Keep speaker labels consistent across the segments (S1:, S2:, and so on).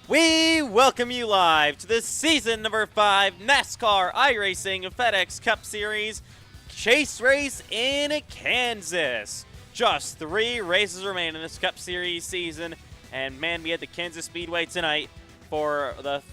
S1: We welcome you live to the season number 5 NASCAR iRacing FedEx Cup Series chase race in Kansas. Just 3 races remain in this Cup Series season, and man, we had the Kansas Speedway tonight for the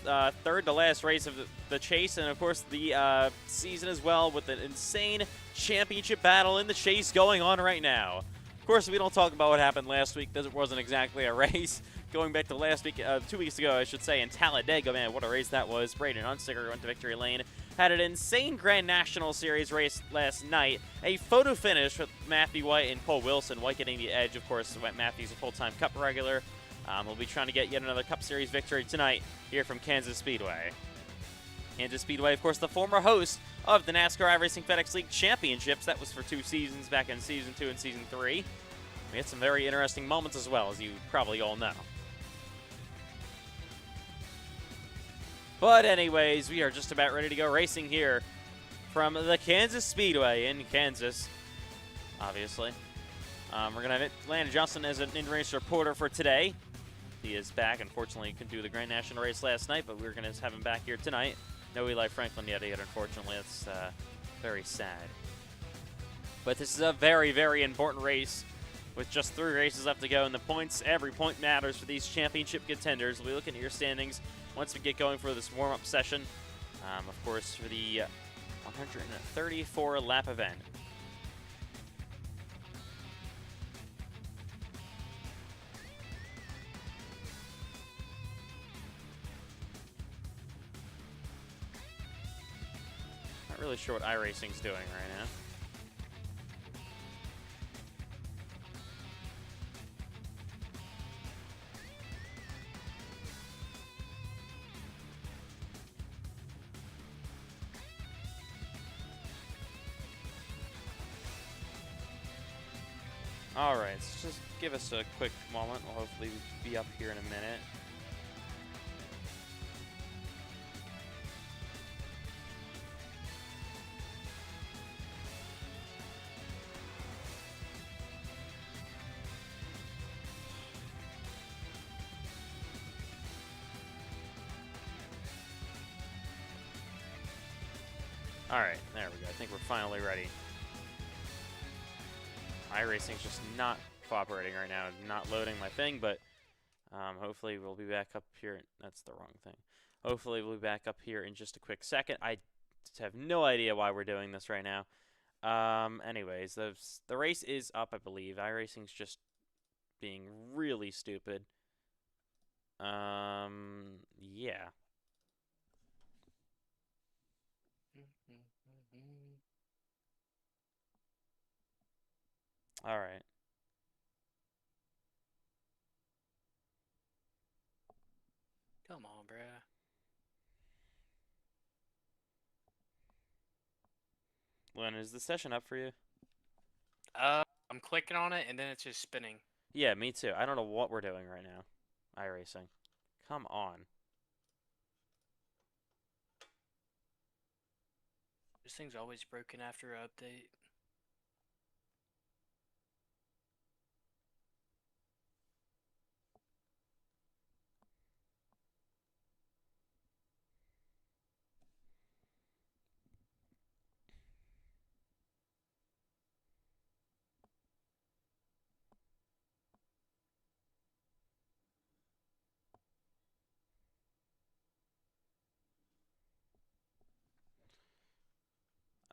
S1: third to last race of the chase, and of course the season as well, with an insane championship battle in the chase going on right now. Of course, we don't talk about what happened last week. It wasn't exactly a race. Going back to last week, 2 weeks ago, I should say, in Talladega, man, what a race that was. Braden Unsticker went to victory lane. Had an insane Grand National Series race last night. A photo finish with Matthew White and Cole Wilson. White getting the edge, of course. Matthew's a full-time Cup regular. We'll be trying to get yet another Cup Series victory tonight here from Kansas Speedway. Kansas Speedway, of course, the former host of the NASCAR iRacing FedEx League Championships. That was for 2 seasons back in Season 2 and Season 3. We had some very interesting moments as well, as you probably all know. But anyways, we are just about ready to go racing here from the Kansas Speedway in Kansas, obviously. We're going to have Landon Johnson as an in-race reporter for today. He is back. Unfortunately, he couldn't do the Grand National race last night, but we're going to have him back here tonight. No Eli Franklin yet, unfortunately. That's very sad. But this is a very, very important race with just 3 races left to go, and the points, every point matters for these championship contenders. We'll be looking at your standings once we get going for this warm-up session, of course, for the 134-lap event. Not really sure what iRacing's doing right now. Alright, so just give us a quick moment. We'll hopefully be up here in a minute. Alright, there we go. I think we're finally ready. iRacing's just not cooperating right now, not loading my thing, but hopefully we'll be back up here. That's the wrong thing. Hopefully we'll be back up here in just a quick second. I just have no idea why we're doing this right now. Anyways, the race is up, I believe. iRacing's just being really stupid. Yeah. All right.
S2: Come on, bruh.
S1: Len, is the session up for you?
S2: I'm clicking on it and then it's just spinning.
S1: Yeah, me too. I don't know what we're doing right now. iRacing. Come on.
S2: This thing's always broken after an update.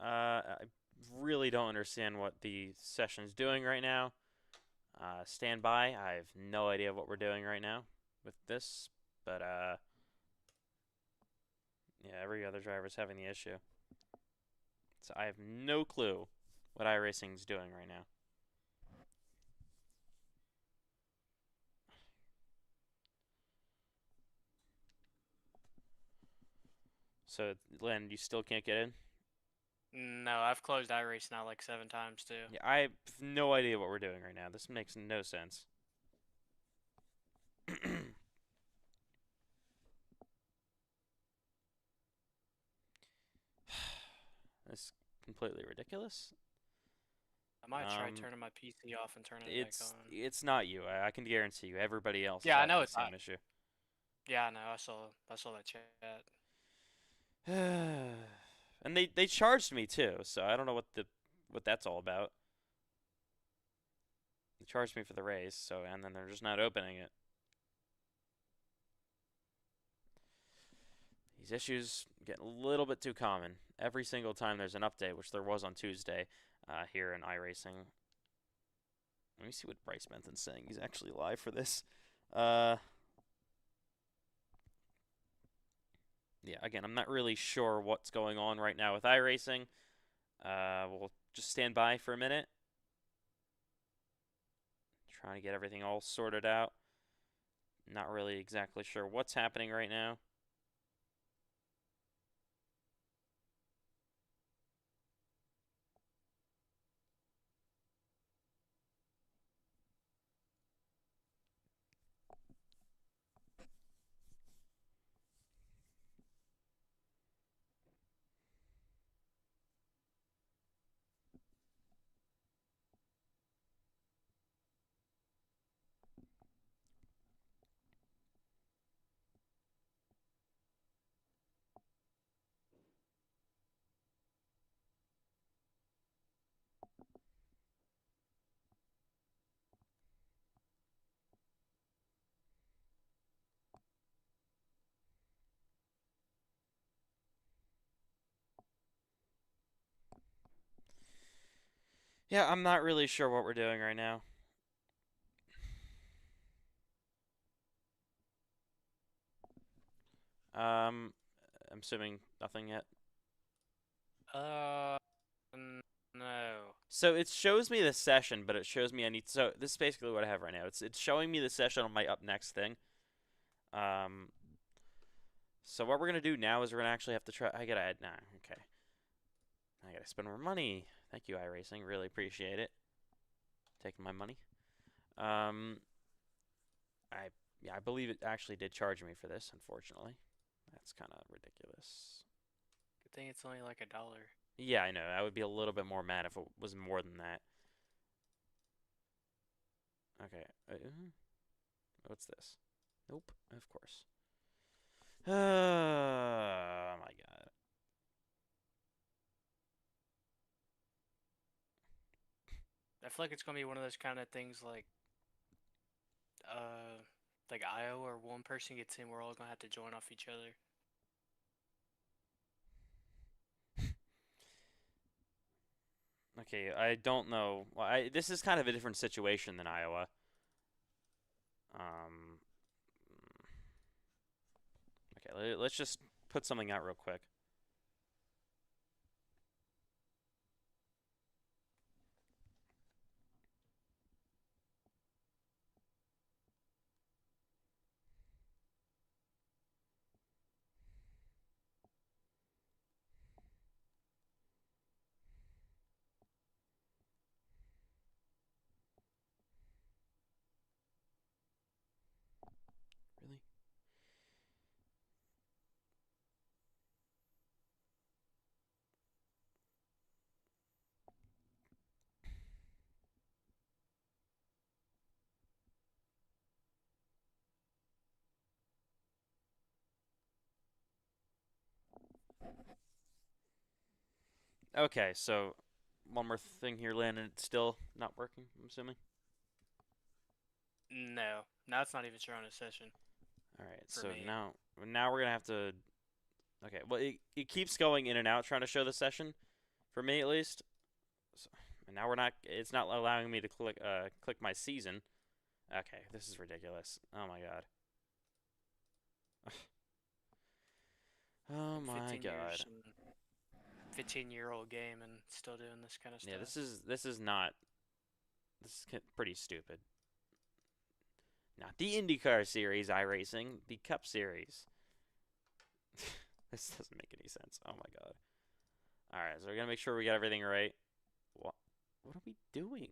S1: I really don't understand what the session's doing right now. Stand by. I have no idea what we're doing right now with this, but yeah, every other driver's having the issue. So I have no clue what iRacing's doing right now. So, Len, you still can't get in?
S2: No, I've closed iRace now like 7 times too.
S1: Yeah, I have no idea what we're doing right now. This makes no sense. That's completely ridiculous.
S2: I might try turning my PC off and turning it back on.
S1: It's not you. I can guarantee you. Everybody else
S2: Yeah,
S1: is
S2: I
S1: having
S2: know
S1: the
S2: it's
S1: same
S2: not.
S1: issue.
S2: Yeah, I know. I saw that chat.
S1: And they charged me too, so I don't know what that's all about. They charged me for the race, so and then they're just not opening it. These issues get a little bit too common. Every single time there's an update, which there was on Tuesday here in iRacing. Let me see what Bryce Bentham's saying. He's actually live for this. Uh, yeah, again, I'm not really sure what's going on right now with iRacing. We'll just stand by for a minute. Trying to get everything all sorted out. Not really exactly sure what's happening right now. Yeah, I'm not really sure what we're doing right now. Um, I'm assuming nothing yet.
S2: Uh, no.
S1: So it shows me the session, but it shows me I need. So this is basically what I have right now. It's showing me the session on my up next thing. Um, so what we're gonna do now is we're gonna actually have to try. I gotta add. Nah, okay. I gotta spend more money. Thank you, iRacing. Really appreciate it. Taking my money. Um, I yeah, I believe it actually did charge me for this. Unfortunately, that's kind of ridiculous.
S2: Good thing it's only like $1.
S1: Yeah, I know. I would be a little bit more mad if it was more than that. Okay. What's this? Nope. Of course. Oh my god.
S2: I feel like it's gonna be one of those kind of things uh, like IO, or one person gets in, we're all gonna have to join off each other.
S1: Okay, I don't know. Well, this is kind of a different situation than Iowa. Um. Okay, let's just put something out real quick. Really? Okay, so one more thing here, Landon. It's still not working, I'm assuming.
S2: No, now it's not even showing a session
S1: All right,
S2: for
S1: so
S2: me.
S1: now we're gonna have to. Okay, well it keeps going in and out trying to show the session, for me at least. So, and now we're not. It's not allowing me to click my season. Okay, this is ridiculous. Oh my god. Oh
S2: Like
S1: my
S2: 15
S1: god.
S2: years and 15-year-old game and still doing this kind of
S1: Yeah,
S2: stuff.
S1: this is not. This is pretty stupid. Not the IndyCar series iRacing, the Cup series. This doesn't make any sense. Oh my god. All right, so we're gonna make sure we got everything right. What? What are we doing?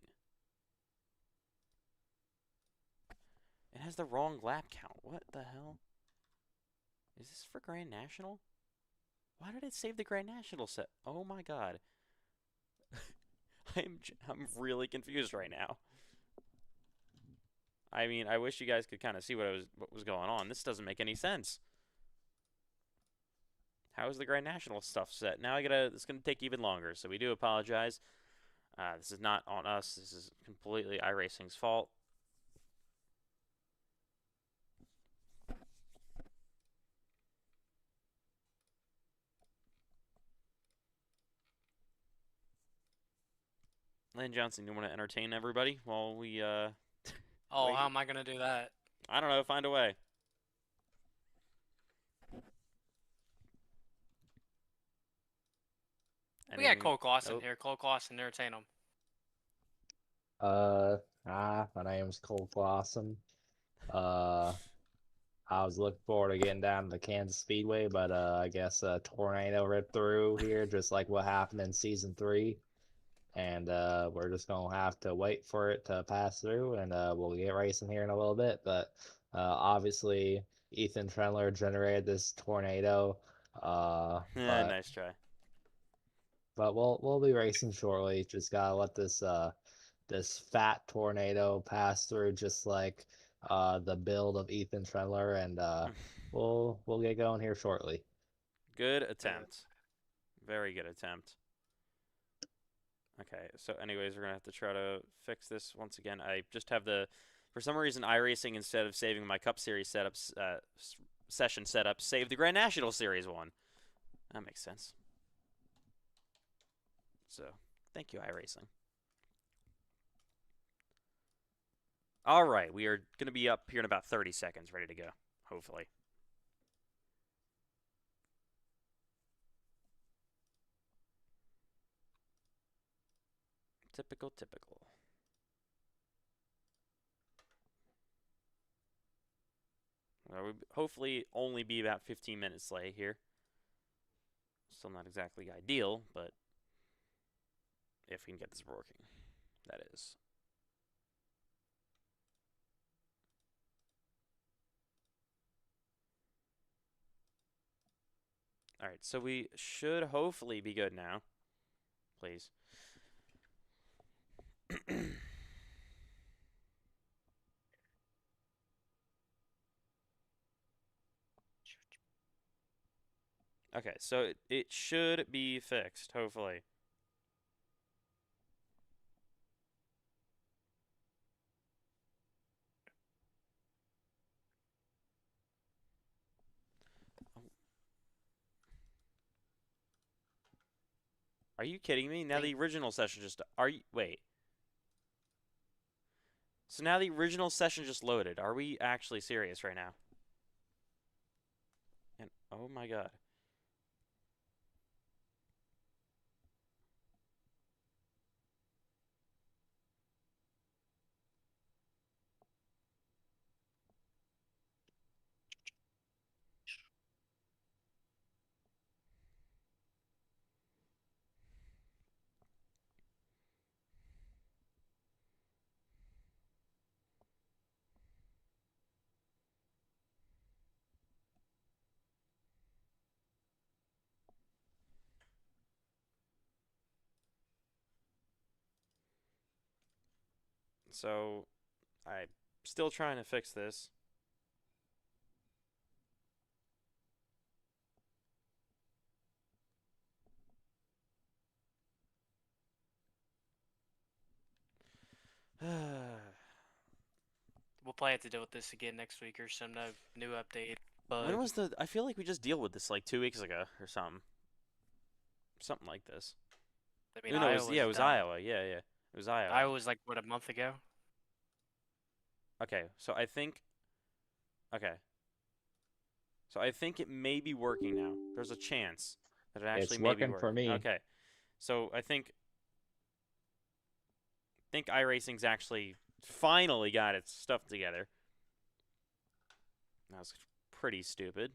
S1: It has the wrong lap count. What the hell? Is this for Grand National? Why did it save the Grand National set? Oh my god. I'm really confused right now. I mean, I wish you guys could kind of see what was going on. This doesn't make any sense. How is the Grand National stuff set? Now it's gonna take even longer, so we do apologize. This is not on us. This is completely iRacing's fault. Lane Johnson, you want to entertain everybody while we
S2: Oh,
S1: wait?
S2: how am I gonna do that?
S1: I don't know. Find a way.
S2: We got
S1: Anything?
S2: Cole Clausen
S1: Nope.
S2: here. Cole Clausen, entertain him.
S3: My name's Cole Clausen. Uh, I was looking forward to getting down to the Kansas Speedway, but I guess a tornado ripped through here, just like what happened in season 3. And we're just gonna have to wait for it to pass through, and we'll get racing here in a little bit. But obviously, Ethan Trendler generated this tornado. Uh, but
S1: Nice try.
S3: but we'll be racing shortly. Just gotta let this fat tornado pass through, just like the build of Ethan Trendler, and we'll get going here shortly.
S1: Good attempt. Very good attempt. Okay, so anyways, we're gonna have to try to fix this once again. I just have for some reason, iRacing, instead of saving my Cup Series setups, session setup, saved the Grand National Series one. That makes sense. So, thank you, iRacing. All right, we are gonna be up here in about 30 seconds, ready to go. Hopefully. Typical, typical. We'll hopefully only be about 15 minutes late here. Still not exactly ideal, but if we can get this working, that is. All right, so we should hopefully be good now. Please. Okay, so it should be fixed, hopefully. Are you kidding me? Now the original session just wait. So now the original session just loaded. Are we actually serious right now? And oh my god. So I'm still trying to fix this.
S2: We'll probably have to deal with this again next week or some new update.
S1: When
S2: Bug.
S1: was I feel like we just deal with this like 2 weeks ago or something. Something like this.
S2: I mean,
S1: No, it was
S2: done.
S1: Iowa. Yeah, yeah. It was Iowa.
S2: Iowa was like, what, a month ago?
S1: Okay, so I think. Okay. So I think it may be working now. There's a chance that it actually
S3: It's
S1: may be
S3: working
S1: working.
S3: for me.
S1: Okay. So I think iRacing's actually finally got its stuff together. That was pretty stupid.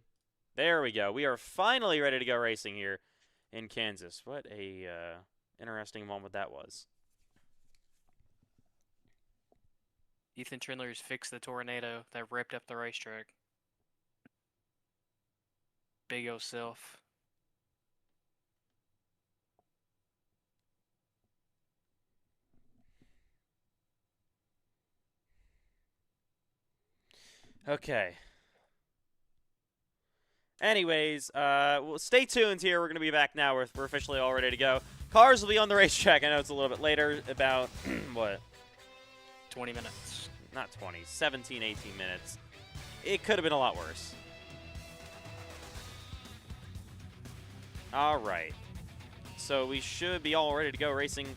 S1: There we go. We are finally ready to go racing here in Kansas. What a interesting moment that was.
S2: Ethan Trindler's fixed the tornado that ripped up the racetrack. Big O self.
S1: Okay. Anyways, well, stay tuned here. We're going to be back now. We're officially all ready to go. Cars will be on the racetrack. I know it's a little bit later, about, what?
S2: 20 minutes.
S1: Not 20, 17, 18 minutes. It could have been a lot worse. All right. So we should be all ready to go racing.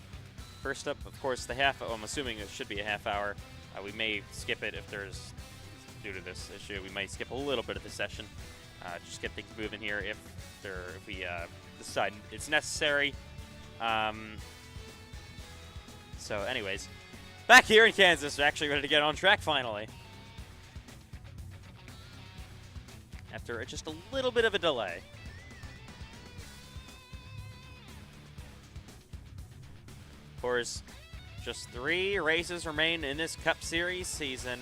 S1: First up, of course, the half. I'm assuming it should be a half hour. We may skip it if there's, due to this issue, we might skip a little bit of the session. Just get things moving here if we decide it's necessary. So, anyways, back here in Kansas, we're actually ready to get on track finally. After just a little bit of a delay. Of course, just 3 races remain in this Cup Series season.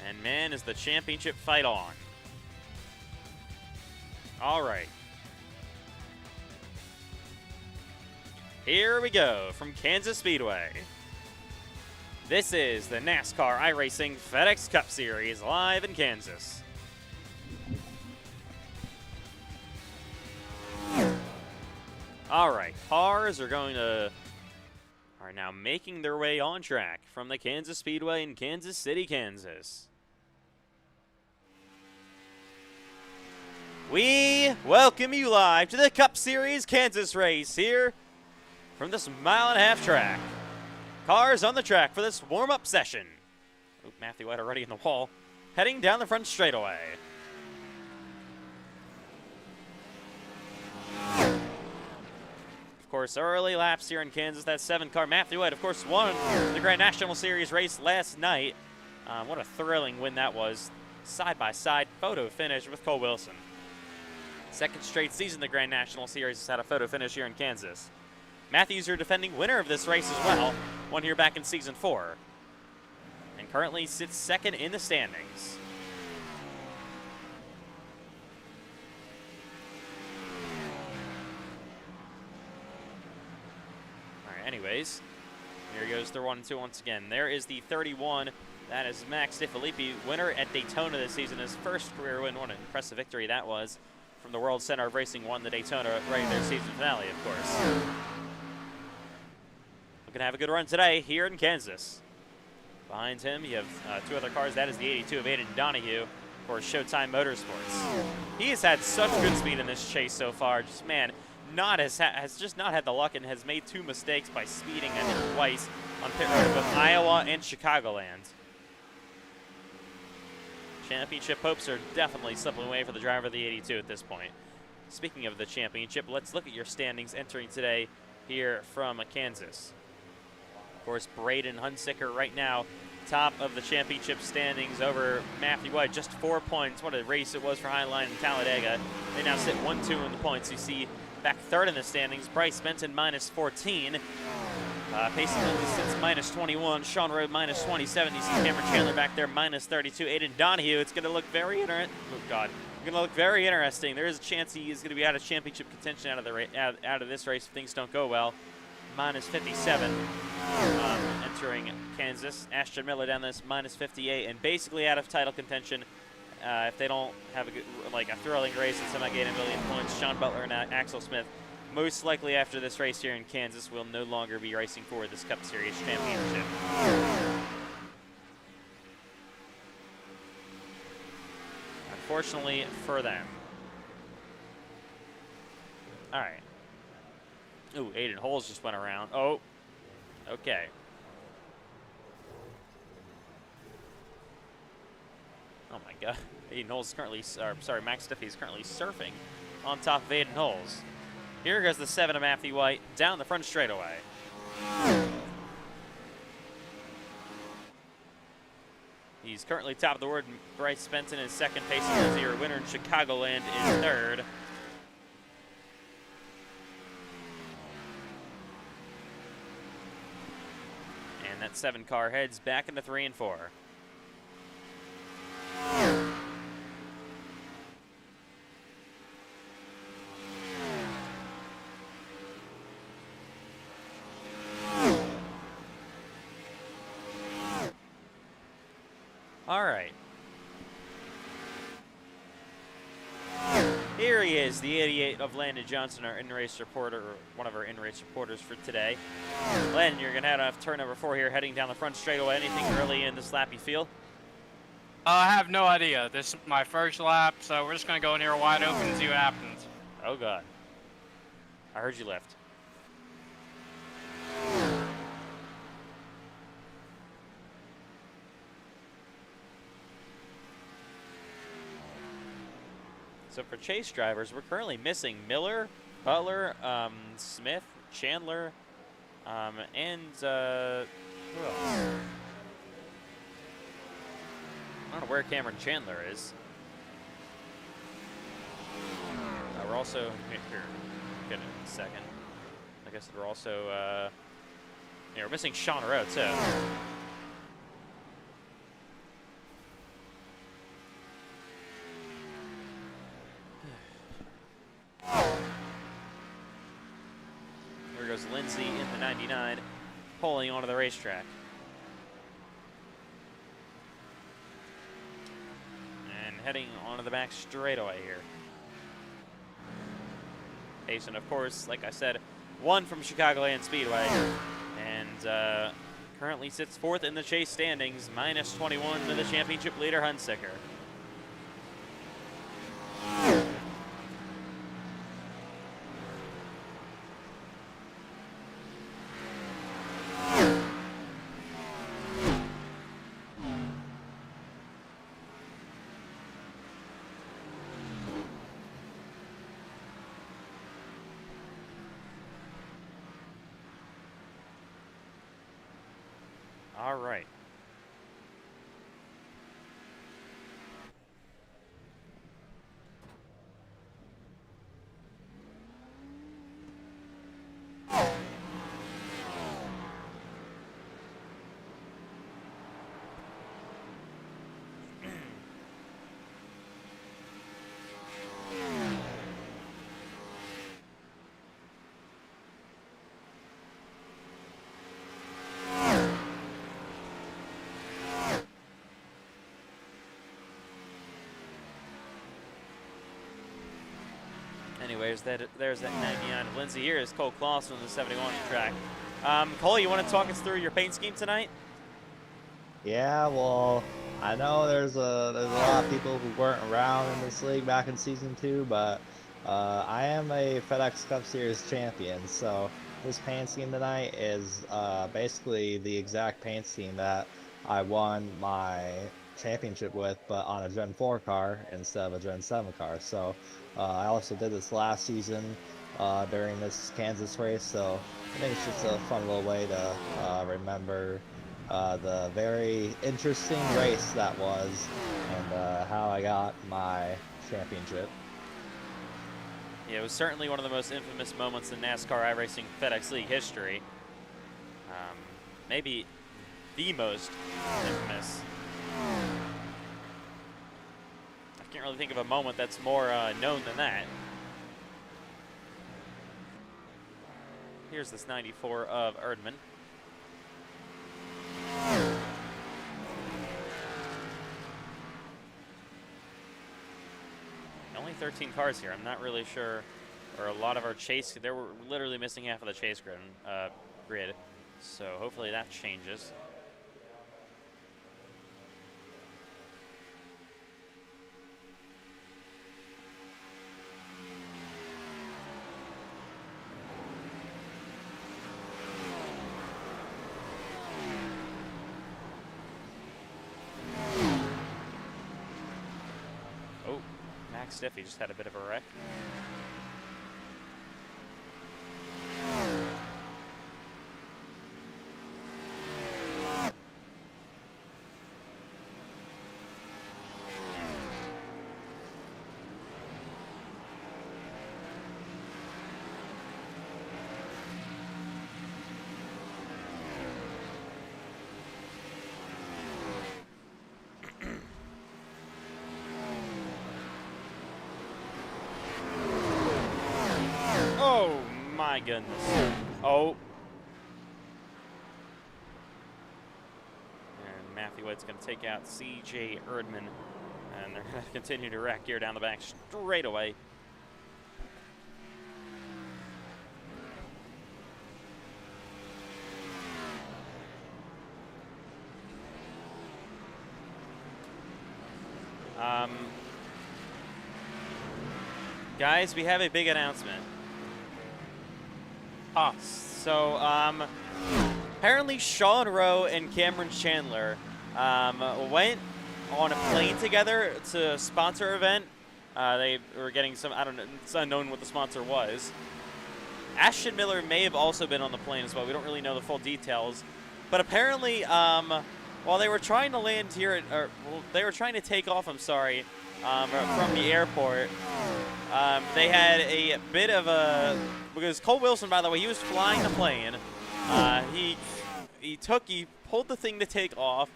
S1: And man, is the championship fight on. All right. Here we go from Kansas Speedway. This is the NASCAR iRacing FedEx Cup Series live in Kansas. All right, cars are now making their way on track from the Kansas Speedway in Kansas City, Kansas. We welcome you live to the Cup Series Kansas race here from this 1.5-mile track. Cars on the track for this warm-up session. Oh, Matthew White already in the wall, heading down the front straightaway. Of course, early laps here in Kansas. That 7-car Matthew White, of course, won the Grand National Series race last night. What a thrilling win that was. Side-by-side photo finish with Cole Wilson. Second straight season the Grand National Series has had a photo finish here in Kansas. Matthew's your defending winner of this race as well, won here back in Season 4. And currently sits second in the standings. Anyways, here goes the 1-2 once again. There is the 31. That is Max DeFilippi, winner at Daytona this season. His first career win. What an impressive victory that was. From the World Center of Racing, won the Daytona regular season finale, of course. Looking to have a good run today here in Kansas. Behind him, you have 2 other cars. That is the 82 of Aiden Donahue for Showtime Motorsports. He has had such good speed in this chase so far. Just, man, has just not had the luck and has made 2 mistakes by speeding, I think, twice on pit road in both Iowa and Chicagoland. Championship hopes are definitely slipping away for the driver of the 82 at this point. Speaking of the championship, let's look at your standings entering today here from Kansas. Of course, Braden Hunsicker right now, top of the championship standings over Matthew White, just 4 points. What a race it was for Highline and Talladega. They now sit 1-2 in the points. You see back third in the standings, Bryce Benton minus 14. Pacey Lindley sits minus 21. Sean Rowe minus 27. You see Cameron Chandler back there minus 32. Aiden Donahue, it's going to look very interesting. Oh, God. Going to look very interesting. There is a chance he is going to be out of championship contention out of this race if things don't go well. Minus 57 entering Kansas. Ashton Miller down this minus 58 and basically out of title contention if they don't have a thrilling race and somehow gain 1 million points. Sean Butler and Axel Smith, most likely after this race here in Kansas, will no longer be racing for this Cup Series championship. Unfortunately for them. All right. Ooh, Aiden Holes just went around. Oh, okay. Oh my God. Aiden Holes is currently, Max Stiffy is currently surfing on top of Aiden Holes. Here goes the 7 of Matthew White down the front straightaway. He's currently top of the board. Bryce Benton is second, Pacey Lindley, your winner in Chicagoland, is third. And that 7 car heads back into 3 and 4. All right. Here he is, the 88 of Landon Johnson, our in-race reporter, or one of our in-race reporters for today. Landon, you're going to head off turn number 4 here, heading down the front straightaway. Anything early in this lap you feel?
S2: I have no idea. This is my first lap, so we're just going to go in here wide open and see what happens.
S1: Oh, God. I heard you left. So for chase drivers, we're currently missing Miller, Butler, Smith, Chandler, and who else? I don't know where Cameron Chandler is. We're also here. Get it in a second. I guess we're also yeah, we're missing Sean Rowe too. Here goes Lindsay in the 99, pulling onto the racetrack. And heading onto the back straightaway here. Payson, of course, like I said, won from Chicagoland Speedway, and currently sits 4th in the chase standings, minus 21 to the championship leader, Hunsicker. All right. Anyways, there's that 99 of Lindsay. Here is Cole Clausen on the 71 track. Cole, you want to talk us through your paint scheme tonight?
S3: Yeah, well, I know there's a lot of people who weren't around in this league back in season 2, but I am a FedEx Cup Series champion, so this paint scheme tonight is basically the exact paint scheme that I won my championship with, but on a Gen 4 car instead of a Gen 7 car. So I also did this last season during this Kansas race, so I think it's just a fun little way to remember the very interesting race that was, and how I got my championship.
S1: Yeah, it was certainly one of the most infamous moments in NASCAR iRacing FedEx League history. Maybe the most infamous. I can't really think of a moment that's more known than that. Here's this 94 of Erdman. Only 13 cars here. I'm not really sure, or a lot of our chase. They were literally missing half of the chase grid. So hopefully that changes. Stiffy just had a bit of a wreck. My goodness. Oh. And Matthew White's going to take out C.J. Erdman. And they're going to continue to wreck here down the back straightaway. Um, guys, we have a big announcement.
S2: Huh.
S1: So, apparently Sean Rowe and Cameron Chandler went on a plane together to a sponsor event. They were getting some, I don't know, it's unknown what the sponsor was. Ashton Miller may have also been on the plane as well. We don't really know the full details. But apparently, while they were trying to land here, they were trying to take off, I'm sorry, from the airport, they had a bit of a, because Cole Wilson, by the way, he was flying the plane. He pulled the thing to take off,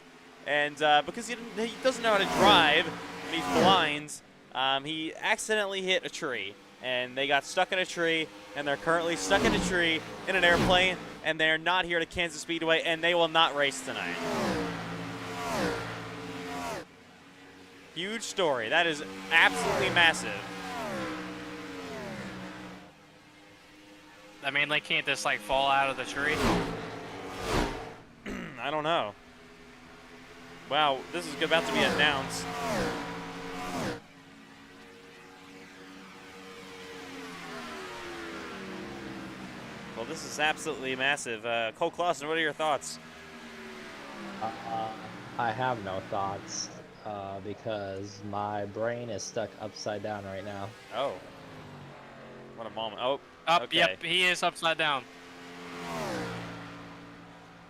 S1: and because he doesn't know how to drive, and he's blind, he accidentally hit a tree. And they got stuck in a tree, and they're currently stuck in a tree in an airplane, and they're not here to Kansas Speedway, and they will not race tonight. Huge story. That is absolutely massive.
S2: I mean, they can't just like fall out of the tree.
S1: I don't know. Wow, this is about to be announced. Well, this is absolutely massive. Cole Clausen, what are your thoughts?
S3: I have no thoughts because my brain is stuck upside down right now.
S1: Oh. What a moment. Oh,
S2: Up,
S1: okay.
S2: Yep, he is upside down.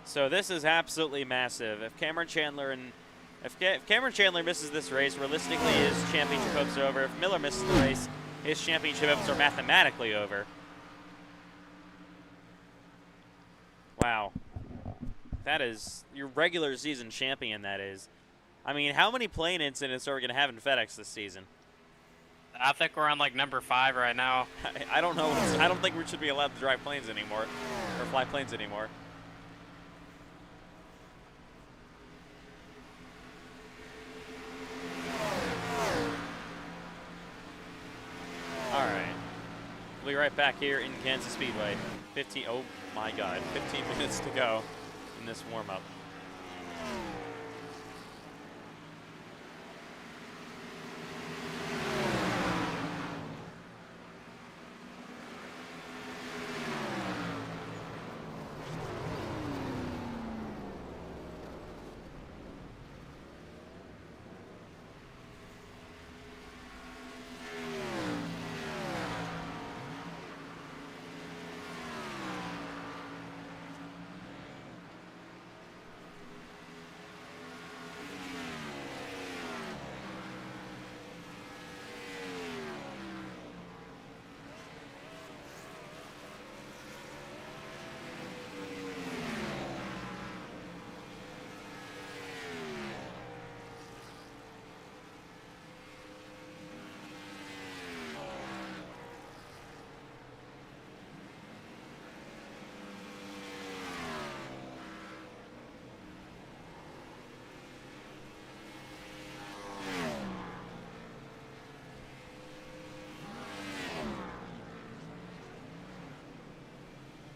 S1: So this is absolutely massive. If Cameron Chandler misses this race, realistically his championship hopes are over. If Miller misses the race, his championship hopes are mathematically over. Wow. That is your regular season champion, that is. I mean, how many plane incidents are we going to have in FedEx this season?
S2: I think we're on like number 5 right now.
S1: I don't know. I don't think we should be allowed to drive planes anymore, or fly planes anymore. All right. We'll be right back here in Kansas Speedway. Oh my God, 15 minutes to go in this warm-up.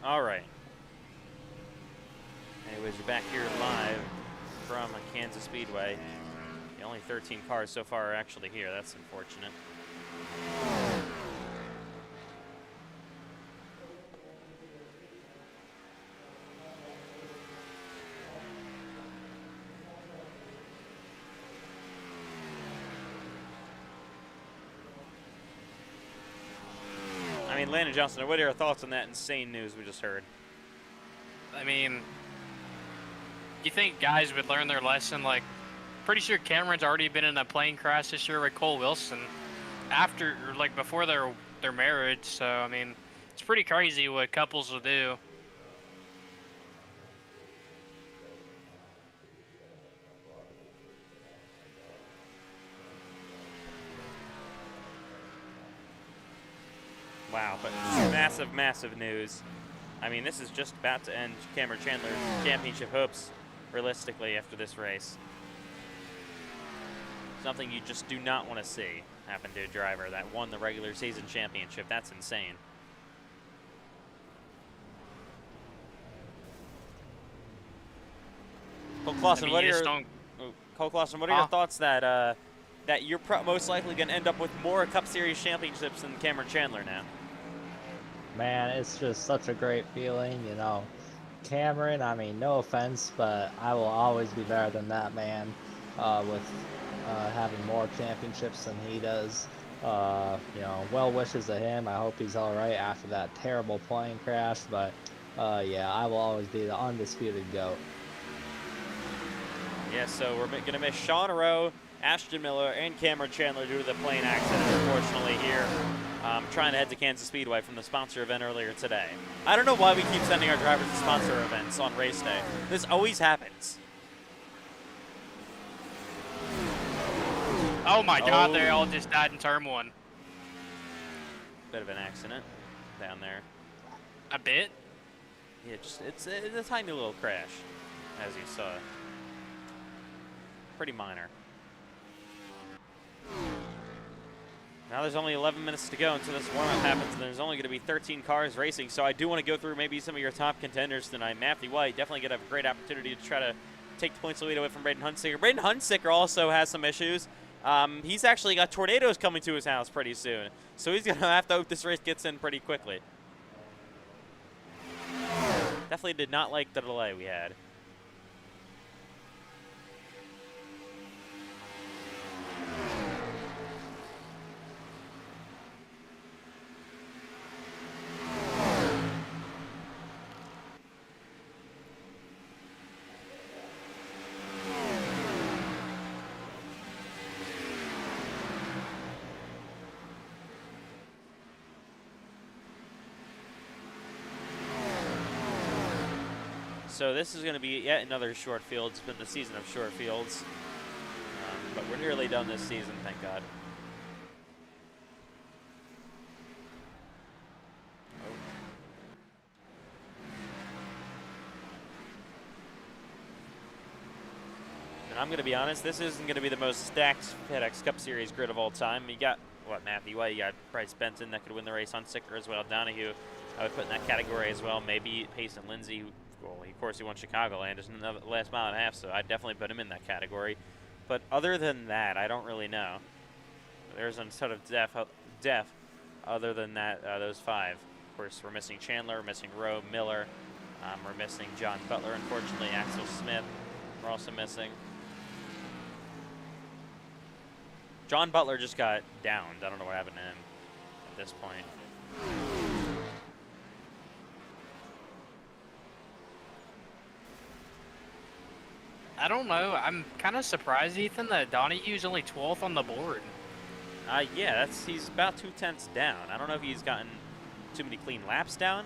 S1: All right. Anyways, you're back here live from Kansas Speedway. The only 13 cars so far are actually here. That's unfortunate. I mean, Landon Johnson, what are your thoughts on that insane news we just heard?
S2: I mean, you think guys would learn their lesson? Like, pretty sure Cameron's already been in a plane crash this year with Cole Wilson after, or like before their marriage. So, I mean, it's pretty crazy what couples will do.
S1: Wow, but massive, massive news. I mean, this is just about to end Cameron Chandler's championship hopes, realistically, after this race. Something you just do not want to see happen to a driver that won the regular season championship. That's insane. Cole Clausen, what are your thoughts that that you're most likely going to end up with more Cup Series championships than Cameron Chandler now.
S3: Man, it's just such a great feeling, you know. Cameron, I mean, no offense, but I will always be better than that man with having more championships than he does. You know, well wishes to him. I hope he's all right after that terrible plane crash, but yeah, I will always be the undisputed GOAT.
S1: Yeah, so we're going to miss Sean Rowe, Ashton Miller, and Cameron Chandler due to the plane accident, unfortunately, here. Trying to head to Kansas Speedway from the sponsor event earlier today. I don't know why we keep sending our drivers to sponsor events on race day. This always happens.
S2: Oh my God, they all just died in turn 1.
S1: Bit of an accident down there.
S2: A bit?
S1: Yeah, it's a tiny little crash, as you saw. Pretty minor. Now there's only 11 minutes to go until this warm-up happens, and there's only going to be 13 cars racing, so I do want to go through maybe some of your top contenders tonight. Matthew White definitely going to have a great opportunity to try to take the points lead away from Braden Hunsicker. Braden Hunsicker also has some issues. He's actually got tornadoes coming to his house pretty soon, so he's going to have to hope this race gets in pretty quickly. Definitely did not like the delay we had. So this is going to be yet another short field. It's been the season of short fields. But we're nearly done this season, thank God. And I'm going to be honest, this isn't going to be the most stacked FedEx Cup Series grid of all time. You got, what, Matthew White, you got Bryce Benson that could win the race on Sicker as well. Donahue, I would put in that category as well. Maybe Payson Lindsay. Well, of course, he won Chicagoland. It's another last mile and a half, so I'd definitely put him in that category. But other than that, I don't really know. There's some sort of depth other than that, those 5. Of course, we're missing Chandler, we're missing Rowe, Miller. We're missing John Butler, unfortunately. Axel Smith, we're also missing. John Butler just got downed. I don't know what happened to him at this point.
S2: I don't know. I'm kind of surprised, Ethan, that Donahue's only 12th on the board.
S1: Yeah, he's about 2/10 down. I don't know if he's gotten too many clean laps down.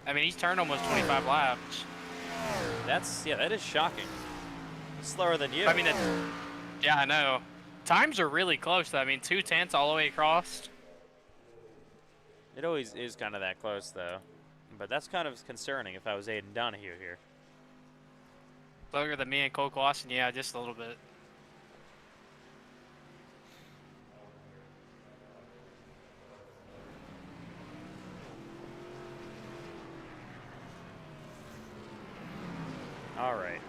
S2: I mean, he's turned almost 25 laps.
S1: That is shocking. He's slower than you.
S2: I mean, yeah, I know. Times are really close, though. I mean, 2/10 all the way across.
S1: It always is kind of that close, though. But that's kind of concerning if I was Aiden Donahue here.
S2: Slower than me and Cole Clausen, yeah, just a little bit.
S1: All right.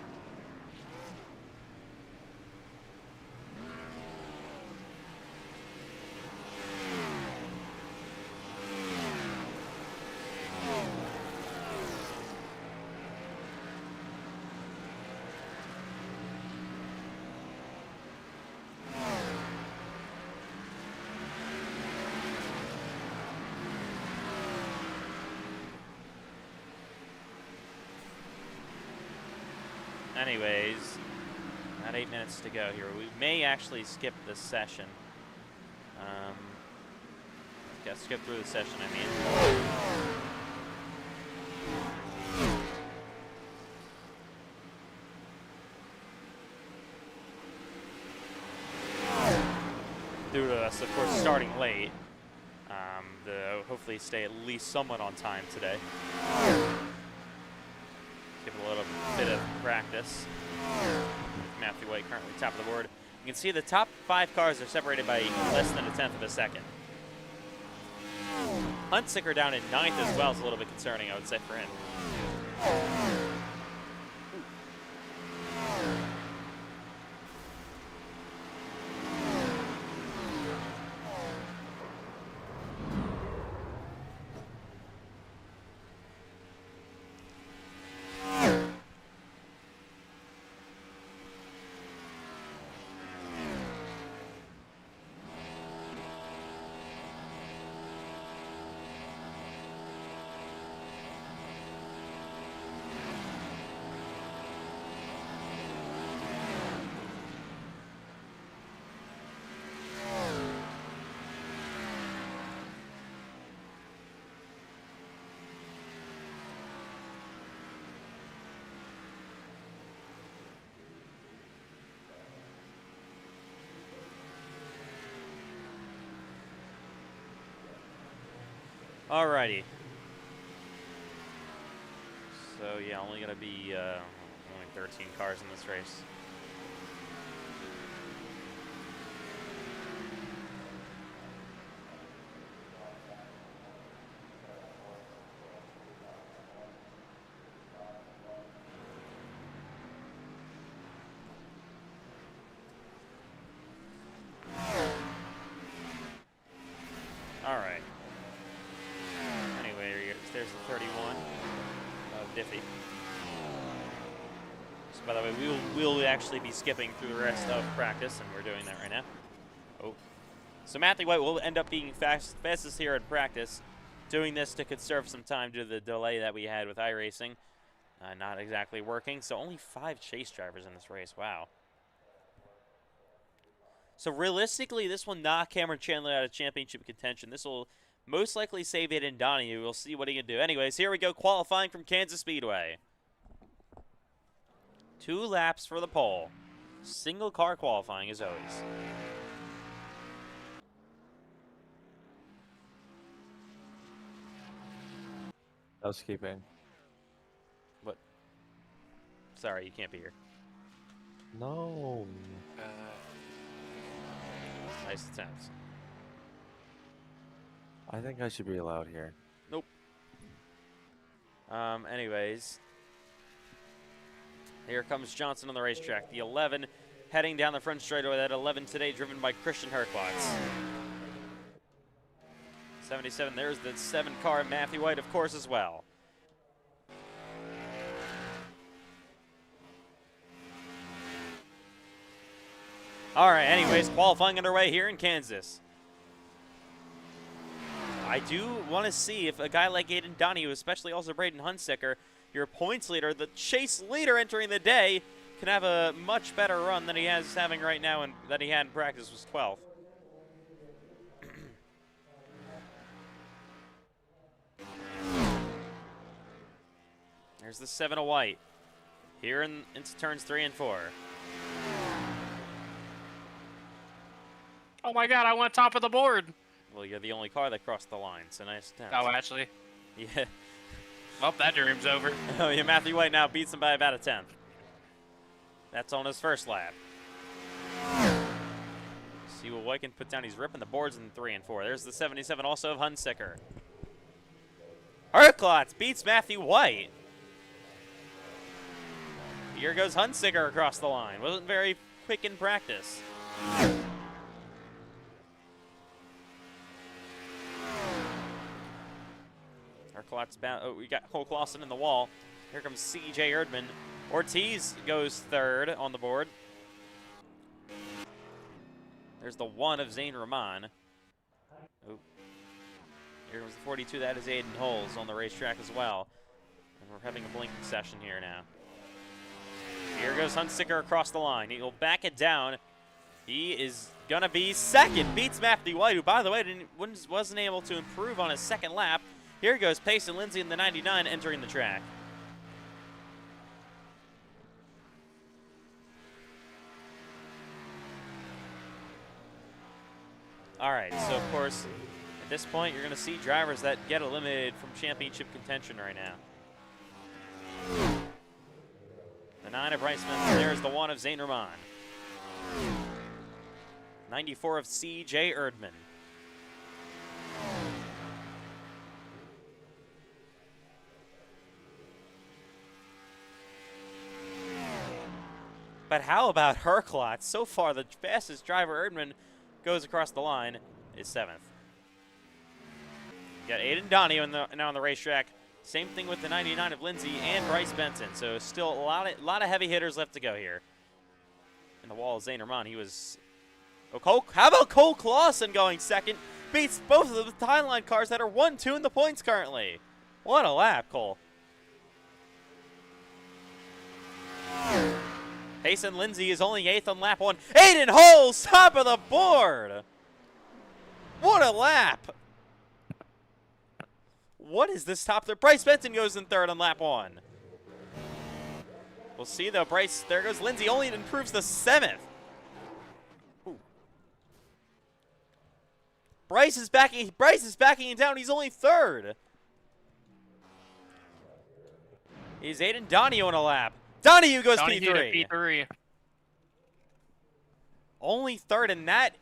S1: Anyways, about 8 minutes to go here. We may actually skip this session. Skip through the session, I mean. Due to us, of course, starting late. To hopefully stay at least somewhat on time today. Give it a little bit of practice. Matthew White currently top of the board. You can see the top 5 cars are separated by less than 1/10 of a second. Hunsicker down in 9th as well is a little bit concerning, I would say, for him. Alrighty. So yeah, only gonna be only 13 cars in this race. Alright. Anyway, there's the 31 of Diffie. So by the way, we'll actually be skipping through the rest of practice, and we're doing that right now. Oh. So Matthew White will end up being fastest here at practice, doing this to conserve some time due to the delay that we had with iRacing. Not exactly working, so only 5 chase drivers in this race. Wow. So realistically, this will knock Cameron Chandler out of championship contention. This will most likely save Aiden Donahue. We'll see what he can do. Anyways, here we go, qualifying from Kansas Speedway. 2 laps for the pole. Single car qualifying as always.
S4: Housekeeping.
S1: What? Sorry, you can't be here.
S4: No.
S1: Nice attempts.
S4: I think I should be allowed here.
S1: Nope. Anyways. Here comes Johnson on the racetrack. The 11 heading down the front straightaway. That 11 today driven by Christian Herklotz. 77, there's the 7 car, Matthew White, of course, as well. All right, anyways, qualifying underway here in Kansas. I do want to see if a guy like Aiden Donahue, especially also Braden Hunsicker, your points leader, the chase leader entering the day, can have a much better run than he has having right now and that he had in practice was 12th. There's the 7 of White. Here into turns 3 and 4.
S2: Oh my God, I went top of the board.
S1: Well, you're the only car that crossed the line, so nice attempt.
S2: Oh, actually?
S1: Yeah.
S2: Well, that dream's over.
S1: Oh, yeah, Matthew White now beats him by about a 10th. That's on his first lap. See what White can put down. He's ripping the boards in 3 and 4. There's the 77 also of Hunsicker. Herklotz beats Matthew White. Here goes Hunsicker across the line. Wasn't very quick in practice. Herklotz bound. Oh, we got Hulk Lawson in the wall. Here comes C.J. Erdman. Ortiz goes 3rd on the board. There's the 1 of Zane Rahman. Oh. Here comes the 42. That is Aiden Holes on the racetrack as well. And we're having a blinking session here now. Here goes Hunsicker across the line. He'll back it down. He is going to be 2nd. Beats Matthew White, who, by the way, wasn't able to improve on his 2nd lap. Here goes Payson Lindsay in the 99 entering the track. All right, so of course, at this point, you're going to see drivers that get eliminated from championship contention right now. The 9 of Bryce Smith, there's the 1 of Zane Rahman. 94 of C.J. Erdman. But how about Herklotz? So far, the fastest driver, Erdman, goes across the line, is 7th. Got Aiden Donahue now on the racetrack. Same thing with the 99 of Lindsay and Bryce Benson. So still a lot of heavy hitters left to go here. In the wall of Zane Rahman, he was... Oh, how about Cole Clausen going 2nd? Beats both of the timeline cars that are 1-2 in the points currently. What a lap, Cole. Payson Lindsay is only 8th on lap 1. Aiden Holes, top of the board. What a lap. What is this top there? Bryce Benson goes in 3rd on lap 1. We'll see though. Bryce, there goes Lindsay, only improves the 7th. Ooh. Bryce is backing him down. He's only third. Is Aiden Donahue on a lap? Donahue goes
S2: Donahue to
S1: P3.
S2: P3.
S1: Only third, and that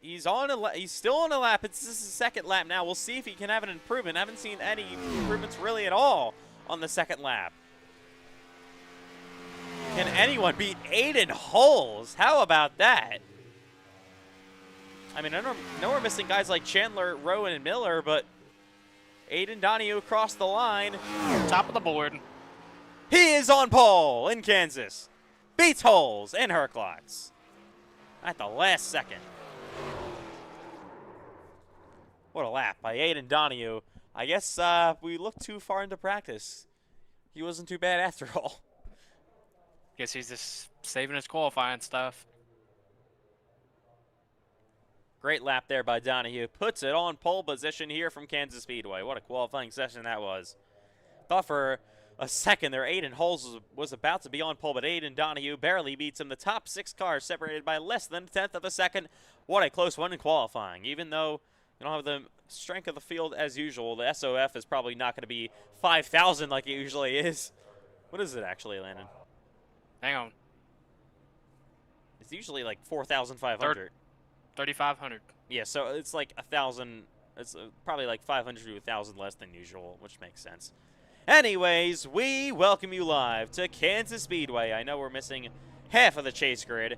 S1: he's still on a lap. This is his second lap now. We'll see if he can have an improvement. I haven't seen any improvements really at all on the second lap. Can anyone beat Aiden Holes? How about that? I mean, I know we're missing guys like Chandler, Rowan, and Miller, but Aiden Donahue across the line.
S2: Top of the board.
S1: He is on pole in Kansas. Beats Holes and Herklotz at the last second. What a lap by Aiden Donahue. I guess we looked too far into practice. He wasn't too bad after all.
S2: Guess he's just saving his qualifying stuff.
S1: Great lap there by Donahue. Puts it on pole position here from Kansas Speedway. What a qualifying session that was. Thought for a second there Aiden Holes was about to be on pole, but Aiden Donahue barely beats him. The top 6 cars separated by less than a tenth of a second. What a close one in qualifying. Even though you don't have the strength of the field as usual, the SOF is probably not going to be 5,000 like it usually is. What is it actually, Landon?
S2: Hang on.
S1: It's usually like 4,500.
S2: 3,500.
S1: Yeah, so it's like 1,000. It's probably like 500 to 1,000 less than usual, which makes sense. Anyways, we welcome you live to Kansas Speedway. I know we're missing half of the chase grid,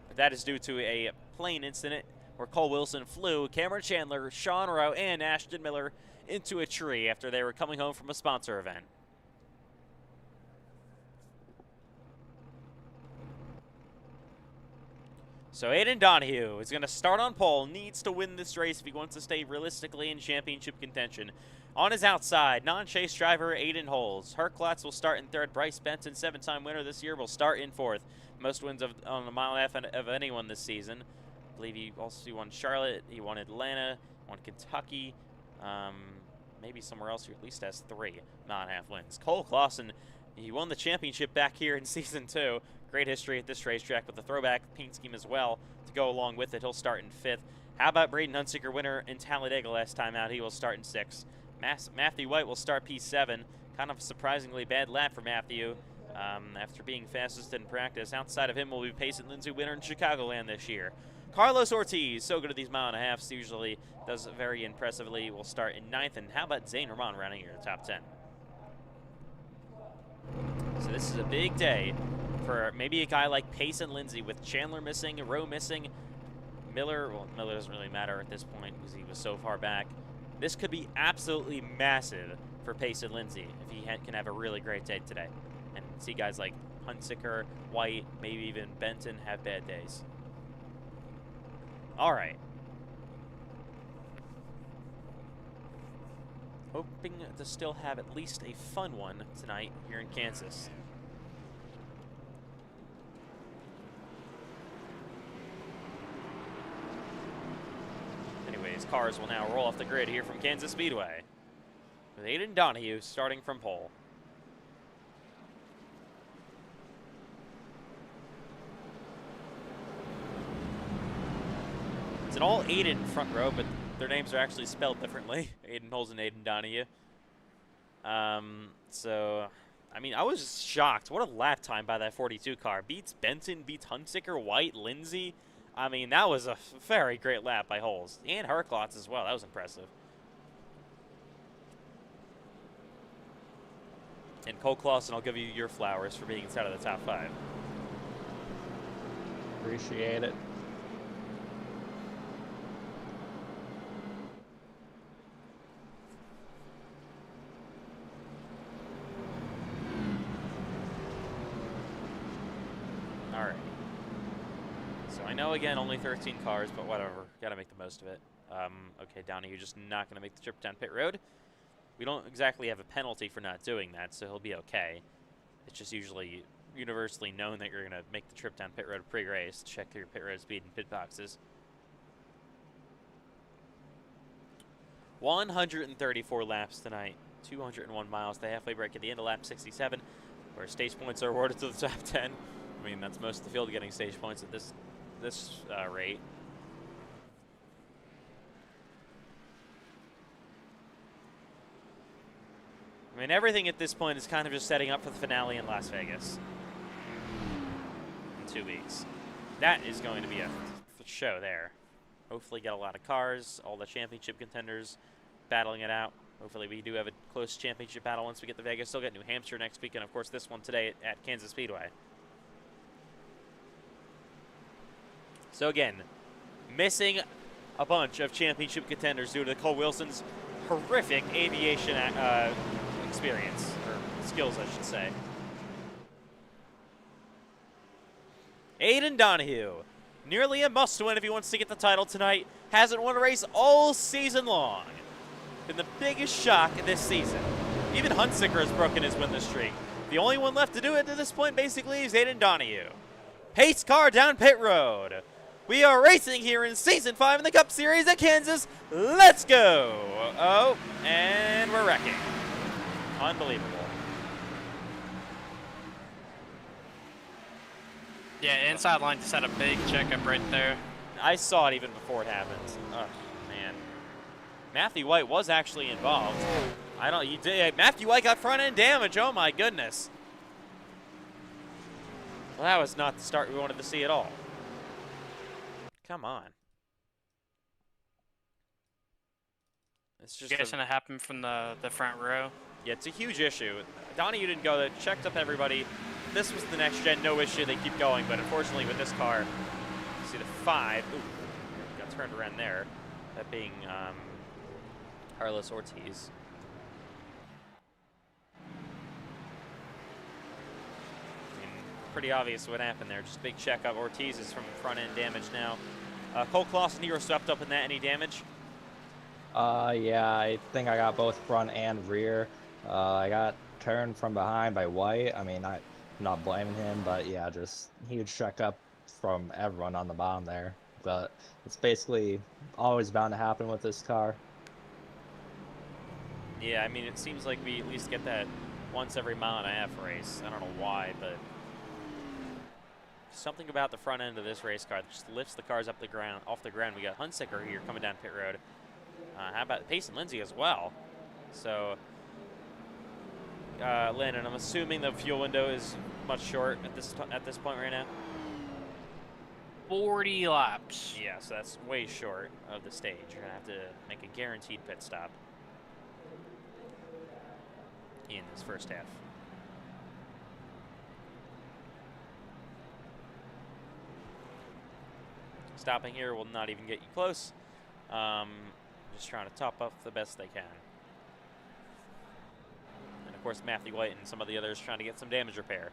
S1: but that is due to a plane incident where Cole Wilson flew Cameron Chandler, Sean Rowe, and Ashton Miller into a tree after they were coming home from a sponsor event. So Aiden Donahue is going to start on pole, needs to win this race if he wants to stay realistically in championship contention. On his outside, non-chase driver Aiden Holes. Herklotz will start in third. Bryce Benson, 7-time winner this year, will start in fourth. Most wins on a mile and a half of anyone this season. I believe he won Charlotte, he won Atlanta, won Kentucky, maybe somewhere else he at least has 3 mile and a half wins. Cole Clausen, he won the championship back here in season 2. Great history at this racetrack with the throwback paint scheme as well to go along with it. He'll start in 5th. How about Braden Hunsicker, winner in Talladega last time out? He will start in 6th. Matthew White will start P7. Kind of a surprisingly bad lap for Matthew after being fastest in practice. Outside of him will be Payson Lindsay, winner in Chicagoland this year. Carlos Ortiz, so good at these mile and a halves, usually does very impressively, will start in 9th. And how about Zane Ramon rounding here, top 10? So this is a big day for maybe a guy like Payson Lindsay with Chandler missing, Rowe missing, Miller. Well, Miller doesn't really matter at this point because he was so far back. This could be absolutely massive for Payson Lindsay if he can have a really great day today. And see guys like Hunsicker, White, maybe even Benton have bad days. All right. Hoping to still have at least a fun one tonight here in Kansas. Anyways, cars will now roll off the grid here from Kansas Speedway, with Aiden Donahue starting from pole. It's an all Aiden front row, but their names are actually spelled differently. Aiden Holes and Aiden Donahue. So, I mean, I was just shocked. What a lap time by that 42 car. Beats Benton, beats Hunsicker, White, Lindsay. I mean, that was a very great lap by Holes. And Herklotz as well. That was impressive. And Cole Clausen, I'll give you your flowers for being inside of the top 5.
S3: Appreciate it.
S1: Alright. So I know, again, only 13 cars, but whatever. Got to make the most of it. Okay, Donahue just not going to make the trip down pit road. We don't exactly have a penalty for not doing that, so he'll be okay. It's just usually universally known that you're going to make the trip down pit road pre-race. Check your pit road speed and pit boxes. 134 laps tonight. 201 miles. The halfway break at the end of lap 67, where stage points are awarded to the top 10. I mean, that's most of the field getting stage points at this rate. I mean, everything at this point is kind of just setting up for the finale in Las Vegas in 2 weeks. That is going to be a show there. Hopefully get a lot of cars, all the championship contenders battling it out. Hopefully we do have a close championship battle once we get to Vegas. Still get New Hampshire next week, and of course this one today at Kansas Speedway. So again, missing a bunch of championship contenders due to Cole Wilson's horrific aviation experience, or skills I should say. Aiden Donahue, nearly a must-win if he wants to get the title tonight. Hasn't won a race all season long. Been the biggest shock this season. Even Hunsicker has broken his winless streak. The only one left to do it to this point, basically, is Aiden Donahue. Pace car down pit road. We are racing here in Season 5 in the Cup Series at Kansas. Let's go. Oh, and we're wrecking. Unbelievable.
S2: Yeah, inside line just had a big checkup right there.
S1: I saw it even before it happened. Oh, man. Matthew White was actually involved. I don't. He did. Matthew White got front end damage. Oh my goodness. Well, that was not the start we wanted to see at all. Come on. It's just.
S2: Guessing it happened from the front row.
S1: Yeah, it's a huge issue. Donnie, you didn't go there. Checked up everybody. This was the next gen, no issue. They keep going, but unfortunately with this car, you see the 5. Ooh, got turned around there. That being Carlos Ortiz. I mean, pretty obvious what happened there. Just big checkup. Ortiz is from front end damage now. Cole Clausen, you were swept up in that. Any damage?
S3: Yeah, I think I got both front and rear. I got turned from behind by White. I mean, I'm not blaming him, but yeah, just huge checkup from everyone on the bottom there. But it's basically always bound to happen with this car.
S1: Yeah, I mean, it seems like we at least get that once every mile and a half race. I don't know why, but something about the front end of this race car that just lifts the cars up the ground, off the ground. We got Hunsicker here coming down pit road. How about Pace and Lindsay as well? So, Landon, I'm assuming the fuel window is much short at this point right now.
S2: 40 laps.
S1: Yeah, so that's way short of the stage. You're gonna have to make a guaranteed pit stop in this first half. Stopping here will not even get you close. Just trying to top up the best they can. And of course Matthew White and some of the others trying to get some damage repair.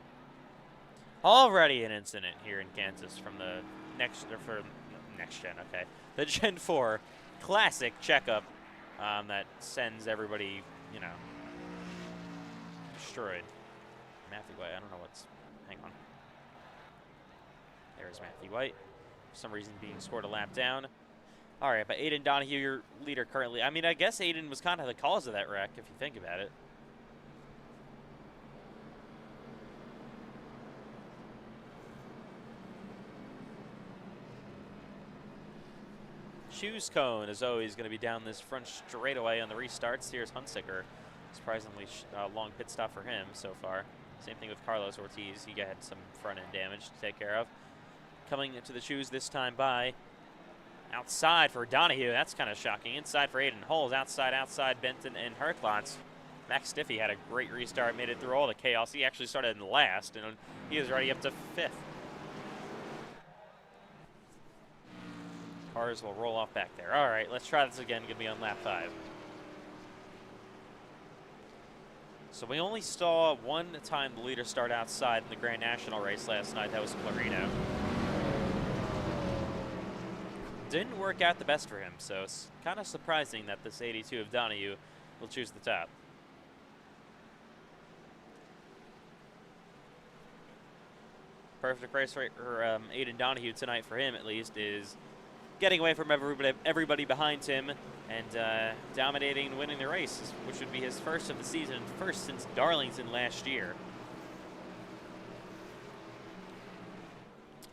S1: Already an incident here in Kansas from the next gen, okay. The Gen 4 classic checkup that sends everybody, you know, destroyed. Matthew White, I don't know what's, hang on. There's Matthew White. For some reason being scored a lap down. All right, but Aiden Donahue, your leader currently. I mean, I guess Aiden was kind of the cause of that wreck, if you think about it. Shoes cone is always going to be down this front straightaway on the restarts. Here's Hunsicker. Surprisingly long pit stop for him so far. Same thing with Carlos Ortiz. He had some front end damage to take care of. Coming into the shoes this time by outside for Donahue. That's kind of shocking. Inside for Aiden. Holes outside, Benton and Herklotz. Max Stiffy had a great restart, made it through all the chaos. He actually started in last, and he was already up to 5th. Cars will roll off back there. All right, let's try this again. Going to be on lap 5. So we only saw one time the leader start outside in the Grand National race last night. That was Clarino. Didn't work out the best for him, so it's kind of surprising that this 82 of Donahue will choose the top. Perfect race for Aiden Donahue tonight, for him at least, is getting away from everybody behind him and dominating and winning the race, which would be his first of the season, first since Darlington last year.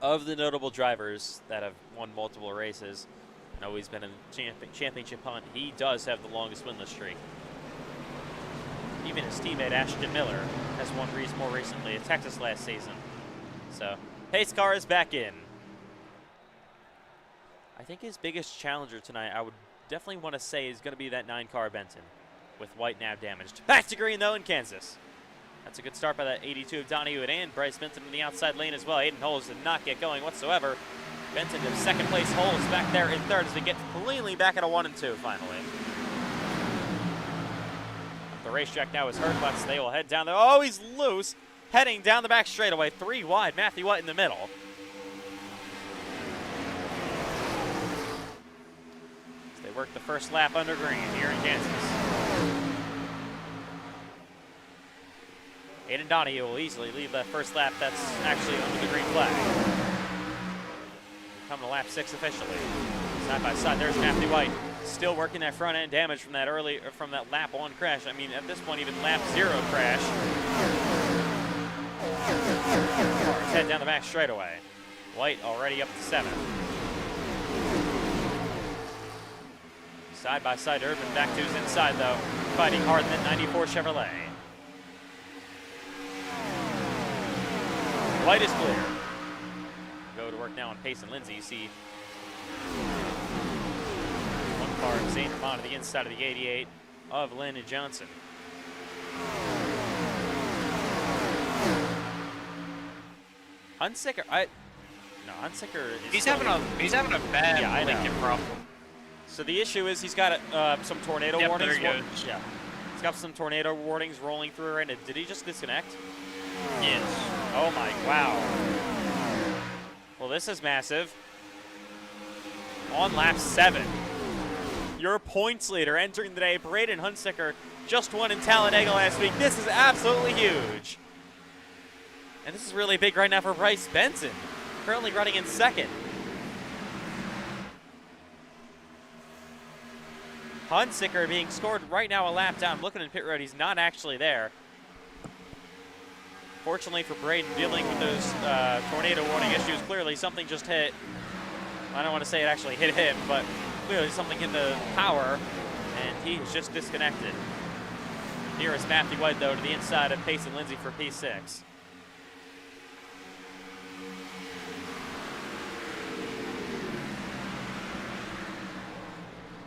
S1: Of the notable drivers that have won multiple races and always been in championship hunt, he does have the longest winless streak. even his teammate Ashton Miller has won more recently at Texas last season. So pace car is back in. I think his biggest challenger tonight, I would definitely want to say, is going to be that 9-car Benton, with White now damaged. Back to green though in Kansas. That's a good start by that 82 of Donahue and Bryce Benton in the outside lane as well. Aiden Holes did not get going whatsoever. Benton to second place. Holes back there in third as we get cleanly back at a 1 and 2 finally. The racetrack now is Hurtbutts. They will head down there. Oh, he's loose. Heading down the back straightaway. 3 wide. Matthew White in the middle. As they work the first lap under green here in Kansas. Aiden Donahue will easily leave that first lap that's actually under the green flag. Coming to lap 6 officially. Side by side, there's Matthew White. Still working that front end damage from that lap 1 crash. I mean, at this point, even lap 0 crash. Cars head down the back straightaway. White already up to 7. Side by side, Urban back to his inside though. Fighting hard in that 94 Chevrolet. White is clear. Go to work now on Pace and Lindsay. You see 1 car of Zane Ramon to the inside of the 88 of Lynn and Johnson. Hunsicker, Hunsicker is
S2: He's having a bad Lincoln problem.
S1: So the issue is he's got some tornado warnings.
S2: There he goes.
S1: Yeah, he's got some tornado warnings rolling through right now. Did he just disconnect?
S2: Yes.
S1: Oh my, wow. Well, this is massive. On lap 7, your points leader entering the day, Braden Hunsicker, just won in Talladega last week. This is absolutely huge. And this is really big right now for Bryce Benson, currently running in 2nd. Hunsicker being scored right now a lap down. Looking in pit road, he's not actually there. Fortunately for Braden, dealing with those tornado warning issues, clearly something just hit. I don't want to say it actually hit him, but clearly something hit the power, and he is just disconnected. Here is Matthew White, though, to the inside of Pace and Lindsay for P6.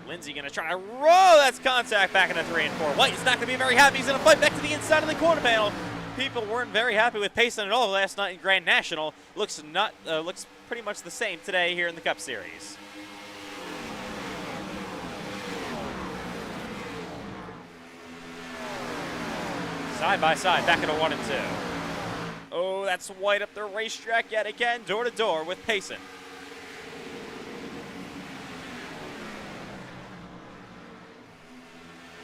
S1: Lindsay going to try to roll. That's contact back into 3 and 4. White is not going to be very happy. He's going to fight back to the inside of the quarter panel. People weren't very happy with Payson at all last night in Grand National. Looks pretty much the same today here in the Cup Series. Side by side, back at a 1 and 2. Oh, that's White up the racetrack yet again, door to door with Payson.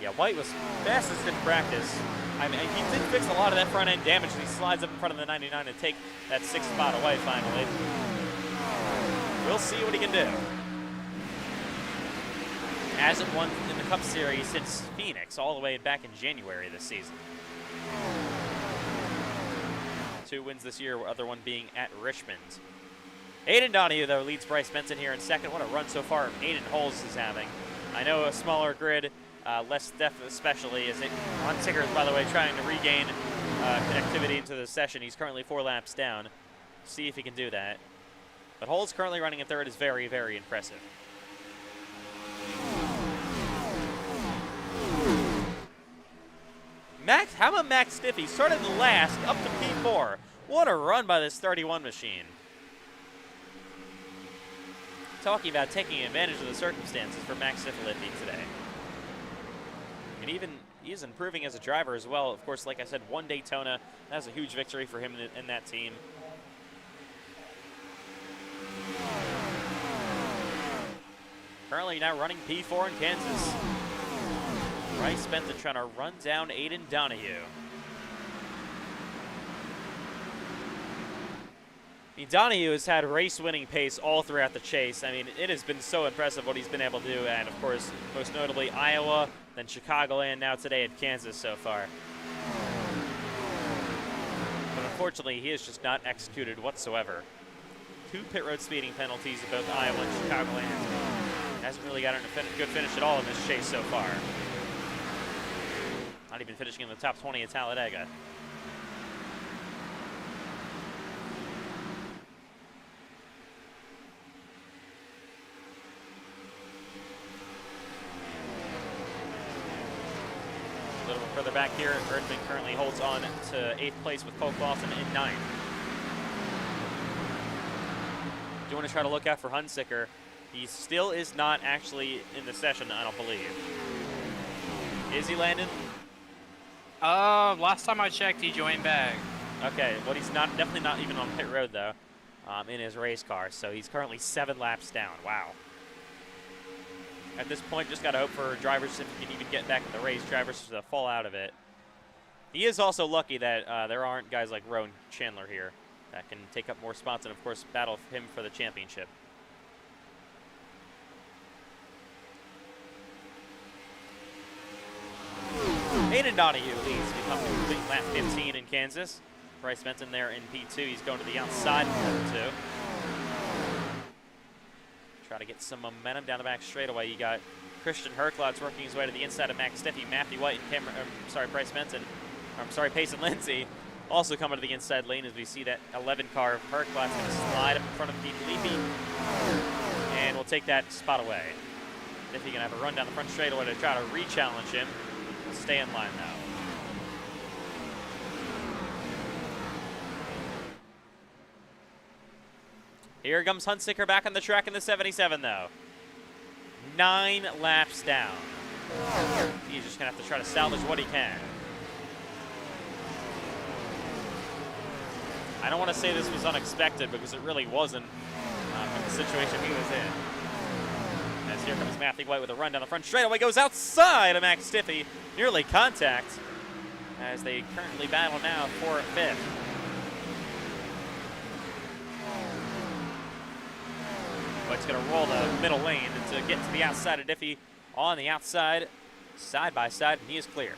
S1: Yeah, White was fastest in practice. I mean, he did fix a lot of that front end damage. He slides up in front of the 99 to take that 6th spot away finally. We'll see what he can do. Hasn't won in the Cup Series since Phoenix, all the way back in January this season. 2 wins this year, other one being at Richmond. Aiden Donahue, though, leads Bryce Benson here in 2nd. What a run so far Aiden Holes is having. I know a smaller grid, less depth especially, as Hunsicker is, by the way, trying to regain connectivity into the session. He's currently 4 laps down. See if he can do that. But Holes currently running in 3rd is very, very impressive. How about Max Stiffy? Started in last, up to P4. What a run by this 31 machine. Talking about taking advantage of the circumstances for Max Stiffy today. And even he is improving as a driver as well. Of course, like I said, 1 Daytona. That was a huge victory for him in that team. Currently now running P4 in Kansas. Bryce Benton trying to run down Aiden Donahue. I mean, Donahue has had race-winning pace all throughout the chase. I mean, it has been so impressive what he's been able to do, and of course, most notably Iowa, then Chicagoland, now today at Kansas so far. But unfortunately, he has just not executed whatsoever. 2 pit road speeding penalties in both Iowa and Chicagoland. Hasn't really gotten a good finish at all in this chase so far. Not even finishing in the top 20 at Talladega. A little bit further back here, Erdman currently holds on to 8th place with Cole Clausen in 9th. Do want to try to look out for Hunsicker. He still is not actually in the session, I don't believe. Is he, Landon?
S2: Last time I checked, he joined back.
S1: Okay, well, he's not definitely not even on pit road though, in his race car. So he's currently 7 laps down. Wow. At this point, just gotta hope for drivers if he can even get back in the race. Drivers to fall out of it. He is also lucky that there aren't guys like Rowan Chandler here that can take up more spots and, of course, battle him for the championship. Aiden Donahue leads, becomes complete lap 15 in Kansas. Bryce Benton there in P2. He's going to the outside in P2. Try to get some momentum down the back straightaway. You got Christian Herklotz working his way to the inside of Max Stiffy. Matthew White and Bryce Benton. Payson Lindsay also coming to the inside lane as we see that 11 car of Herklotz going to slide up in front of Pete Leapy. And we'll take that spot away. Stiffy going to have a run down the front straightaway to try to re-challenge him. Stay in line now. Here comes Hunsicker back on the track in the 77 though. 9 laps down. He's just gonna have to try to salvage what he can. I don't want to say this was unexpected because it really wasn't in the situation he was in. As here comes Matthew White with a run down the front straightaway, goes outside of Max Stiffy. Nearly contact as they currently battle now for 5th. White's going to roll the middle lane to get to the outside of Diffie on the outside, side by side, and he is clear.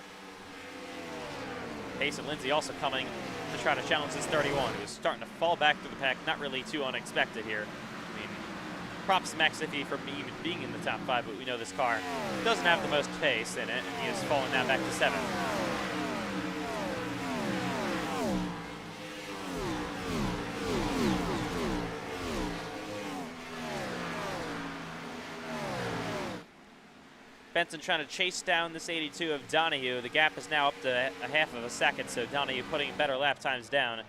S1: Payson Lindsay also coming to try to challenge this 31, who's starting to fall back to the pack. Not really too unexpected here. I mean, props to Max Diffie for even being in the top 5, but we know this car doesn't have the most pace in it, and he is falling now back to 7th. Benson trying to chase down this 82 of Donahue. The gap is now up to a half of a second, so Donahue putting better lap times down.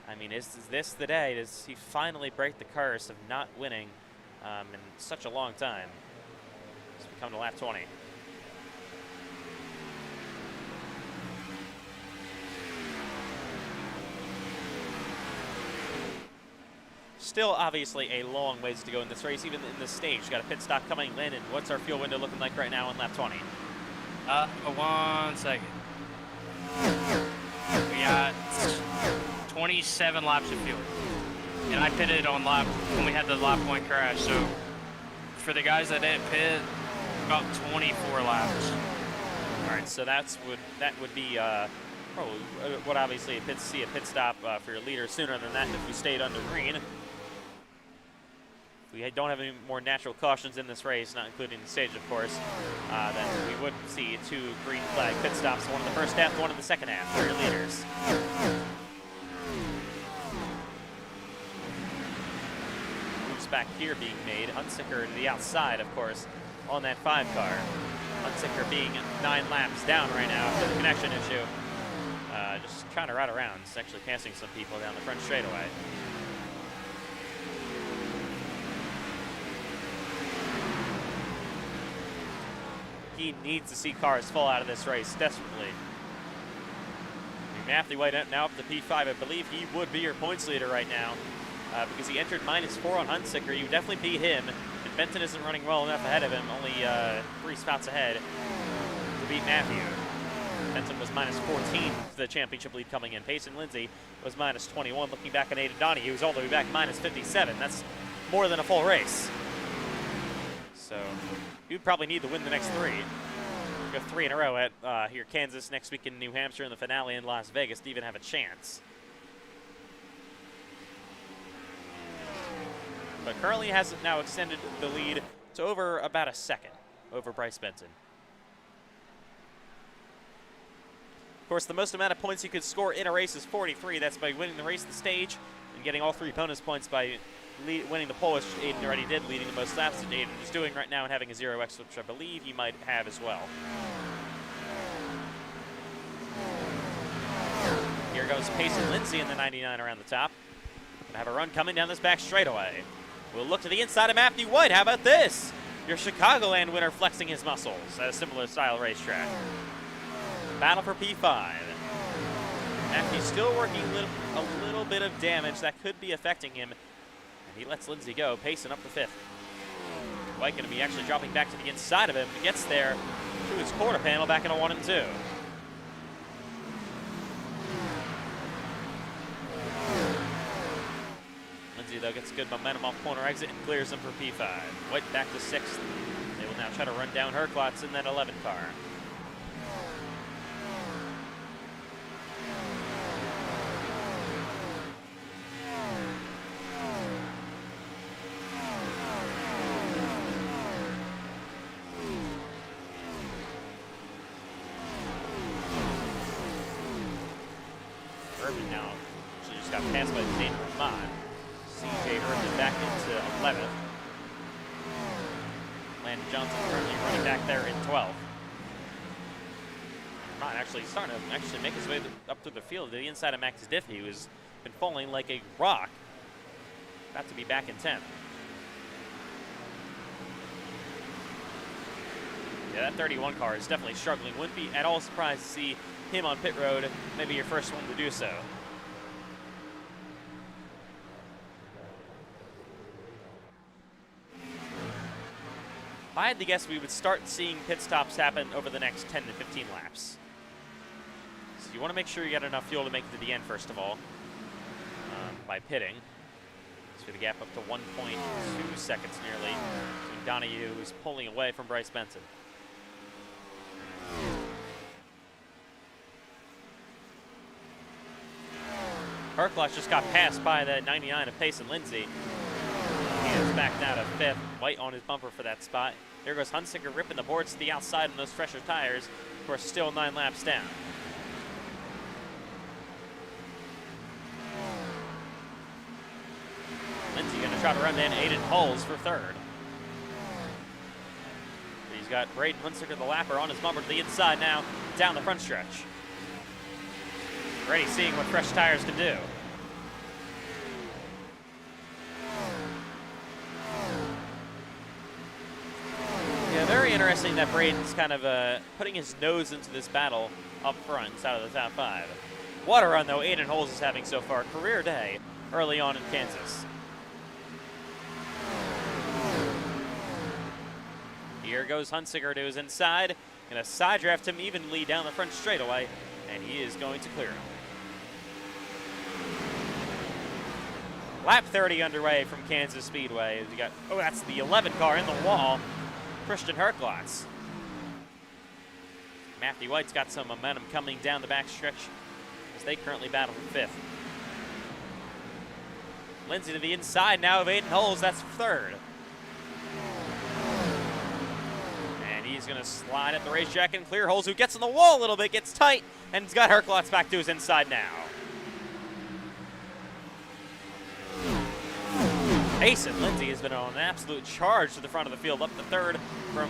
S1: I mean, is this the day? Does he finally break the curse of not winning in such a long time? As we come to lap 20. Still, obviously, a long ways to go in this race, even in this stage. Got a pit stop coming. Landon, what's our fuel window looking like right now on lap 20?
S2: 1 second. We got 27 laps of fuel. And I pitted on lap when we had the lap point crash. So for the guys that didn't pit, about 24 laps.
S1: All right, so that would be probably what obviously a pit stop for your leader sooner than that if we stayed under green. If we don't have any more natural cautions in this race, not including the stage, of course, then we would see 2 green flag pit stops, one in the first half, one in the second half for your leaders. Moves back here being made. Hunsicker to the outside, of course, on that 5 car. Hunsicker being 9 laps down right now for the connection issue. Just trying to ride around. It's actually passing some people down the front straightaway. He needs to see cars fall out of this race desperately. Matthew White now up to P5. I believe he would be your points leader right now because he entered -4 on Hunsicker. You definitely beat him. And Benton isn't running well enough ahead of him, only 3 spots ahead to beat Matthew. Benton was -14 for the championship lead coming in. Payson Lindsay was -21. Looking back at Aiden Donahue, who's all the way back -57. That's more than a full race. So you'd probably need to win the next 3. Go 3 in a row at here Kansas, next week in New Hampshire, and the finale in Las Vegas to even have a chance. But currently has now extended the lead to over about a second over Bryce Benton. Of course, the most amount of points you could score in a race is 43. That's by winning the race, the stage, and getting all 3 bonus points by winning the pole, which Aiden already did, leading the most laps that Aiden is doing right now and having a 0x, which I believe he might have as well. Here goes Pace and Lindsay in the 99 around the top. Gonna have a run coming down this back straightaway. We'll look to the inside of Matthew White. How about this? Your Chicagoland winner flexing his muscles at a similar style racetrack. Battle for P5. Matthew's still working a little bit of damage that could be affecting him. And he lets Lindsay go, pacing up the 5th. White gonna be actually dropping back to the inside of him. Gets there to his quarter panel back in a 1 and 2. Lindsay, though, gets good momentum off corner exit and clears him for P5. White back to 6th. They will now try to run down Herklotz in that 11 car. Urban now actually just got passed by Zane Vermont. CJ Urban back into 11th. Landon Johnson currently running back there in 12th. Vermont actually starting to actually make his way up through the field to the inside of Max Diffie, who's been falling like a rock. About to be back in 10th. Yeah, that 31 car is definitely struggling. Wouldn't be at all surprised to see him on pit road, maybe your first one to do so. If I had to guess, we would start seeing pit stops happen over the next 10 to 15 laps. So you want to make sure you got enough fuel to make it to the end, first of all, by pitting. So the gap up to 1.2 seconds nearly. Between Donahue, who's pulling away from Bryce Benson. Herklotz just got passed by the 99 of Pace and Lindsay. He is back down to 5th. White on his bumper for that spot. There goes Hunsicker ripping the boards to the outside on those fresher tires. Of course, still 9 laps down. Lindsay going to try to run down Aiden Hulls for 3rd. He's got Braden Hunsicker, the lapper, on his bumper to the inside now, down the front stretch. Already seeing what fresh tires can do. Yeah, very interesting that Braden's kind of putting his nose into this battle up front inside of the top 5. What a run, though, Aiden Hulls is having so far. Career day early on in Kansas. Here goes Hunsicker to his inside. Going to side draft him evenly down the front straightaway, and he is going to clear him. Lap 30 underway from Kansas Speedway. You got, oh, that's the 11 car in the wall. Christian Herklotz. Matthew White's got some momentum coming down the back stretch as they currently battle for 5th. Lindsay to the inside now of Aiden Hulls. That's 3rd. And he's going to slide at the racetrack and clear Hulls, who gets on the wall a little bit, gets tight, and he's got Herklotz back to his inside now. Pace and Lindsay has been on an absolute charge to the front of the field, up to 3rd from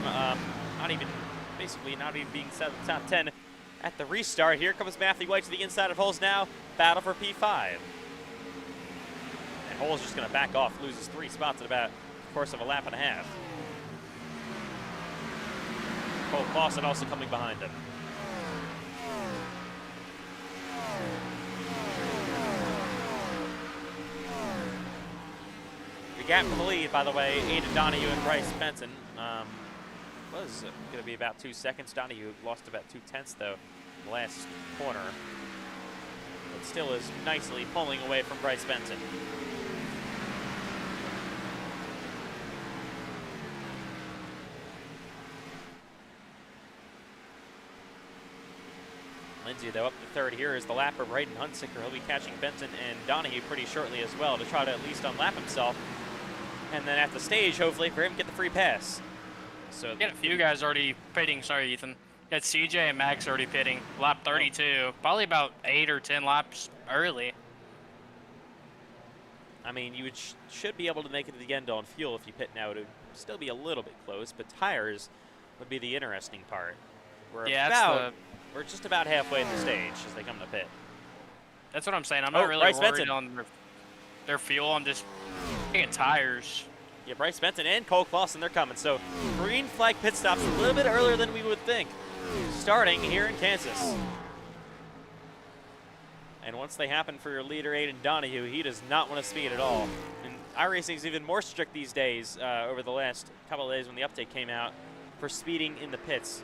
S1: basically not even being set at the top 10 at the restart. Here comes Matthew White to the inside of Hulls now. Battle for P5. And Hulls just going to back off, loses 3 spots in about the course of a lap and a half. Cole Clausen also coming behind him. The gap for the lead, by the way, Aiden Donahue and Bryce Benson was going to be about 2 seconds. Donahue lost about 2/10, though, in the last corner. But still is nicely pulling away from Bryce Benson. Lindsay, though, up to 3rd here is the lapper, Braden Hunsicker. He'll be catching Benson and Donahue pretty shortly as well to try to at least unlap himself. And then at the stage, hopefully, for him to get the free pass. So
S2: got a few guys already pitting. Sorry, Ethan. Got CJ and Max already pitting. Lap 32. Probably about 8 or 10 laps early.
S1: I mean, you should be able to make it to the end on fuel if you pit now. It would still be a little bit close, but tires would be the interesting part. We're we're just about halfway in the stage as they come to pit.
S2: That's what I'm saying. I'm not really
S1: Bryce
S2: worried
S1: Benson.
S2: on their fuel. I'm just thinking tires.
S1: Yeah, Bryce Benson and Cole Clausen, they're coming. So green flag pit stops a little bit earlier than we would think, starting here in Kansas. And once they happen for your leader, Aiden Donahue, he does not want to speed at all. And iRacing is even more strict these days over the last couple of days when the update came out for speeding in the pits.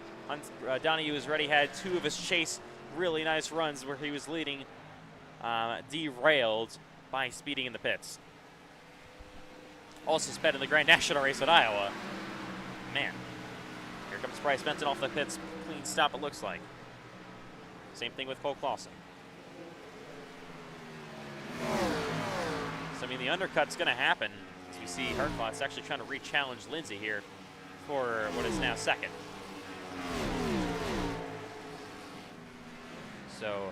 S1: Donahue has already had 2 of his chase really nice runs where he was leading derailed by speeding in the pits. Also sped in the Grand National race at Iowa. Man, here comes Bryce Benson off the pits. Clean stop it looks like. Same thing with Cole Clausen. So, I mean, the undercut's going to happen as we see Herklotz actually trying to re-challenge Lindsay here for what is now second. So,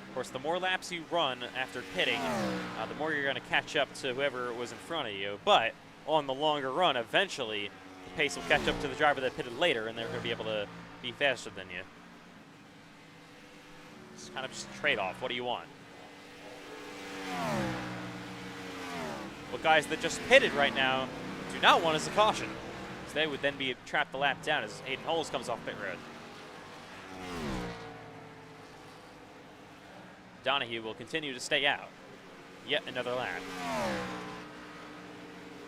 S1: of course, the more laps you run after pitting, the more you're going to catch up to whoever was in front of you. But on the longer run, eventually, the pace will catch up to the driver that pitted later, and they're going to be able to be faster than you. It's kind of just a trade-off. What do you want? What guys that just pitted right now do not want is a caution, because they would then be trapped the lap down as Aiden Holes comes off pit road. Donahue will continue to stay out. Yet another lap.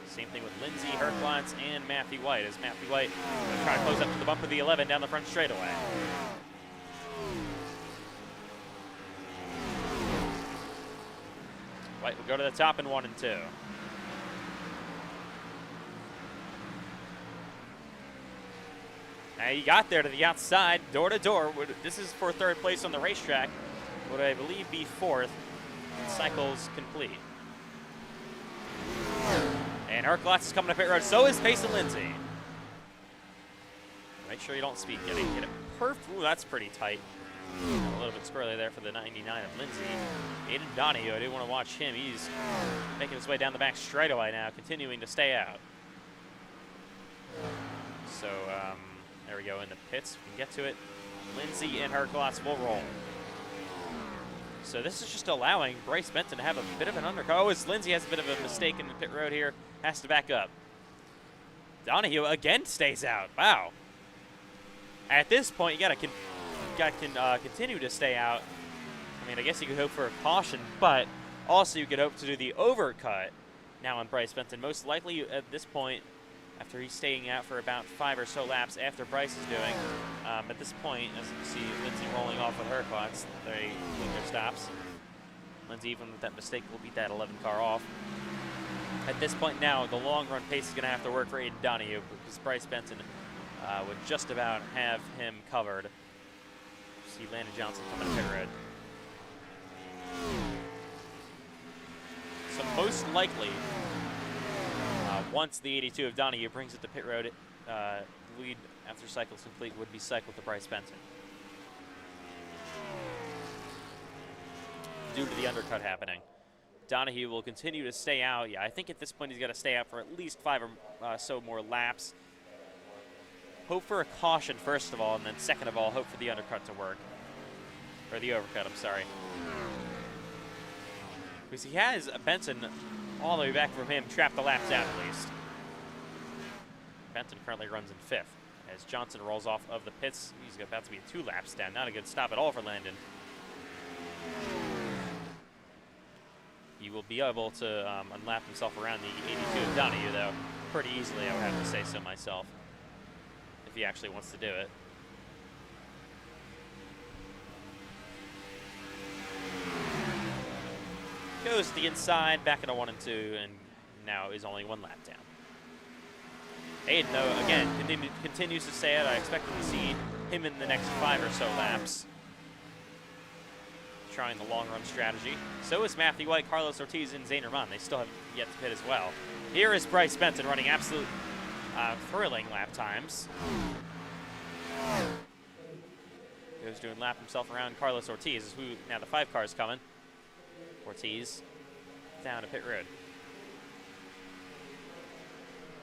S1: Same thing with Lindsay, Herklotz, and Matthew White, as Matthew White will try to close up to the bump of the 11 down the front straightaway. White will go to the top in 1 and 2. Now he got there to the outside, door to door. This is for 3rd place on the racetrack. Would I believe be 4th. Cycles complete. And Herklotz is coming to pit road. So is Payson Lindsay. Make sure you don't speed. Get it perfect. Ooh, that's pretty tight. A little bit squirrely there for the 99 of Lindsay. Aiden Donahue, I didn't want to watch him. He's making his way down the back straightaway now, continuing to stay out. So, there we go in the pits. We can get to it. Lindsay and Herklotz will roll. So this is just allowing Bryce Benton to have a bit of an undercut. Oh, as Lindsay has a bit of a mistake in the pit road here. Has to back up. Donahue again stays out. Wow. At this point, you gotta continue to stay out. I mean, I guess you could hope for a caution, but also you could hope to do the overcut now on Bryce Benton. Most likely at this point, after he's staying out for about 5 or so laps after Bryce is doing, at this point, as you can see, Lindsay rolling off with Herklotz, they make their stops. Lindsay, even with that mistake, will beat that 11 car off. At this point now, the long run pace is going to have to work for Aiden Donahue because Bryce Benton would just about have him covered. See Landon Johnson coming to pit road. So most likely, once the 82 of Donahue brings it to pit road, lead after cycles complete would be cycled to Bryce Benton. Due to the undercut happening. Donahue will continue to stay out. Yeah, I think at this point he's got to stay out for at least 5 or so more laps. Hope for a caution first of all, and then second of all, hope for the undercut to work. Or the overcut, I'm sorry. Because he has Benson all the way back from him, trapped the laps out at least. Benton currently runs in 5th. As Johnson rolls off of the pits, he's about to be 2 laps down. Not a good stop at all for Landon. He will be able to unlap himself around the 82 of Donahue, though, pretty easily, I would have to say so myself, if he actually wants to do it. Goes to the inside, back into 1 and 2, and now is only 1 lap down. Aiden, though, again, continues to stay out. I expect to see him in the next 5 or so laps, trying the long-run strategy. So is Matthew White, Carlos Ortiz, and Zane Rahman. They still have yet to pit as well. Here is Bryce Benton running absolute thrilling lap times. Goes doing lap himself around Carlos Ortiz. Is who now the 5 car is coming. Ortiz down to pit road.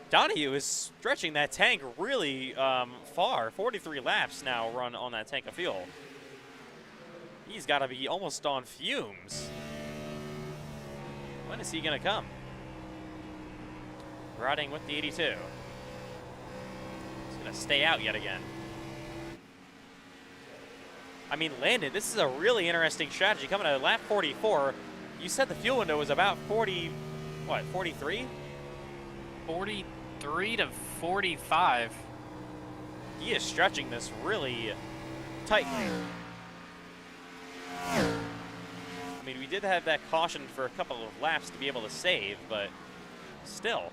S1: Donahue is stretching that tank really far. 43 laps now run on that tank of fuel. He's got to be almost on fumes. When is he going to come? Riding with the 82. He's going to stay out yet again. I mean, Landon, this is a really interesting strategy. Coming to lap 44, you said the fuel window was about 40, what, 43?
S2: 43 to 45.
S1: He is stretching this really tightly. I mean, we did have that caution for a couple of laps to be able to save, but still.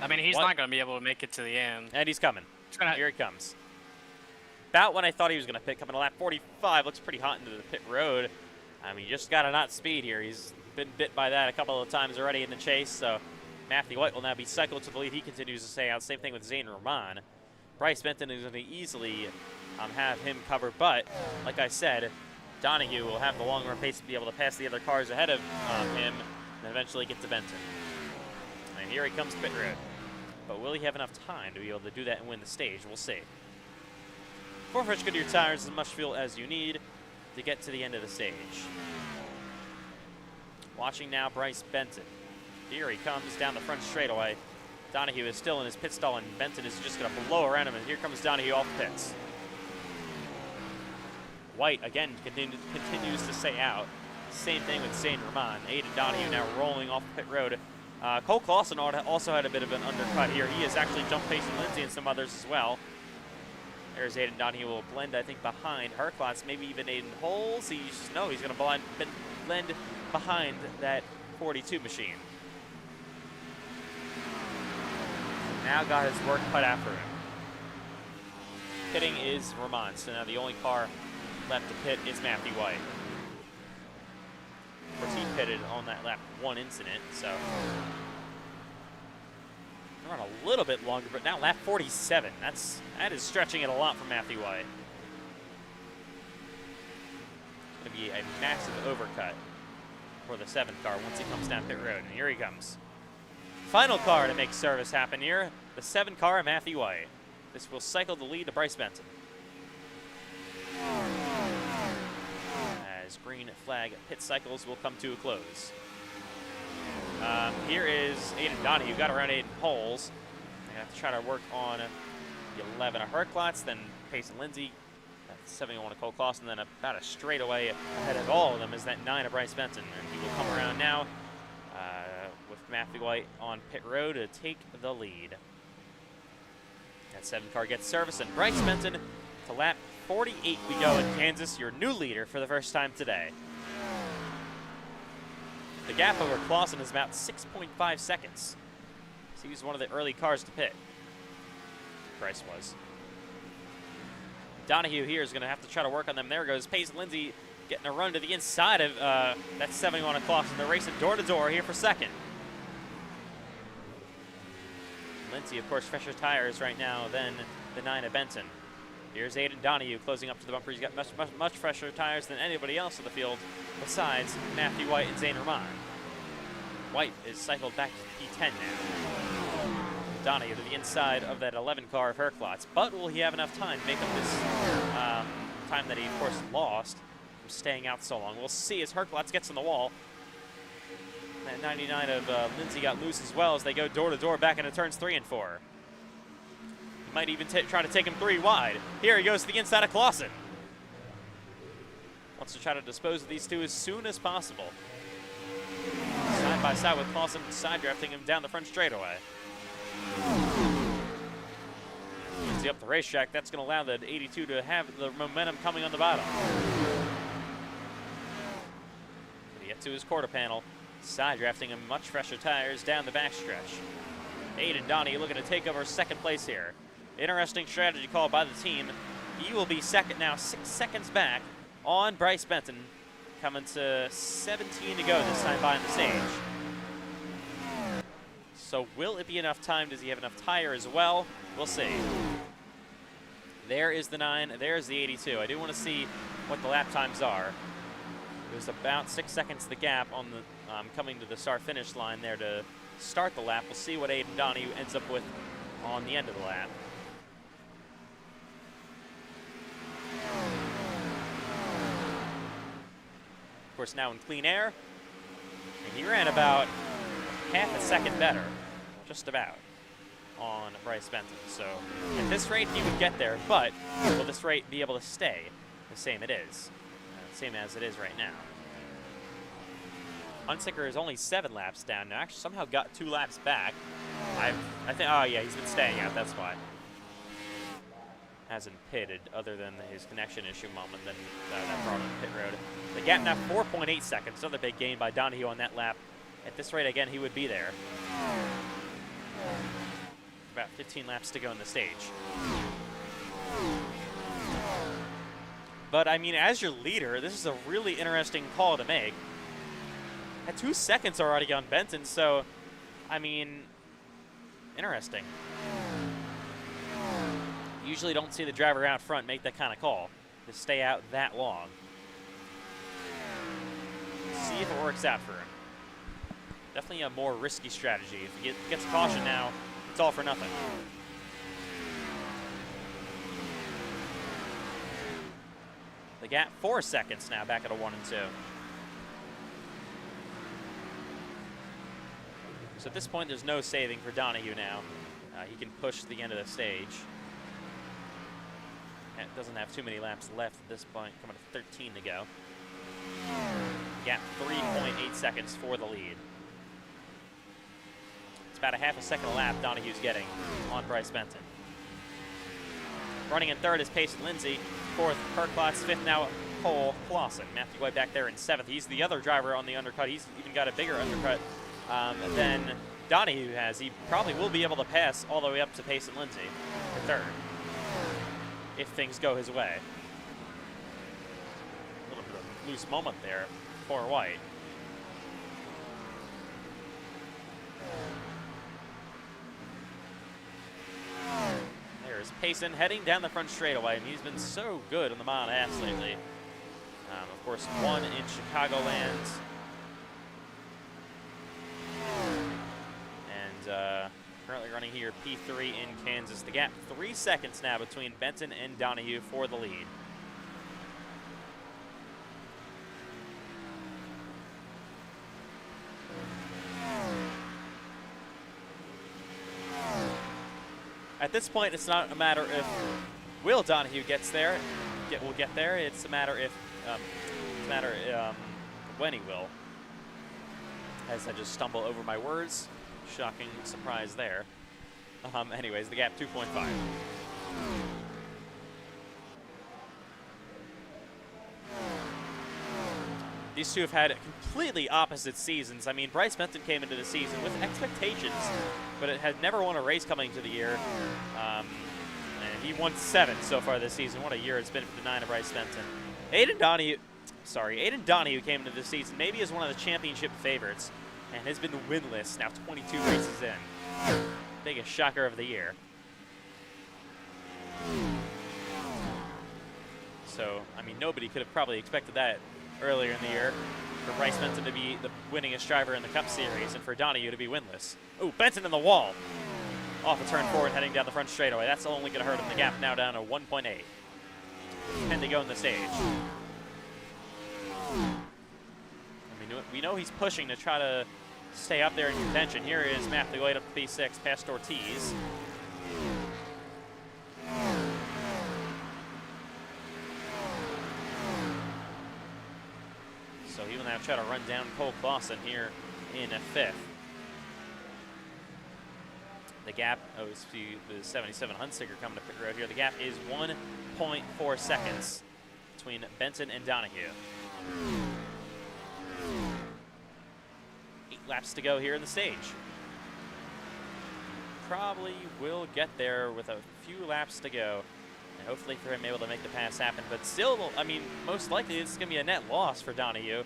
S2: I mean, he's not going to be able to make it to the end.
S1: And he's coming. Here he comes. About when I thought he was going to pit, coming to lap 45. Looks pretty hot into the pit road. I mean, you just got to not speed here. He's been bit by that a couple of times already in the chase, so Matthew White will now be cycled to the lead. He continues to stay out. Same thing with Zane Roman. Bryce Benton is going to easily have him covered, but like I said, Donahue will have the long run pace to be able to pass the other cars ahead of him and eventually get to Benton. And here he comes to pit road. But will he have enough time to be able to do that and win the stage? We'll see. 4 fresh Goodyear tires, as much fuel as you need to get to the end of the stage. Watching now Bryce Benton. Here he comes down the front straightaway. Donahue is still in his pit stall, and Benton is just going to blow around him, and here comes Donahue off the pits. White, again, continues to stay out. Same thing with Zane Roman. Aiden Donahue now rolling off the pit road. Cole Clausen also had a bit of an undercut here. He has actually jumped Payson Lindsay and some others as well. There's Aiden Donahue will blend, I think, behind Herklotz, maybe even Aiden Holes. He's going to blend behind that 42 machine. Now got his work cut out for him. Pitting is Roman, so now the only car left to pit is Matthew White. Of course, he pitted on that lap 1 incident, so run a little bit longer, but now lap 47. That is stretching it a lot for Matthew White. It's going to be a massive overcut for the 7th car once he comes down pit road, and here he comes. Final car to make service happen here, the 7 car, Matthew White. This will cycle the lead to Bryce Benton. As green flag pit cycles will come to a close. Here is Aiden Donahue. Got around Aiden Holes. I have to try to work on the 11 of Herklotz, then Payson Lindsay, 71 of Cole Clausen, then about a straightaway ahead of all of them is that 9 of Bryce Benton. And he will come around now with Matthew White on pit road to take the lead. That 7 car gets service, and Bryce Benton to lap 48 we go in Kansas, your new leader for the first time today. The gap over Clausen is about 6.5 seconds. So he was one of the early cars to pit. Bryce was. Donahue here is going to have to try to work on them. There goes Payson Lindsay getting a run to the inside of that 71 of Clausen. They're racing door to door here for second. Lindsay, of course, fresher tires right now than the 9 of Benton. Here's Aiden Donahue closing up to the bumper. He's got much fresher tires than anybody else in the field besides Matthew White and Zane Roman. White is cycled back to P10 now. Donahue to the inside of that 11 car of Herklotz. But will he have enough time to make up this time that he, of course, lost from staying out so long? We'll see as Herklotz gets on the wall. That 99 of Lindsay got loose as well as they go door to door back into turns 3 and 4. Might even try to take him 3 wide. Here he goes to the inside of Clausen. Wants to try to dispose of these two as soon as possible. Side by side with Clausen, side drafting him down the front straightaway. See up the racetrack, that's going to allow the 82 to have the momentum coming on the bottom. To get to his quarter panel, side drafting him much fresher tires down the backstretch. Aiden Donahue looking to take over second place here. Interesting strategy call by the team. He will be second now, 6 seconds back on Bryce Benton. Coming to 17 to go this time behind the stage. So will it be enough time? Does he have enough tire as well? We'll see. There is the 9. There's the 82. I do want to see what the lap times are. There's about 6 seconds the gap on the coming to the start-finish line there to start the lap. We'll see what Aiden Donahue ends up with on the end of the lap. Of course, now in clean air, and he ran about half a second better, just about, on Bryce Benton. So at this rate, he would get there, but will this rate be able to stay the same it is? Same as it is right now. Hunsicker is only 7 laps down now. Actually, somehow got 2 laps back. I think, oh yeah, he's been staying out, that's why. Hasn't pitted other than his connection issue moment, then that brought him to pit road. The gap now 4.8 seconds, another big gain by Donahue on that lap. At this rate, again, he would be there. About 15 laps to go in the stage. But, I mean, as your leader, this is a really interesting call to make. At 2 seconds already on Benton, so, I mean, interesting. Usually don't see the driver out front make that kind of call to stay out that long. See if it works out for him. Definitely a more risky strategy. If he gets caution now, it's all for nothing. The gap 4 seconds now, back at a 1 and 2. So at this point, there's no saving for Donahue now. He can push to the end of the stage. It doesn't have too many laps left at this point, coming to 13 to go. Gap 3.8 seconds for the lead. It's about a half a second a lap Donahue's getting on Bryce Benton. Running in 3rd is Payson Lindsay. 4th, Perklotz. 5th now, Cole Clausen. Matthew White back there in 7th. He's the other driver on the undercut. He's even got a bigger undercut than Donahue has. He probably will be able to pass all the way up to Payson Lindsay for 3rd, if things go his way. A little bit of a loose moment there for White. There's Payson heading down the front straightaway, and he's been so good on the mile and a half lately. Of course, 1 in Chicagoland. And currently running here P3 in Kansas. The gap 3 seconds now between Benton and Donahue for the lead. At this point, it's not a matter if will Donahue gets there, will get there. It's a matter if when he will. As I just stumble over my words, shocking surprise there. Anyways, the gap 2.5. These two have had completely opposite seasons. I mean, Bryce Benton came into the season with expectations, but it had never won a race coming into the year. And he won 7 so far this season. What a year it's been for the 9 of Bryce Benton. Aiden Donahue came into the season maybe as one of the championship favorites and has been winless now 22 races in. Biggest shocker of the year. So, I mean, nobody could have probably expected that earlier in the year, for Bryce Benton to be the winningest driver in the Cup Series and for Donahue to be winless. Ooh, Benton in the wall. Off a turn forward, heading down the front straightaway. That's only going to hurt him. The gap now down to 1.8. 10 to go in the stage. I mean, we know he's pushing to try to stay up there in contention. Here is Matthew White up to P6, past Ortiz. So he will now try to run down Cole Clausen here in 5th. The gap, it's the 77 Hunsicker coming to pit road here. The gap is 1.4 seconds between Benton and Donahue. 8 laps to go here in the stage. Probably will get there with a few laps to go. And hopefully for him able to make the pass happen. But still, I mean, most likely it's going to be a net loss for Donahue.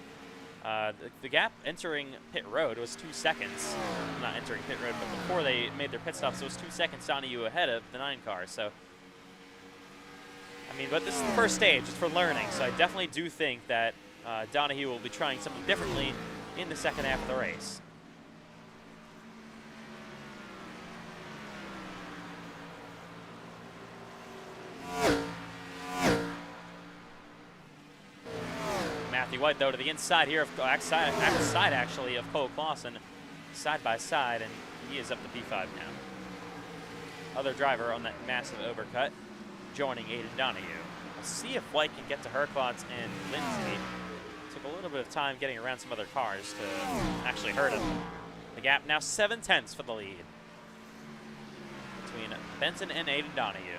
S1: The gap entering pit road was 2 seconds. Not entering pit road, but before they made their pit stops, it was 2 seconds Donahue ahead of the 9 car. So I mean, but this is the first stage. It's for learning, so I definitely do think that Donahue will be trying something differently in the second half of the race. Matthew White, though, to the inside here, outside actually, of Cole Clausen, side by side, and he is up to P5 now. Other driver on that massive overcut, joining Aiden Donahue. We'll see if White can get to Herklotz and Lindsay. Took a little bit of time getting around some other cars to actually hurt him. The gap now 7/10 for the lead between Benson and Aiden Donahue.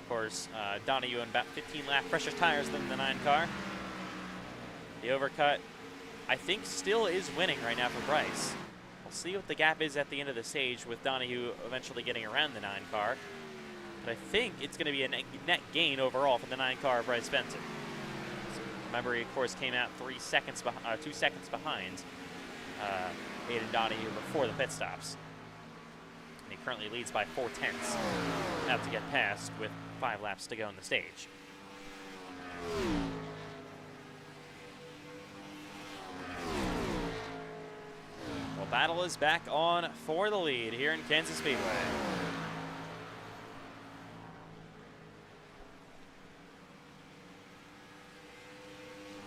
S1: Of course, Donahue on about 15 lap fresher tires than the 9 car. The overcut, I think, still is winning right now for Bryce. We'll see what the gap is at the end of the stage with Donahue eventually getting around the 9 car. But I think it's going to be a net gain overall for the 9 car of Bryce Benson. So remember, he, of course, came out 2 seconds behind Aiden Donahue before the pit stops. And he currently leads by 4/10. Out to get past with 5 laps to go in the stage. Well, battle is back on for the lead here in Kansas Speedway.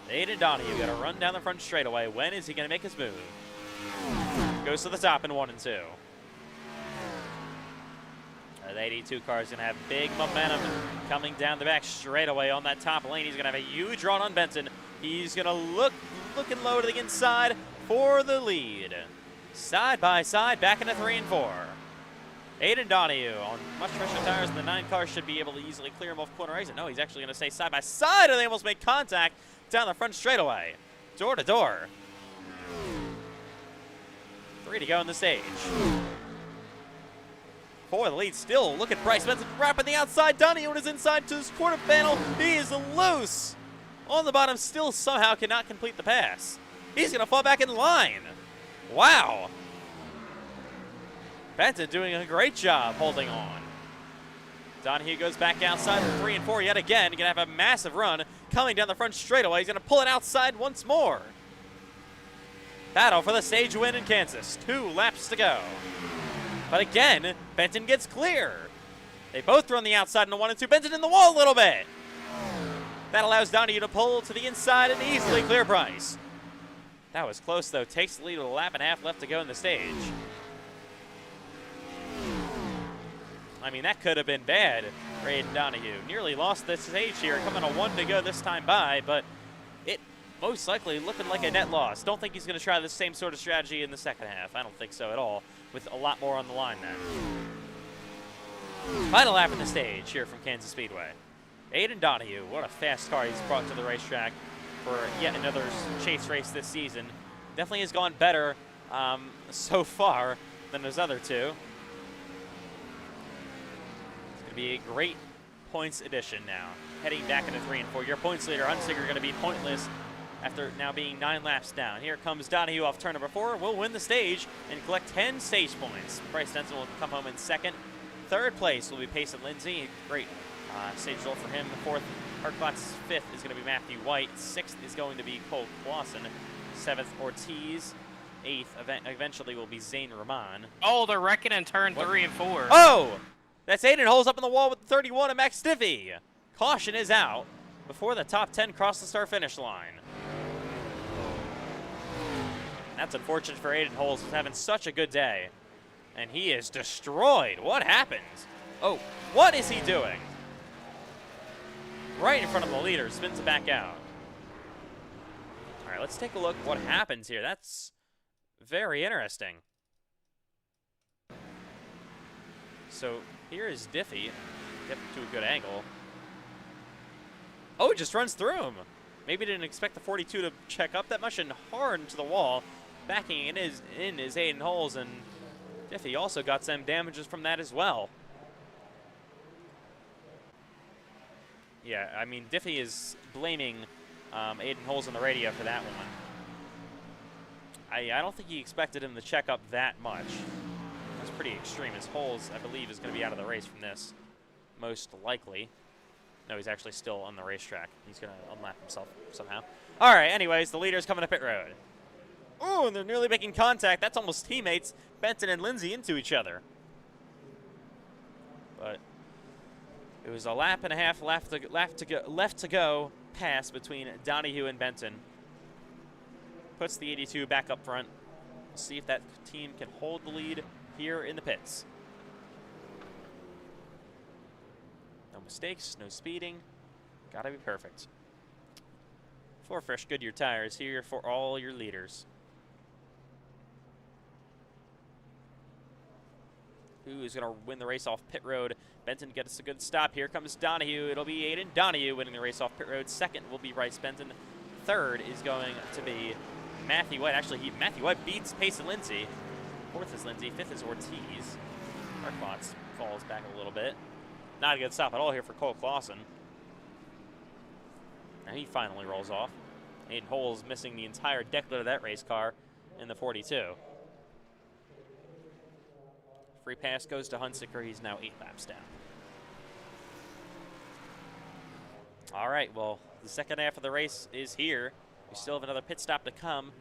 S1: Aiden Donahue got to run down the front straightaway. When is he going to make his move? Goes to the top in 1 and 2. The 82 car is going to have big momentum coming down the back straightaway on that top lane. He's going to have a huge run on Benson. He's going to looking low to the inside for the lead. Side by side, back into 3 and 4. Aiden Donahue on much fresher tires than the 9 car should be able to easily clear him off corner exit. No, he's actually going to stay side by side, and they almost make contact down the front straightaway. Door to door. 3 to go in the stage. For the lead still. Look at Bryce Benson wrapping the outside. Donahue on his inside to his quarter panel. He is loose. On the bottom, still somehow cannot complete the pass. He's going to fall back in line. Wow. Benson doing a great job holding on. Donahue goes back outside for 3 and 4 yet again. Going to have a massive run coming down the front straightaway. He's going to pull it outside once more. Battle for the stage win in Kansas. 2 laps to go. But again, Benton gets clear. They both run the outside in the 1 and 2. Benton in the wall a little bit. That allows Donahue to pull to the inside and easily clear Bryce. That was close, though. Takes the lead with a lap and a half left to go in the stage. I mean, that could have been bad for Aiden Donahue. Nearly lost this stage here, coming a 1 to go this time by, but it most likely looking like a net loss. Don't think he's going to try the same sort of strategy in the second half. I don't think so at all, with a lot more on the line then. Final lap in the stage here from Kansas Speedway. Aiden Donahue, what a fast car he's brought to the racetrack for yet another chase race this season. Definitely has gone better so far than those other 2. It's going to be a great points addition now. Heading back into 3 and 4. Your points leader, Hunsinger, going to be pointless after now being 9 laps down. Here comes Donahue off turn number 4. Will win the stage and collect 10 stage points. Bryce Benson will come home in 2nd. 3rd place will be Payson Lindsay. Great stage result for him. 4th, Herklotz's 5th is going to be Matthew White. 6th is going to be Cole Clausen. 7th, Ortiz. 8th eventually will be Zane Rahman.
S2: Oh, they're wrecking in turn 3 and 4.
S1: Oh! That's Aiden Holes up in the wall with 31 and Max Diffie. Caution is out before the top 10 cross the start finish line. That's unfortunate for Aiden Holes. He's having such a good day. And he is destroyed. What happened? Oh, what is he doing? Right in front of the leader, spins it back out. All right, let's take a look what happens here. That's very interesting. So here is Diffie. Get to a good angle. Oh, it just runs through him. Maybe didn't expect the 42 to check up that much and hard into the wall. Backing in is Aiden Holes, and Diffie also got some damages from that as well. Yeah, I mean, Diffie is blaming Aiden Holes on the radio for that one. I don't think he expected him to check up that much. That's pretty extreme, as Holes, I believe, is going to be out of the race from this. most likely. No, he's actually still on the racetrack. He's going to unlap himself somehow. All right, anyways, the leader's coming to pit road. Ooh, and they're nearly making contact. That's almost teammates, Benton and Lindsay, into each other. But it was a lap and a half left to go pass between Donahue and Benton. Puts the 82 back up front. We'll see if that team can hold the lead here in the pits. No mistakes, no speeding. Gotta be perfect. 4 fresh Goodyear tires here for all your leaders. Who is going to win the race off pit road? Benton gets a good stop. Here comes Donahue. It'll be Aiden Donahue winning the race off pit road. Second will be Bryce Benton. Third is going to be Matthew White. Actually, Matthew White beats Payson Lindsay. Fourth is Lindsay. Fifth is Ortiz. Arcbots falls back a little bit. Not a good stop at all here for Cole Clausen. Now he finally rolls off. Aiden Holes missing the entire decklet of that race car in the 42. Free pass goes to Hunsaker. He's now 8 laps down. All right, well, the second half of the race is here. We still have another pit stop to come.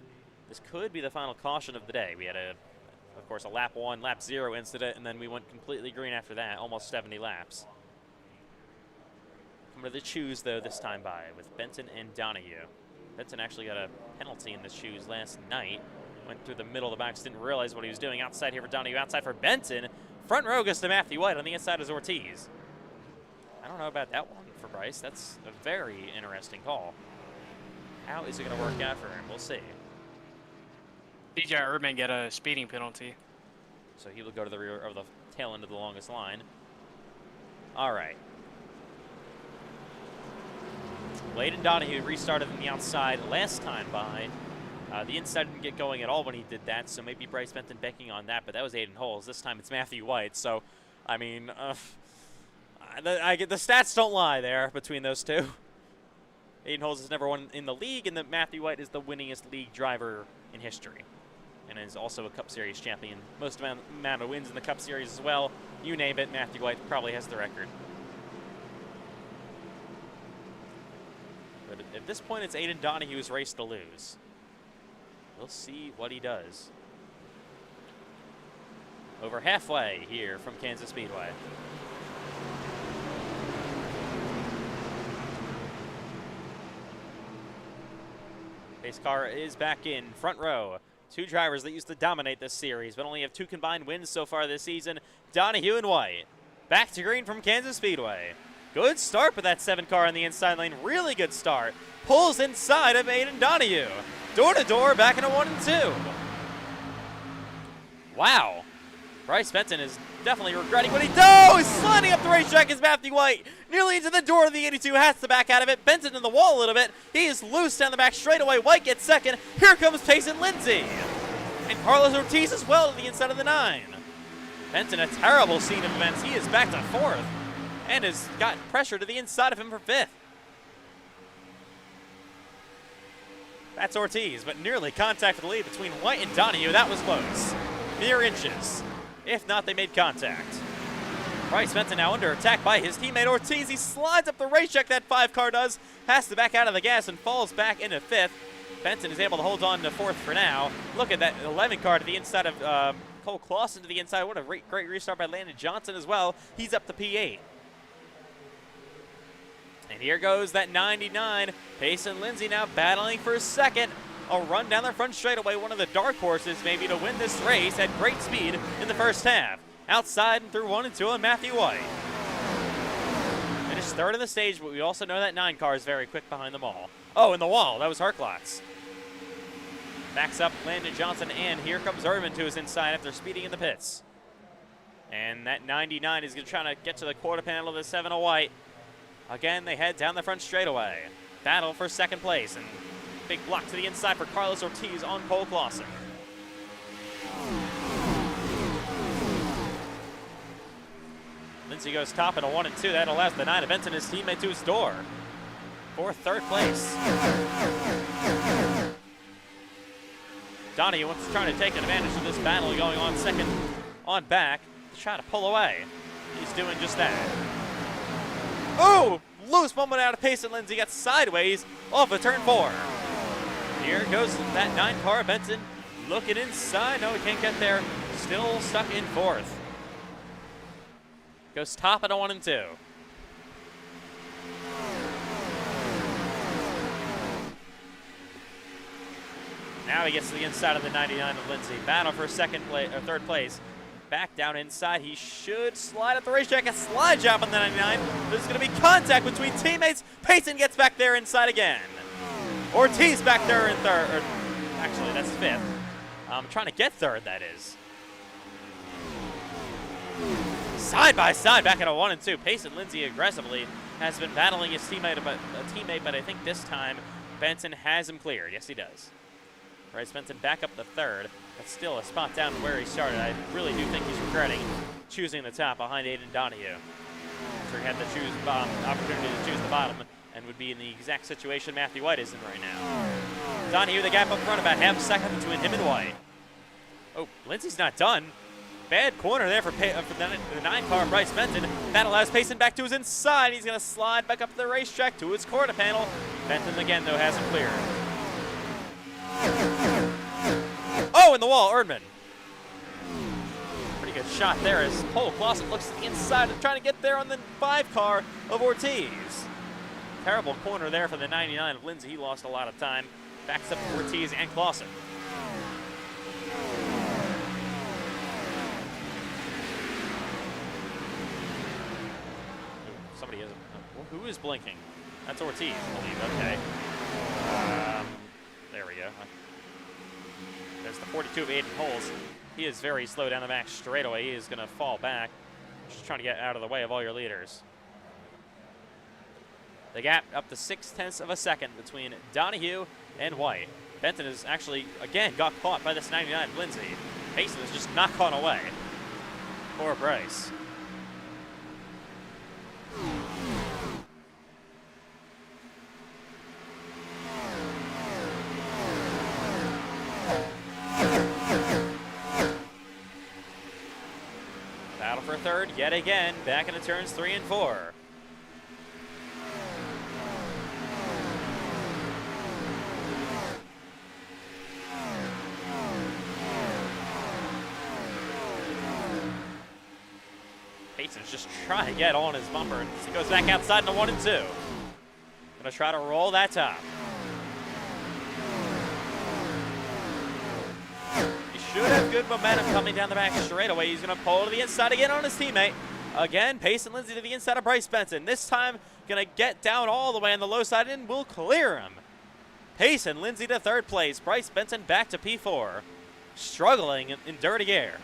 S1: This could be the final caution of the day. We had, of course, a lap 1, lap 0 incident, and then we went completely green after that, almost 70 laps. Coming to the choose, though, this time by with Benton and Donahue. Benton actually got a penalty in the choose last night. Went through the middle of the box, didn't realize what he was doing. Outside here for Donahue, outside for Benton. Front row goes to Matthew White. On the inside is Ortiz. I don't know about that one for Bryce. That's a very interesting call. How is it going to work out for him? We'll see.
S2: DJ Urban get a speeding penalty.
S1: So he will go to the rear of the tail end of the longest line. All right. Aiden Donahue restarted on the outside last time by. The inside didn't get going at all when he did that, so maybe Bryce Benton banking on that, but that was Aiden Holes. This time it's Matthew White, so, I mean, the stats don't lie there between those two. Aiden Holes has never won in the league, and Matthew White is the winningest league driver in history, and is also a Cup Series champion. Most amount of wins in the Cup Series as well. You name it, Matthew White probably has the record. But at this point, it's Aiden Donahue's race to lose. We'll see what he does. Over halfway here from Kansas Speedway. Pace car is back in front row. 2 drivers that used to dominate this series, but only have 2 combined wins so far this season. Donahue and White. Back to green from Kansas Speedway. Good start with that 7 car on the inside lane. Really good start. Pulls inside of Aiden Donahue. Door to door, back into 1 and 2. Wow. Bryce Benton is definitely regretting what he does. He's sliding up the racetrack as Matthew White. Nearly into the door of the 82, has to back out of it. Benton in the wall a little bit. He is loose down the back straightaway. White gets second. Here comes Payson Lindsay. And Carlos Ortiz as well to the inside of the 9. Benton, a terrible scene of events. He is back to 4th. And has got pressure to the inside of him for 5th. That's Ortiz, but nearly contact for the lead between White and Donahue. That was close. Mere inches. If not, they made contact. Bryce Benton now under attack by his teammate Ortiz. He slides up the racetrack, that 5 car does. Has to back out of the gas and falls back into 5th. Benton is able to hold on to 4th for now. Look at that 11 car to the inside of Cole Clausen to the inside. What a great restart by Landon Johnson as well. He's up to P8. And here goes that 99. Payson Lindsay now battling for 2nd. A run down the front straightaway, one of the dark horses maybe to win this race at great speed in the first half. Outside and through 1 and 2 on Matthew White. Finished 3rd in the stage, but we also know that 9 car is very quick behind them all. Oh, in the wall, that was Harklotz. Backs up Landon Johnson, and here comes Irvin to his inside after speeding in the pits. And that 99 is trying to get to the quarter panel of the 7 of White. Again, they head down the front straightaway. Battle for 2nd place, and big block to the inside for Carlos Ortiz on Cole Clausen. Lindsay goes top in a 1 and 2. That allows the 9 of Benton, his teammate, to his door. For 3rd place. Donahue wants to try to take advantage of this battle going on 2nd on back to try to pull away. He's doing just that. Oh, loose moment out of pace, and Lindsay gets sideways off of turn 4. Here goes that 9 car. Benson looking inside. No, he can't get there. Still stuck in 4th. Goes top at a 1 and 2. Now he gets to the inside of the 99 of Lindsay. Battle for third place. Back down inside. He should slide up the racetrack. A slide job on the 99. There's going to be contact between teammates. Payson gets back there inside again. Ortiz back there in 3rd. Or, actually, that's 5th. Trying to get 3rd, that is. Side by side, back at a 1 and 2. Payson Lindsay aggressively has been battling his teammate, but I think this time Benson has him cleared. Yes, he does. Bryce Benson back up the 3rd, but still a spot down where he started. I really do think he's regretting choosing the top behind Aiden Donahue. So he had the opportunity to choose the bottom and would be in the exact situation Matthew White is in right now. Donahue, the gap up front, about half a second between him and White. Oh, Lindsay's not done. Bad corner there for the 9 car, Bryce Benton. That allows Payson back to his inside. He's going to slide back up the racetrack to his quarter panel. Benton again, though, has him cleared. Oh, in the wall, Erdman. Pretty good shot there as Cole Clausen looks to the inside and trying to get there on the 5 car of Ortiz. Terrible corner there for the 99 of Lindsay. He lost a lot of time. Backs up Ortiz and Clausen. Somebody is. Who is blinking? That's Ortiz, I believe. Okay. There we go. There's the 42 of Aiden Holes. He is very slow down the back straightaway. He is going to fall back. Just trying to get out of the way of all your leaders. The gap up to 0.6 of a second between Donahue and White. Benton has actually, again, got caught by this 99 Lindsay. Payson is just not caught away. Poor Bryce. Battle for 3rd yet again, back into turns 3 and 4. Payson's just trying to get on his bumper, and he goes back outside in a 1 and 2. Gonna try to roll that top. He should have good momentum coming down the back straightaway. He's gonna pull to the inside again on his teammate. Again, Payson Lindsay to the inside of Bryce Benson. This time, gonna get down all the way on the low side and will clear him. Payson Lindsay to 3rd place. Bryce Benson back to P4. Struggling in dirty air.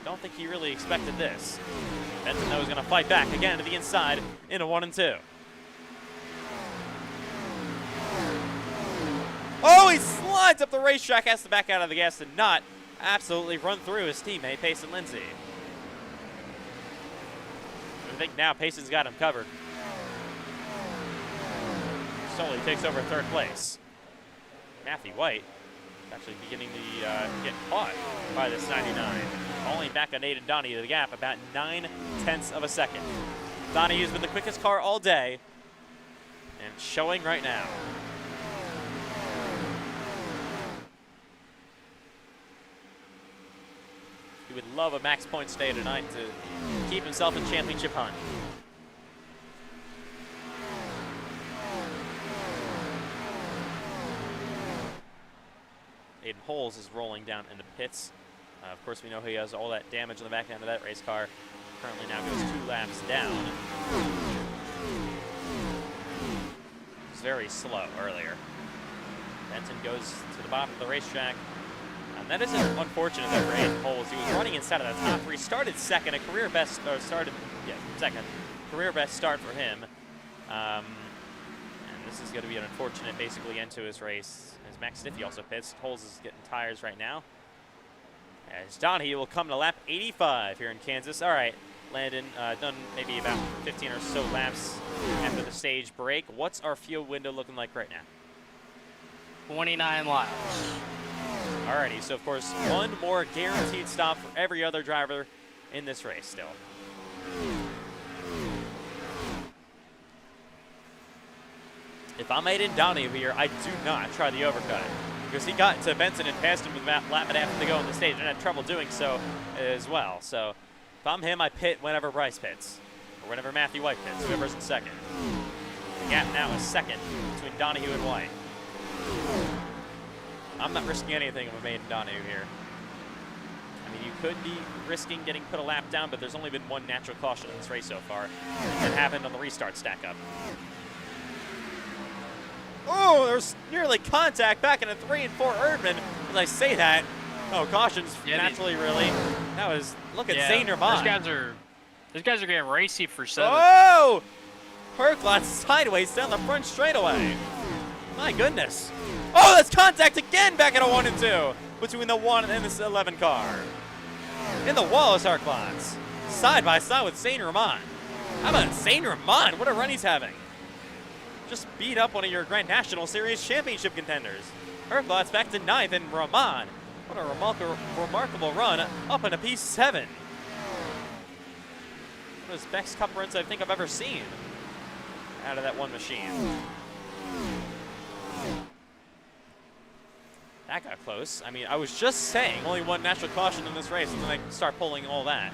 S1: Don't think he really expected this. Benson, though, is going to fight back again to the inside in a 1 and 2. Oh, he slides up the racetrack, has to back out of the gas and not absolutely run through his teammate, Payson Lindsay. I think now Payson's got him covered. Solely takes over 3rd place. Matthew White actually beginning to get caught by this 99. Falling back on Aiden Donahue, the gap about 0.9 of a second. Donahue's been the quickest car all day and showing right now. He would love a max points day tonight to keep himself in championship hunt. Aiden Holes is rolling down in the pits. Of course, we know he has all that damage on the back end of that race car. Currently now goes 2 laps down. He was very slow earlier. Benton goes to the bottom of the racetrack. And that isn't unfortunate though for Aiden Holes. He was running inside of the top 3. Started second, a career best, or started, yeah, second. Career best start for him. And this is going to be an unfortunate, basically, end to his race. As Max Stiffy also pits. Holes is getting tires right now. As Donahue will come to lap 85 here in Kansas. All right, Landon, done maybe about 15 or so laps after the stage break. What's our fuel window looking like right now?
S2: 29 laps.
S1: Alrighty, so of course, one more guaranteed stop for every other driver in this race still. If I'm Aiden Donahue here, I do not try the overcut because he got to Benson and passed him with lap and a half to go on the stage and had trouble doing so as well. So if I'm him, I pit whenever Bryce pits or whenever Matthew White pits, whoever's in second. The gap now is second between Donahue and White. I'm not risking anything if I'm Aiden Donahue here. I mean, you could be risking getting put a lap down, but there's only been one natural caution in this race so far. It happened on the restart stack up. Oh, there's nearly contact back in a 3 and 4 Erdman. As I say that, oh, cautions naturally really. That was, look at Zane Rahman.
S2: Those guys are getting racy for 7.
S1: Oh! Herklot sideways down the front straightaway. My goodness. Oh, that's contact again back at a 1 and 2 between the 1 and this 11 car. In the wall is Herklot. Side by side with Zane Rahman. How about Zane Rahman? What a run he's having. Just beat up one of your Grand National Series championship contenders. Herklot's back to 9th, and Rahman, what a remarkable run up into P7. One of his best cup runs I think I've ever seen out of that one machine. That got close. I mean, I was just saying only one natural caution in this race, and then they start pulling all that.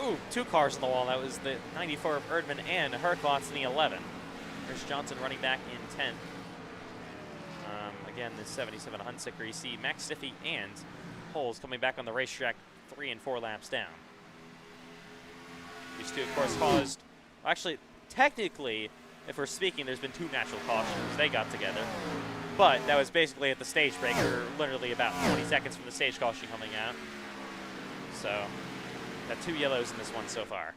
S1: Ooh, 2 cars on the wall. That was the 94 of Erdman and Herklot's in the 11. Chris Johnson running back in 10th. Again, the 77 Hunsicker. You see Max Stiffy and Holes coming back on the racetrack 3 and 4 laps down. These two, of course, caused... Actually, technically, if we're speaking, there's been 2 natural cautions. They got together. But that was basically at the stage break. We're literally about 20 seconds from the stage caution coming out. So... got 2 yellows in this one so far.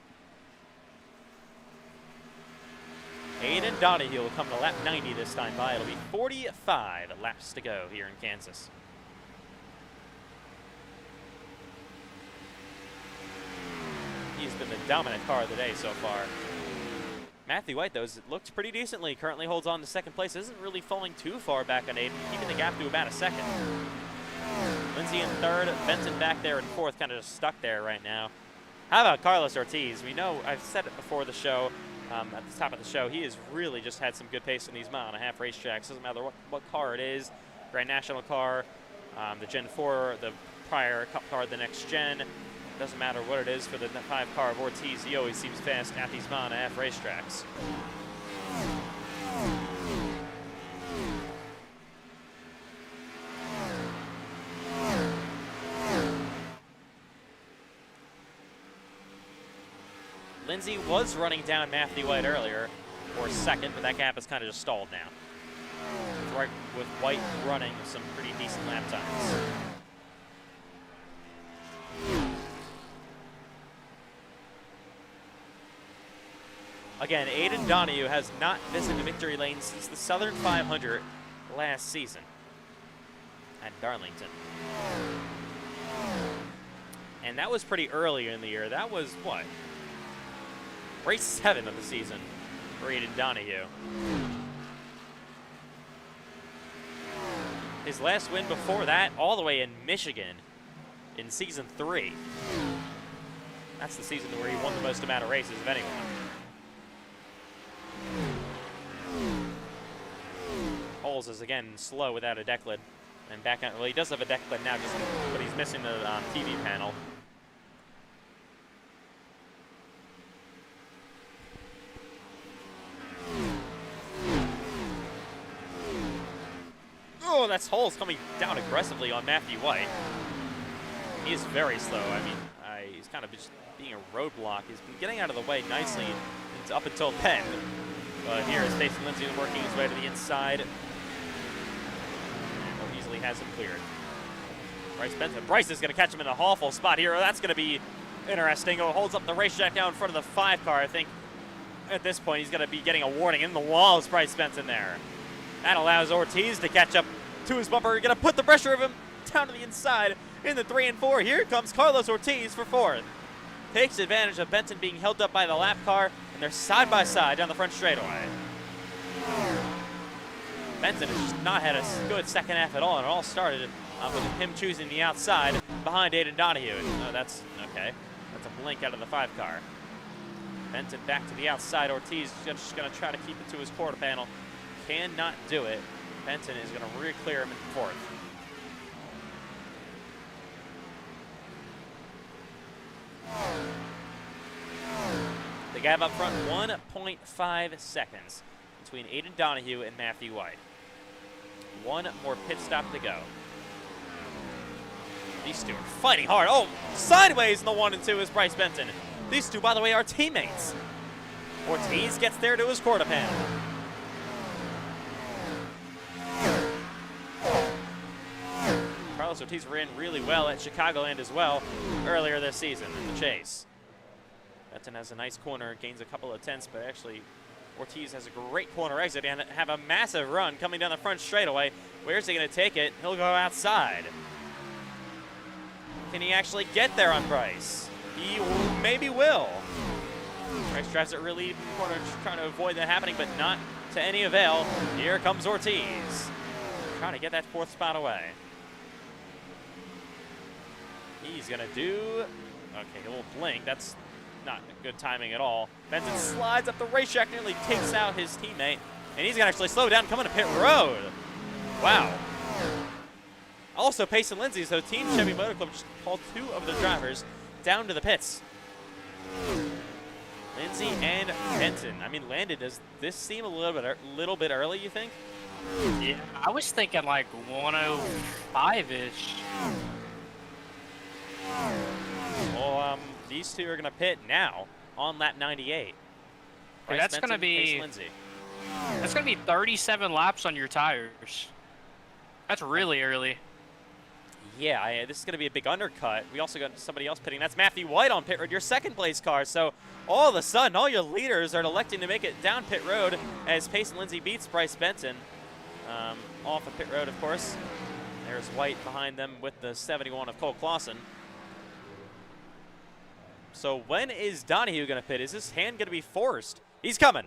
S1: Aiden Donahue will come to lap 90 this time by. It'll be 45 laps to go here in Kansas. He's been the dominant car of the day so far. Matthew White, though, looked pretty decently. Currently holds on to 2nd place. Isn't really falling too far back on Aiden, keeping the gap to about a 2nd. Lindsay in 3rd, Benson back there in 4th, kind of just stuck there right now. How about Carlos Ortiz? We know, I've said it before the show, at the top of the show, he has really just had some good pace on these mile-and-a-half racetracks. Doesn't matter what car it is, Grand National car, the Gen 4, the prior Cup car, the next gen. Doesn't matter what it is for the 5 car of Ortiz, he always seems fast at these mile-and-a-half racetracks. Lindsay was running down Matthew White earlier, or 2nd, but that gap is kind of just stalled now. With White running some pretty decent lap times. Again, Aiden Donahue has not visited victory lane since the Southern 500 last season at Darlington. And that was pretty early in the year. That was, what? Race 7 of the season for Aiden Donahue. His last win before that, all the way in Michigan in season 3. That's the season where he won the most amount of races of anyone. Holes is again slow without a decklid. And back on, well, he does have a decklid now, but he's missing the TV panel. Oh, that's Holes coming down aggressively on Matthew White. He is very slow. I mean, he's kind of just being a roadblock. He's been getting out of the way nicely up until then. But here is Stacy Lindsay working his way to the inside. And easily has him cleared. Bryce is going to catch him in a awful spot here. That's going to be interesting. Oh, holds up the racetrack now in front of the 5 car. I think at this point he's going to be getting a warning. In the wall is Bryce Benson there. That allows Ortiz to catch up to his bumper. Going to put the pressure of him down to the inside in the 3 and 4. Here comes Carlos Ortiz for 4th. Takes advantage of Benson being held up by the lap car, and they're side by side down the front straightaway. Benson has just not had a good second half at all, and it all started with him choosing the outside behind Aiden Donahue. Oh, that's okay. That's a blink out of the 5 car. Benson back to the outside. Ortiz just going to try to keep it to his quarter panel. Cannot do it. Benson is going to re-clear him in 4th. The gap up front, 1.5 seconds between Aiden Donahue and Matthew White. One more pit stop to go. These two are fighting hard. Oh, sideways in the 1 and 2 is Bryce Benton. These two, by the way, are teammates. Ortiz gets there to his quarter panel. Carlos Ortiz ran really well at Chicagoland as well earlier this season in the chase. Benton has a nice corner, gains a couple of tenths, but actually Ortiz has a great corner exit and have a massive run coming down the front straightaway. Where's he going to take it? He'll go outside. Can he actually get there on Bryce? He maybe will. Bryce drives it really deep in the corner, trying to avoid that happening, but not to any avail. Here comes Ortiz, trying to get that 4th spot away. He's going to do, okay, a little blink. That's not good timing at all. Benson slides up the racetrack, nearly takes out his teammate, and he's going to actually slow down coming to pit road. Wow. Also, Pace and Lindsay, so Team Chevy Motor Club just called 2 of the drivers down to the pits. Lindsay and Benton. I mean, Landon, does this seem a little bit early, you think?
S2: Yeah, I was thinking like 105-ish.
S1: Well, these two are going to pit now on lap 98. Bryce
S2: That's
S1: Benton,
S2: going to be
S1: Pace Lindsay.
S2: That's going to be 37 laps on your tires. That's really early.
S1: Yeah, this is going to be a big undercut. We also got somebody else pitting. That's Matthew White on pit road, your 2nd place car. So all of a sudden, all your leaders are electing to make it down pit road as Pace and Lindsay beats Bryce Benton. Off of pit road, of course. There's White behind them with the 71 of Cole Clausen. So when is Donahue going to pit? Is his hand going to be forced? He's coming.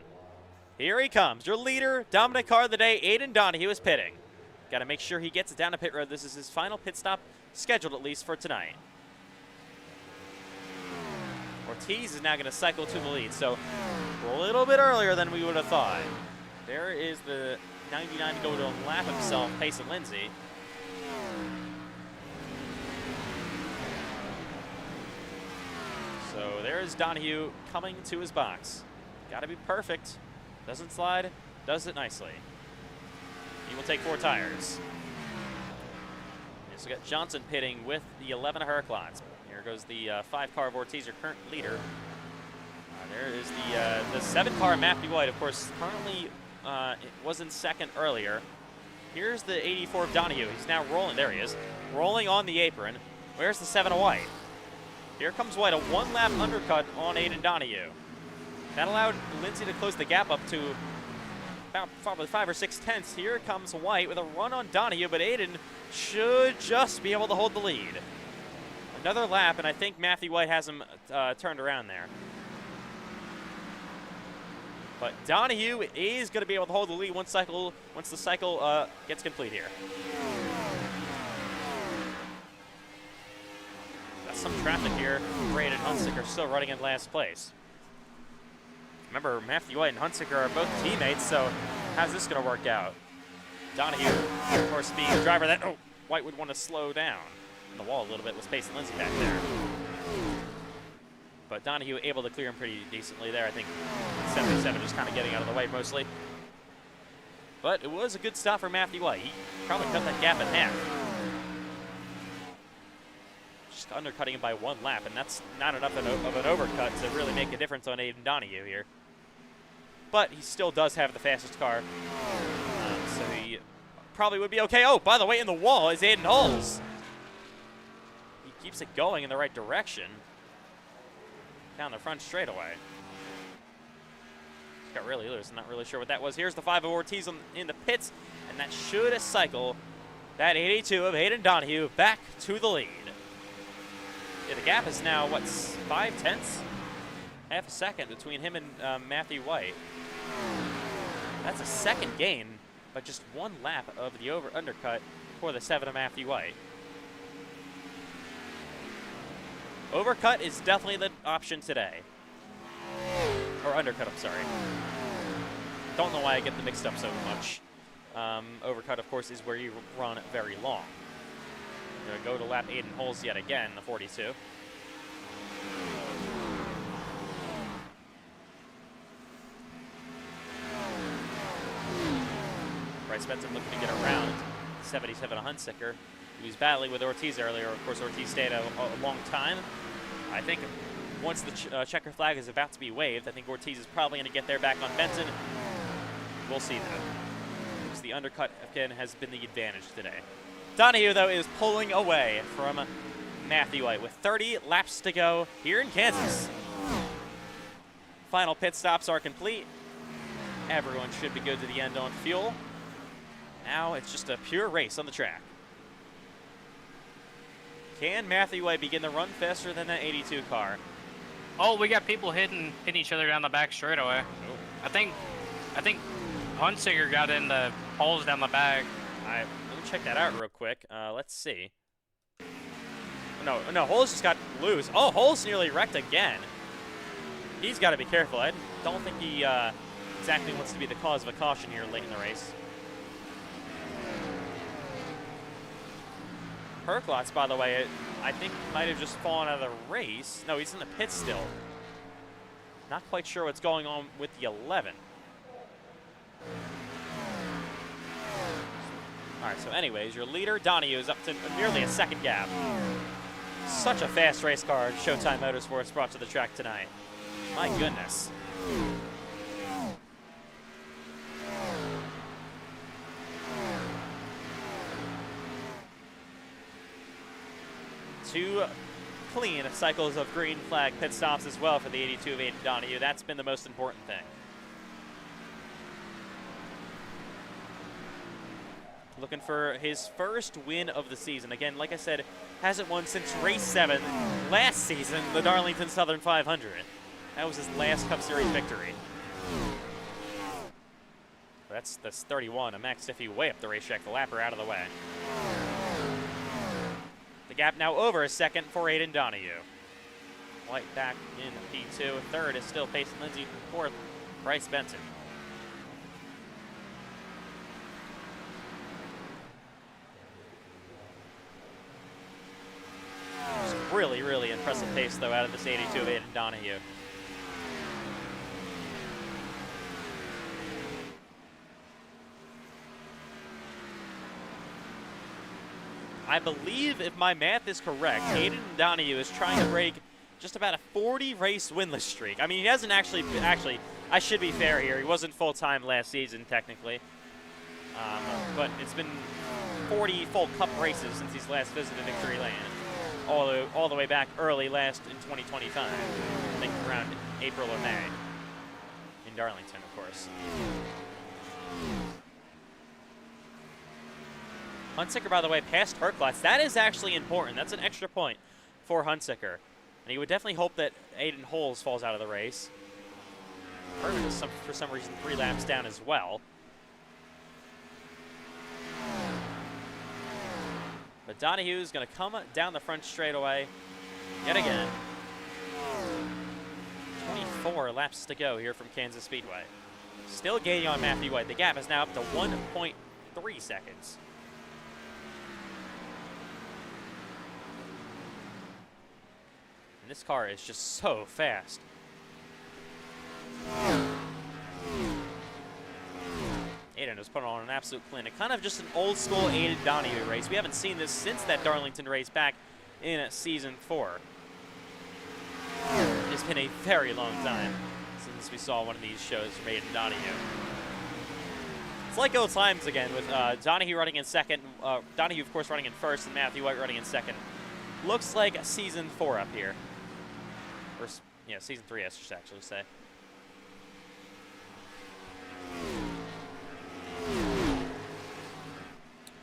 S1: Here he comes. Your leader, dominant car of the day, Aiden Donahue is pitting. Got to make sure he gets it down to pit road. This is his final pit stop, scheduled at least for tonight. Ortiz is now going to cycle to the lead, so a little bit earlier than we would have thought. There is the 99 to go to lap himself, Pace and Lindsay. So there's Donahue coming to his box. Got to be perfect. Doesn't slide, does it nicely. He will take 4 tires. So we got Johnson pitting with the 11 Huraclots. Here goes the 5 car of Ortiz, your current leader. There is the 7 car Matthew White, of course, currently it was in 2nd earlier. Here's the 84 of Donahue. He's now rolling. There he is. Rolling on the apron. Where's the 7 of White? Here comes White, a 1-lap undercut on Aiden Donahue. That allowed Lindsay to close the gap up to about probably 5 or 6 tenths. Here comes White with a run on Donahue, but Aiden should just be able to hold the lead. Another lap, and I think Matthew White has him turned around there. But Donahue is going to be able to hold the lead once the cycle gets complete here. Got some traffic here. Braden Hunsicker still running in last place. Remember, Matthew White and Hunsicker are both teammates, so how's this going to work out? Donahue, of course, being the driver that White would want to slow down. On the wall a little bit was Pace and Lindsay back there. But Donahue able to clear him pretty decently there. I think 77 just kind of getting out of the way mostly. But it was a good stop for Matthew White. He probably cut that gap in half. Just undercutting him by 1 lap, and that's not enough of an overcut to really make a difference on Aiden Donahue here. But he still does have the fastest car, so he probably would be okay. Oh, by the way, in the wall is Aiden Hulls. He keeps it going in the right direction. Down the front straightaway. Got really loose. I'm not really sure what that was. Here's the 5 of Ortiz in the pits, and that should cycle that 82 of Aiden Donahue back to the lead. Yeah, the gap is now, what, 5 tenths? Half a second between him and Matthew White. That's a 2nd gain, but just one lap of the undercut for the 7 of Matthew White. Overcut is definitely the option today. Or undercut, I'm sorry. Don't know why I get them mixed up so much. Overcut, of course, is where you run very long. We're going to go to lap Aiden Holes yet again, the 42. Bryce Benson looking to get around 77 Hunsicker. He was battling with Ortiz earlier. Of course, Ortiz stayed a long time. I think once the checker flag is about to be waved, I think Ortiz is probably going to get there back on Benson. We'll see that. Because the undercut, again, has been the advantage today. Donahue, though, is pulling away from Matthew White with 30 laps to go here in Kansas. Final pit stops are complete. Everyone should be good to the end on fuel. Now it's just a pure race on the track. Can Matthew White begin the run faster than that 82 car?
S2: Oh, we got people hitting each other down the back straightaway.
S1: Oh.
S2: I think Hunsinger got in the holes down the back.
S1: Let me check that out real quick. Let's see. No, Holes just got loose. Oh, Holes nearly wrecked again. He's got to be careful. I don't think he exactly wants to be the cause of a caution here late in the race. Herklotz, by the way, I think might have just fallen out of the race. No, he's in the pit still. Not quite sure what's going on with the 11. All right, so anyways, your leader, Donahue, is up to nearly a second gap. Such a fast race car Showtime Motorsports brought to the track tonight. My goodness. Two clean cycles of green flag pit stops as well for the 82 of Aiden Donahue. That's been the most important thing. Looking for his first win of the season. Again, like I said, hasn't won since race 7 last season, the Darlington Southern 500. That was his last Cup Series victory. That's 31, a Max Stiffy way up the racetrack, the lapper out of the way. The gap now over a second for Aiden Donahue. White back in P2. Third is still Payson Lindsay. Fourth, Bryce Benson. Really, really impressive pace, though, out of this 82 of Aiden Donahue. I believe, if my math is correct, Aiden Donahue is trying to break just about a 40-race winless streak. I mean, he hasn't actually, I should be fair here. He wasn't full-time last season, technically. But it's been 40 full Cup races since he's last visited Victory Lane. All the way back early last in 2025. I think around April or May. In Darlington, of course. Hunsicker, by the way, passed Herklotz. That is actually important. That's an extra point for Hunsicker. And he would definitely hope that Aiden Holes falls out of the race. Herman is, for some reason, 3 laps down as well. But Donahue is going to come down the front straightaway yet again. 24 laps to go here from Kansas Speedway. Still gaining on Matthew White. The gap is now up to 1.3 seconds. And this car is just so fast. Aiden has put on an absolute clinic. Kind of just an old school Aiden Donahue race. We haven't seen this since that Darlington race back in season 4. It's been a very long time since we saw one of these shows from Aiden Donahue. It's like old times again with Donahue running in second, Donahue of course running in first, and Matthew White running in second. Looks like season 4 up here. Or, yeah, season 3 I should actually say.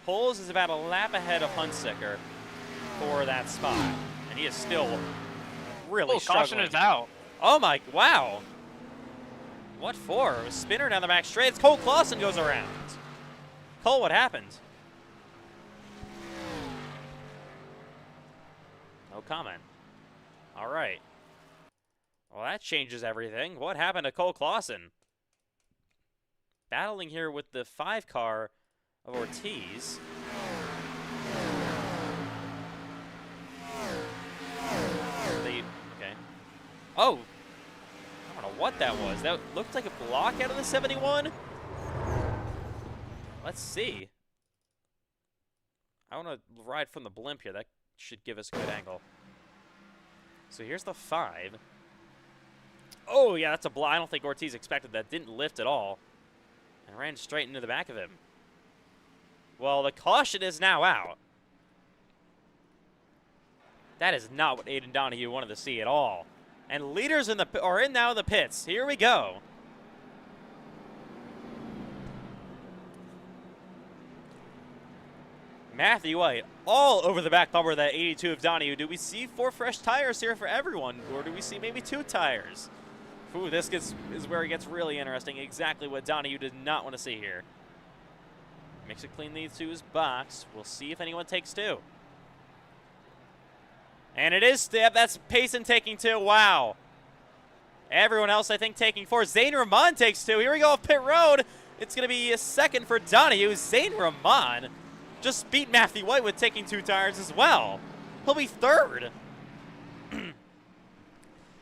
S1: Holes is about a lap ahead of Hunsicker for that spot. And he is still really struggling.
S2: Caution is out.
S1: Oh my, wow. What for? A spinner down the back straight. It's Cole Clausen goes around. Cole, what happened? No comment. All right. Well, that changes everything. What happened to Cole Clausen? Battling here with the 5 car of Ortiz. Okay. Oh! I don't know what that was. That looked like a block out of the 71. Let's see. I want to ride from the blimp here. That should give us a good angle. So here's the 5. Oh, yeah, that's a block. I don't think Ortiz expected that. Didn't lift at all. And ran straight into the back of him. Well, the caution is now out. That is not what Aiden Donahue wanted to see at all. And leaders are in now the pits. Here we go. Matthew White all over the back bumper of that 82 of Donahue. Do we see 4 fresh tires here for everyone? Or do we see maybe 2 tires? Ooh, this is where it gets really interesting. Exactly what Donahue did not want to see here. Makes it clean these to his box. We'll see if anyone takes 2. And it is Step. That's Payson taking 2. Wow. Everyone else, I think, taking 4. Zane Rahman takes 2. Here we go off pit road. It's going to be a second for Donahue. Zane Rahman just beat Matthew White with taking 2 tires as well. He'll be 3rd.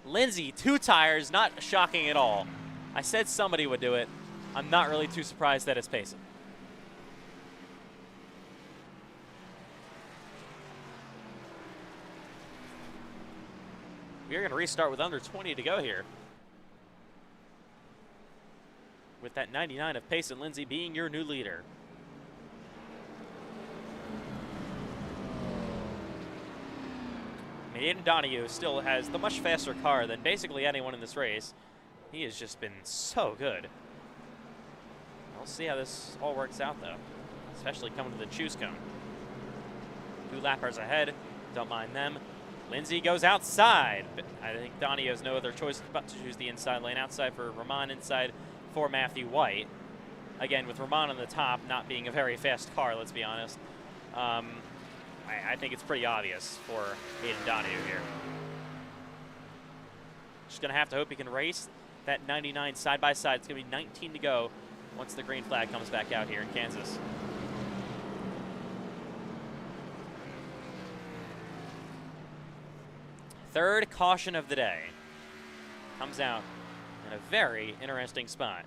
S1: Lindsay, 2 tires, not shocking at all. I said somebody would do it. I'm not really too surprised that it's Payson. We're going to restart with under 20 to go here. With that 99 of Payson, Lindsay being your new leader. Aiden Donahue still has the much faster car than basically anyone in this race. He has just been so good. We'll see how this all works out, though, especially coming to the choose cone. 2 lappers ahead. Don't mind them. Lindsay goes outside. But I think Donahue has no other choice but to choose the inside lane. Outside for Rahman, inside for Matthew White. Again, with Rahman on the top, not being a very fast car, let's be honest. I think it's pretty obvious for Aiden Donahue here. Just going to have to hope he can race that 99 side by side. It's going to be 19 to go once the green flag comes back out here in Kansas. Third caution of the day comes out in a very interesting spot.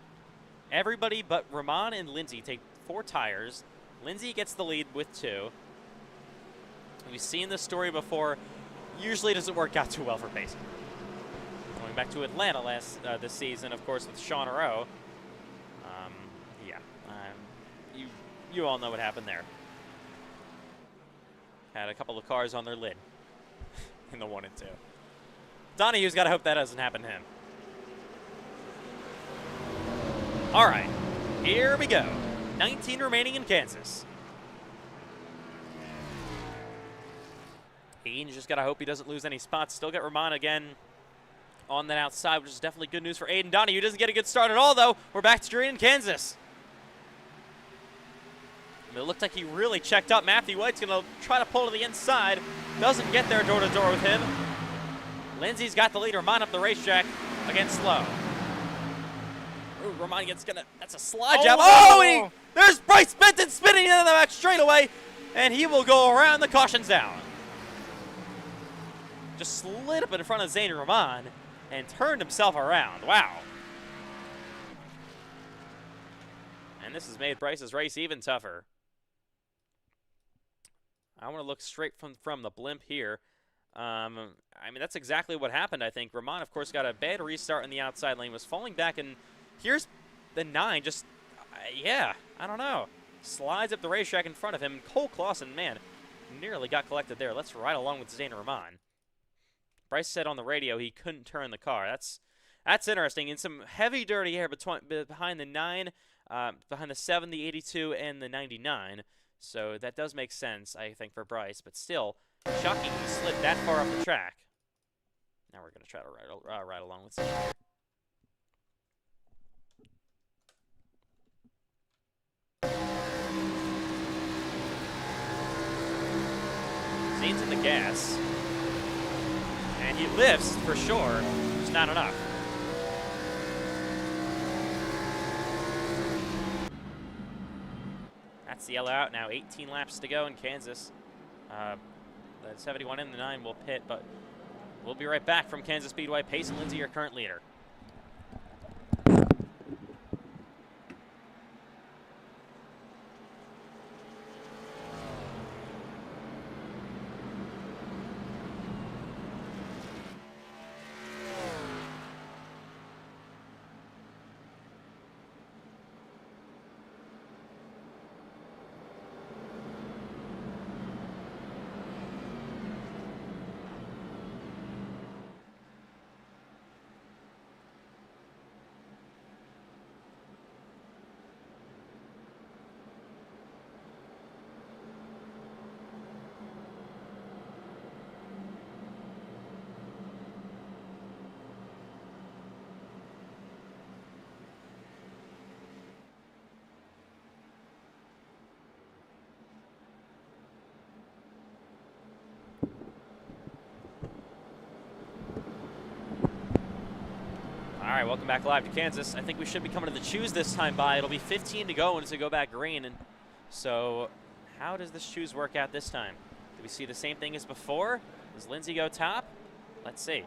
S1: Everybody but Rahman and Lindsay take 4 tires. Lindsay gets the lead with 2. We've seen this story before. Usually doesn't work out too well for Payson. Going back to Atlanta this season, of course, with Sean Rowe. You all know what happened there. Had a couple of cars on their lid in the 1 and 2. Donahue's got to hope that doesn't happen to him. All right, here we go. 19 remaining in Kansas. Aiden's just got to hope he doesn't lose any spots. Still got Rahman again on that outside, which is definitely good news for Aiden Donahue. Doesn't get a good start at all, though. We're back to green in Kansas. It looked like he really checked up. Matthew White's going to try to pull to the inside. Doesn't get there door-to-door with him. Lindsay's got the lead. Rahman up the racetrack against Slow. Ooh, Rahman that's a slide jab. Oh, there's Bryce Benton spinning into the back straightaway, and he will go around. The caution's down. Just slid up in front of Zane Rahman and turned himself around. Wow. And this has made Bryce's race even tougher. I want to look straight from the blimp here. I mean, that's exactly what happened, I think. Rahman, of course, got a bad restart in the outside lane, was falling back, and here's the 9. Just, yeah, I don't know. Slides up the racetrack in front of him. Cole Clausen, man, nearly got collected there. Let's ride along with Zane Rahman. Bryce said on the radio he couldn't turn the car. That's interesting. In some heavy, dirty air behind the 9, behind the 7, the 82, and the 99. So that does make sense, I think, for Bryce. But still, shocking he slid that far up the track. Now we're going to try to ride along with Zane. gas. And he lifts for sure, just not enough. That's the yellow out now. 18 laps to go in Kansas. The 71 and the 9 will pit, but we'll be right back from Kansas Speedway. Pace and Lindsay, your current leader. All right, welcome back live to Kansas. I think we should be coming to the choose this time by. It'll be 15 to go, and it's to go back green. And so how does this choose work out this time? Do we see the same thing as before? Does Lindsay go top? Let's see.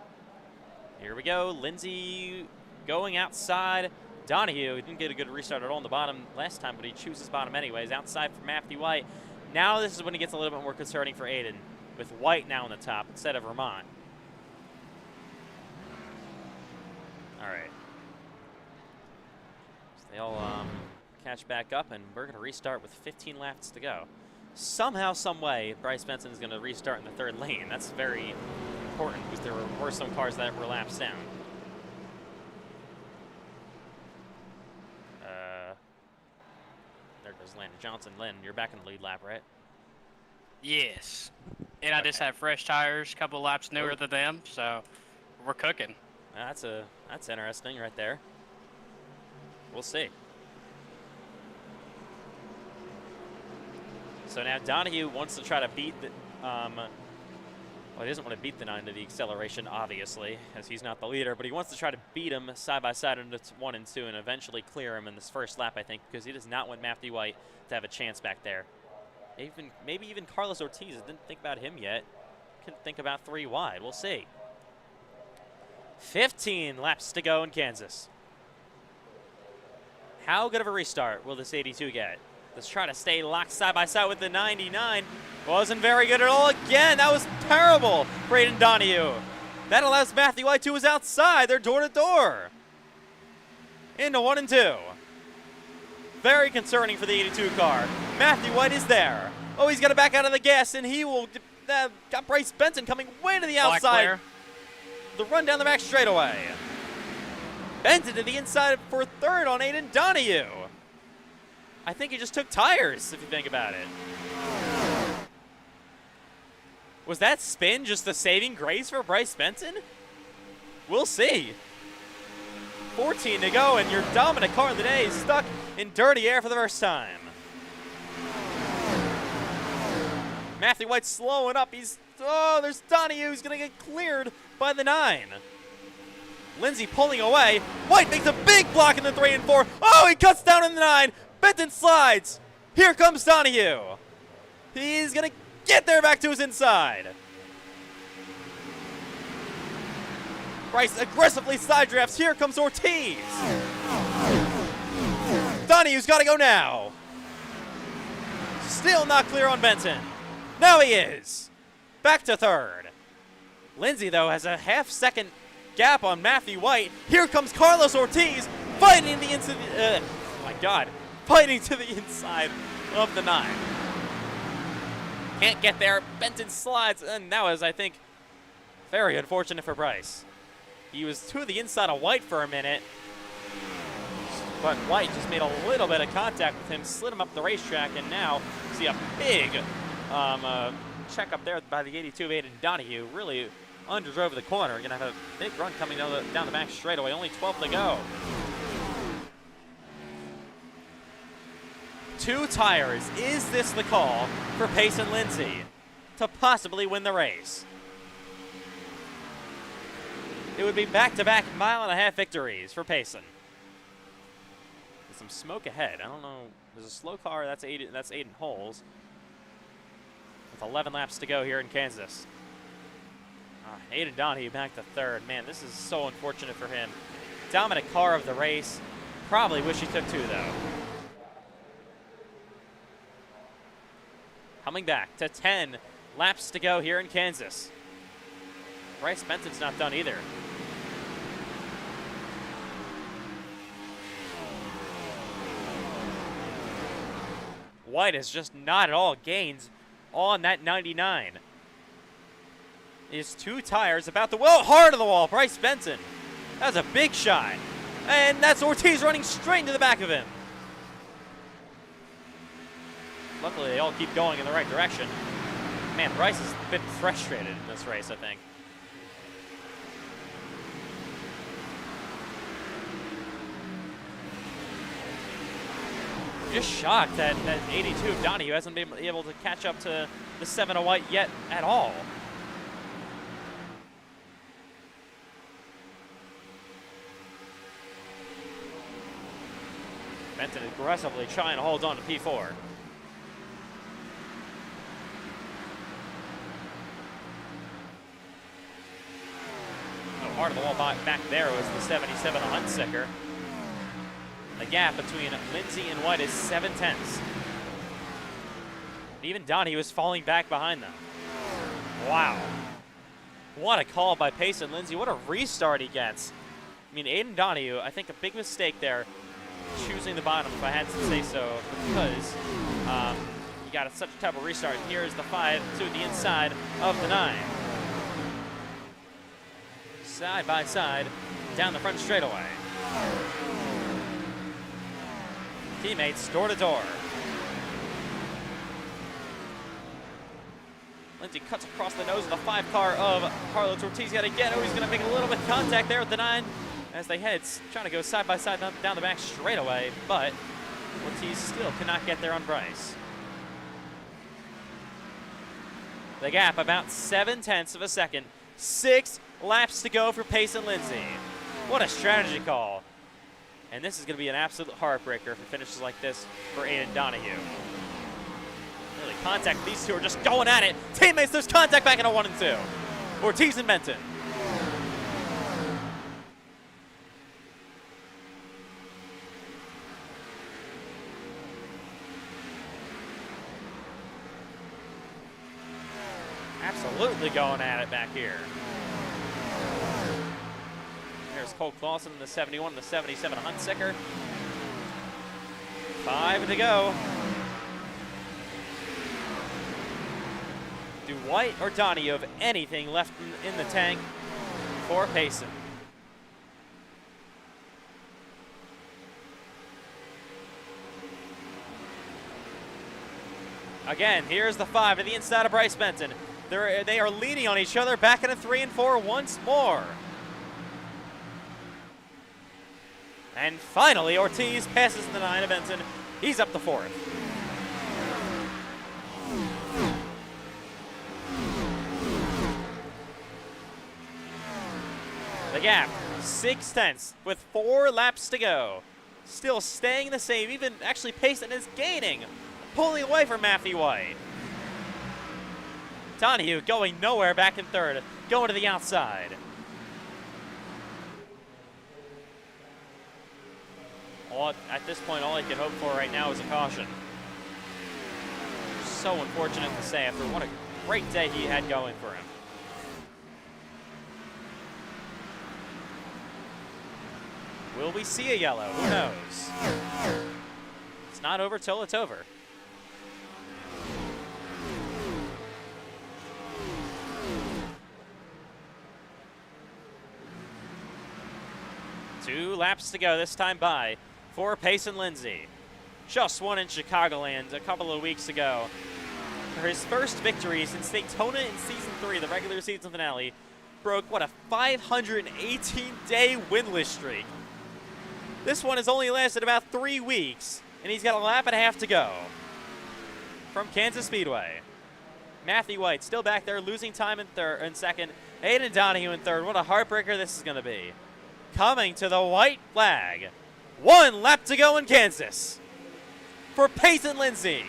S1: Here we go. Lindsay going outside. Donahue didn't get a good restart at all in the bottom last time, but he chooses bottom anyways. Outside for Matthew White. Now this is when it gets a little bit more concerning for Aiden, with White now on the top instead of Vermont. All right. So they all catch back up, and we're going to restart with 15 laps to go. Somehow, some way, Bryce Benson is going to restart in the third lane. That's very important because there were some cars that were laps down. There goes Landon Johnson. Lynn, you're back in the lead lap, right?
S2: Yes. And I just have fresh tires, a couple laps newer than them, so we're cooking.
S1: That's interesting right there. We'll see. So now Donahue wants to try to beat the, well, he doesn't want to beat the 9 to the acceleration, obviously, as he's not the leader, but he wants to try to beat him side by side into 1 and 2 and eventually clear him in this first lap, I think, because he does not want Matthew White to have a chance back there. Maybe even Carlos Ortiz. I didn't think about him yet. Couldn't think about 3 wide. We'll see. 15 laps to go in Kansas. How good of a restart will this 82 get? Let's try to stay locked side by side with the 99. Wasn't very good at all again. That was terrible for Aiden Donahue. That allows Matthew White, who is outside. They're door to door. Into 1 and 2. Very concerning for the 82 car. Matthew White is there. Oh, he's got to back out of the gas, and he will got Bryce Benson coming way to the outside. The run down the back straightaway. Benson to the inside for third on Aiden Donahue. I think he just took tires, if you think about it. Was that spin just the saving grace for Bryce Benson? We'll see. 14 to go, and your dominant car of the day is stuck in dirty air for the first time. Matthew White slowing up. There's Donahue who's going to get cleared by the 9. Lindsay pulling away. White makes a big block in the 3 and 4. Oh, he cuts down in the 9. Benton slides. Here comes Donahue. He's going to get there back to his inside. Bryce aggressively side drafts. Here comes Ortiz. Donahue's got to go now. Still not clear on Benton. Now he is. Back to third. Lindsay, though, has a half-second gap on Matthew White. Here comes Carlos Ortiz fighting the inside. Oh my God. Fighting to the inside of the 9. Can't get there. Benton slides, and that was, I think, very unfortunate for Bryce. He was to the inside of White for a minute, but White just made a little bit of contact with him, slid him up the racetrack, and now see a big check up there by the 82 of Aiden Donahue. Really underdrove the corner. Going to have a big run coming down the back straightaway. Only 12 to go. 2 tires. Is this the call for Pace and Lindsay? to possibly win the race. It would be back-to-back mile-and-a-half victories for Payson. There's some smoke ahead. I don't know. There's a slow car. That's Aiden Holes. With 11 laps to go here in Kansas. Aiden Donahue back to third. Man, this is so unfortunate for him. Dominant car of the race. Probably wish he took 2, though. Coming back to 10 laps to go here in Kansas. Bryce Benson's not done either. White has just not at all gained on that 99. His 2 tires about the wall, hard to the wall. Bryce Benson. That was a big shot. And that's Ortiz running straight into the back of him. Luckily, they all keep going in the right direction. Man, Bryce has been frustrated in this race, I think. Just shocked that 82 of Donahue hasn't been able to catch up to the 7 of White yet at all. Benton aggressively trying to hold on to P4. Oh, hard of the wall back there was the 77 of Huntsicker. The gap between Lindsay and White is 7/10. Even Donahue was falling back behind them. Wow. What a call by Payson Lindsay. What a restart he gets. I mean, Aiden Donahue, I think a big mistake there, choosing the bottom, if I had to say so, because he got such a type of restart. And here is the 5 to the inside of the 9. Side by side, down the front straightaway. Teammates door to door. Lindsay cuts across the nose of the 5 car of Carlos Ortiz yet again. Oh, he's going to make a little bit of contact there with the 9 as they head, trying to go side by side down the back straightaway, but Ortiz still cannot get there on Bryce. The gap about 7/10 of a second. 6 laps to go for Payson Lindsay. What a strategy call. And this is going to be an absolute heartbreaker if it finishes like this for Aiden Donahue. Really contact. These two are just going at it. Teammates, there's contact back into 1 and 2. Ortiz and Benton. Absolutely going at it back here. There's Cole Clausen in the 71 and the 77 Huntsicker. 5 to go. Do White or Donahue have anything left in the tank for Payson? Again, here's the 5 to the inside of Bryce Benton. They are leaning on each other back into 3 and 4 once more. And finally, Ortiz passes the 9 of Benton. He's up to 4th. The gap, 6/10 with 4 laps to go. Still staying the same, even actually Payson is gaining, pulling away from Matthew White. Donahue going nowhere back in 3rd, going to the outside. At this point, all he can hope for right now is a caution. So unfortunate to say after what a great day he had going for him. Will we see a yellow? Who knows? It's not over till it's over. Two laps to go this time by for Payson Lindsay. Just won in Chicagoland a couple of weeks ago. For his first victory since Daytona in Season 3, the regular season finale, broke, what, a 518-day winless streak. This one has only lasted about 3 weeks, and he's got a lap and a half to go from Kansas Speedway. Matthew White still back there, losing time in second. Aiden Donahue in third. What a heartbreaker this is going to be. Coming to the white flag. 1 lap to go in Kansas for Payson Lindsay.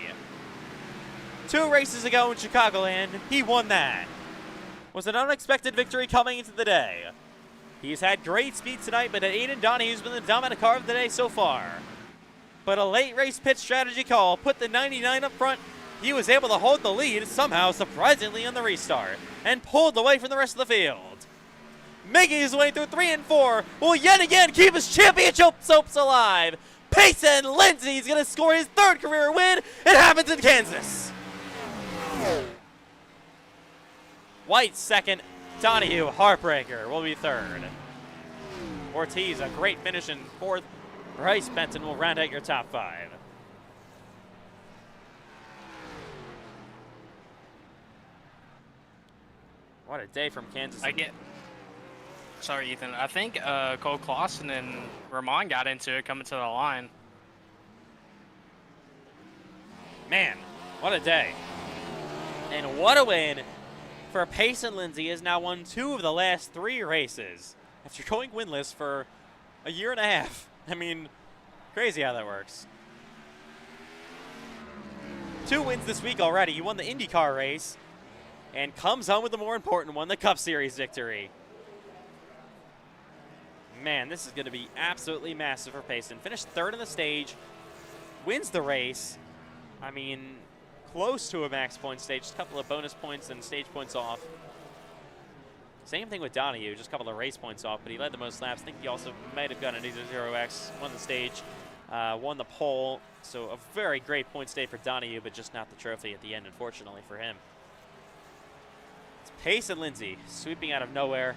S1: 2 races ago in Chicagoland, he won that. Was an unexpected victory coming into the day. He's had great speed tonight, but Aiden Donahue's been the dominant car of the day so far. But a late race pit strategy call put the 99 up front. He was able to hold the lead somehow, surprisingly, on the restart, and pulled away from the rest of the field. Making his way through 3 and 4 will yet again keep his championship hopes alive. Payson Lindsay's going to score his 3rd career win. It happens in Kansas. White 2nd, Donahue, heartbreaker, will be 3rd. Ortiz, a great finish in 4th. Bryce Benton will round out your top 5. What a day from Kansas.
S2: Sorry, Ethan. I think Cole Clausen and Ramon got into it coming to the line.
S1: Man, what a day. And what a win for Payson Lindsay. Has now won 2 of the last 3 races after going winless for a year and a half. I mean, crazy how that works. 2 wins this week already. He won the IndyCar race and comes home with the more important one, the Cup Series victory. Man, this is going to be absolutely massive for Payson. Finished 3rd in the stage, wins the race. I mean, close to a max point stage, just a couple of bonus points and stage points off. Same thing with Donahue, just a couple of race points off, but he led the most laps. I think he also might have gotten an 0x, won the stage, won the pole. So a very great point stage for Donahue, but just not the trophy at the end, unfortunately, for him. It's Payson Lindsay sweeping out of nowhere.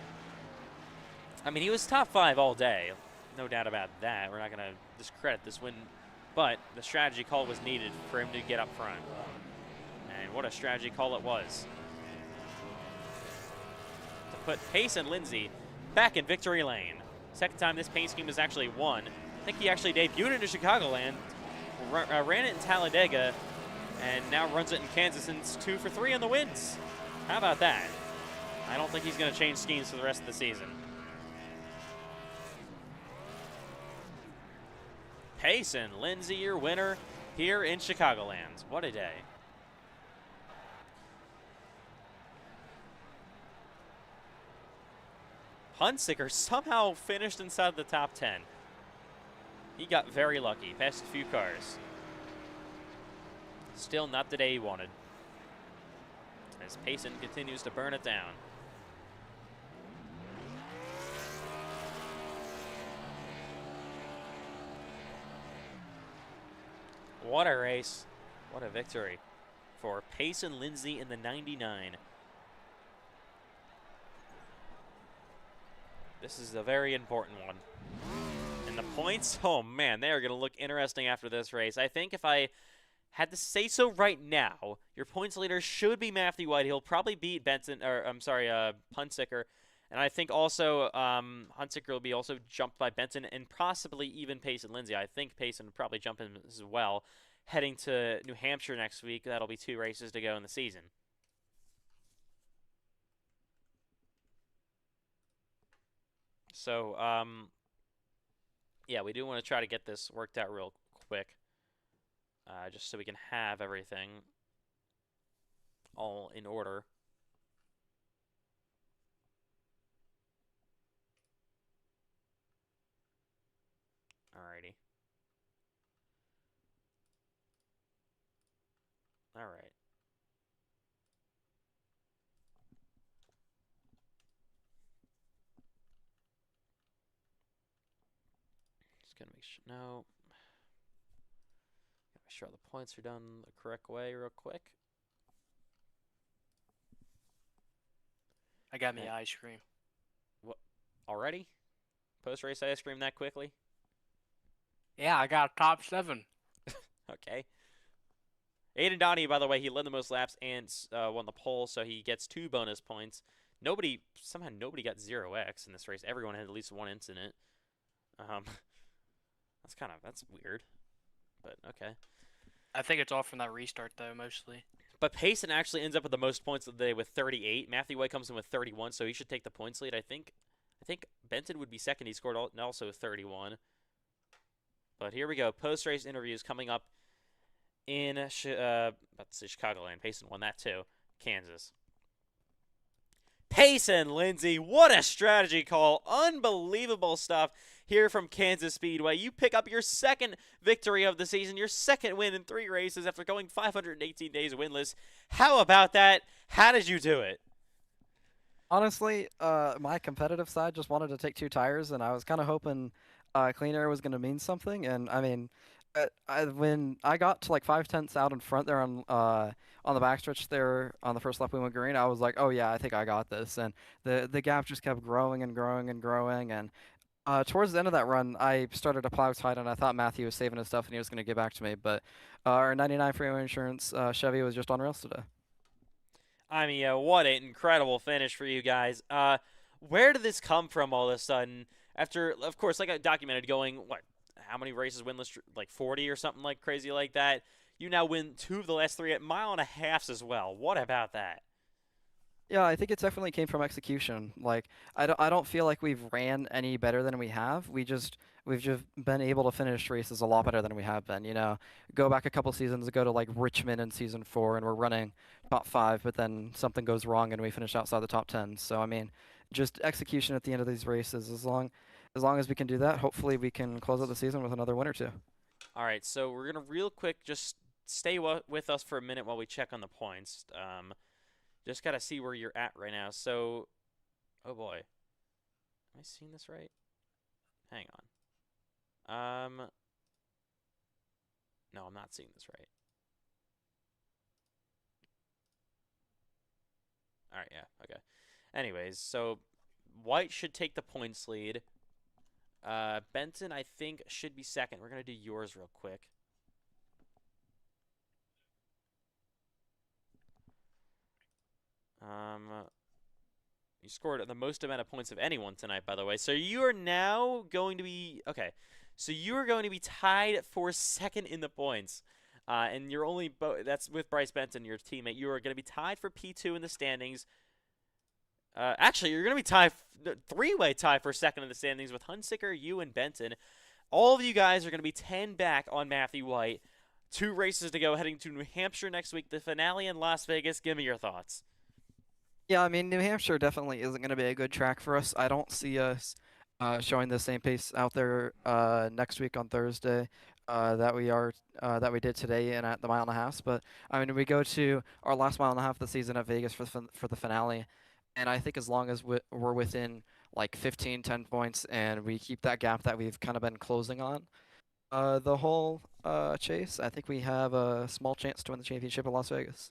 S1: I mean, he was top 5 all day. No doubt about that. We're not going to discredit this win, but the strategy call was needed for him to get up front. And what a strategy call it was. To put Payson Lindsay back in victory lane. Second time this paint scheme has actually won. I think he actually debuted into Chicagoland, ran it in Talladega, and now runs it in Kansas, and it's 2 for 3 on the wins. How about that? I don't think he's going to change schemes for the rest of the season. Payson Lindsay, your winner here in Chicagoland. What a day. Hunsicker somehow finished inside the top 10. He got very lucky, passed a few cars. Still not the day he wanted. As Payson continues to burn it down. What a race. What a victory for Payson Lindsay in the 99. This is a very important one. And the points, oh man, they are going to look interesting after this race. I think if I had to say so right now, your points leader should be Matthew White. He'll probably beat Benson, or I'm sorry, Hunsicker. And I think also Hunsicker will be also jumped by Benson and possibly even Payson Lindsay. I think Payson will probably jump him as well. Heading to New Hampshire next week, that'll be 2 races to go in the season. So, yeah, we do want to try to get this worked out real quick, just so we can have everything all in order. Alrighty. All right. Just gonna make sure. No. Gotta make sure all the points are done the correct way, real quick.
S2: I got me ice cream.
S1: What? Already? Post-race ice cream that quickly?
S2: Yeah, I got a top 7.
S1: Okay. Aiden Donahue, by the way, he led the most laps and won the pole, so he gets 2 bonus points. Somehow nobody got 0x in this race. Everyone had at least 1 incident. That's weird, but okay.
S2: I think it's all from that restart, though, mostly.
S1: But Payson actually ends up with the most points of the day with 38. Matthew White comes in with 31, so he should take the points lead. I think Benton would be second. He scored also 31. But here we go. Post-race interviews coming up in about to say Chicagoland. Payson won that too. Kansas. Payson, Lindsay, what a strategy call. Unbelievable stuff here from Kansas Speedway. You pick up your second victory of the season, your second win in 3 races after going 518 days winless. How about that? How did you do it?
S5: Honestly, my competitive side just wanted to take 2 tires, and I was kind of hoping clean air was going to mean something. And I mean, when I got to like 5/10 out in front there on the backstretch there on the first lap we went green, I was like, oh yeah, I think I got this. And the gap just kept growing and growing and growing. And towards the end of that run, I started to plow tight, and I thought Matthew was saving his stuff and he was going to get back to me. But our 99 freeway insurance Chevy was just on rails today.
S1: I mean, what an incredible finish for you guys. Where did this come from all of a sudden? After, of course, like I documented, going, how many races winless? Like 40 or something like crazy like that. You now win 2 of the last 3 at mile and a halves as well. What about that?
S5: Yeah, I think it definitely came from execution. Like, I don't feel like we've ran any better than we have. We've just been able to finish races a lot better than we have been. You know, go back a couple seasons ago to like Richmond in season 4, and we're running top 5, but then something goes wrong and we finish outside the top 10. So I mean, just execution at the end of these races. As long as we can do that, hopefully we can close out the season with another win or 2.
S1: All right, so we're going to real quick just stay with us for a minute while we check on the points. Just got to see where you're at right now. So, oh boy. Am I seeing this right? Hang on. No, I'm not seeing this right. All right, yeah, okay. Anyways, so White should take the points lead. Benton, I think, should be second. We're going to do yours real quick. You scored the most amount of points of anyone tonight, by the way. So you are now going to be So you are going to be tied for second in the points, and you're only that's with Bryce Benton, your teammate. You are going to be tied for P2 in the standings. Actually, you're going to be tied 3-way tie for second in the standings with Hunsicker, you, and Benton. All of you guys are going to be 10 back on Matthew White. 2 races to go, heading to New Hampshire next week. The finale in Las Vegas. Give me your thoughts.
S5: Yeah, I mean, New Hampshire definitely isn't going to be a good track for us. I don't see us showing the same pace out there next week on Thursday that we did today and at the mile and a half. But I mean, we go to our last mile and a half of the season at Vegas for the finale, and I think as long as we're within like 15, 10 points, and we keep that gap that we've kind of been closing on the whole chase, I think we have a small chance to win the championship in Las Vegas.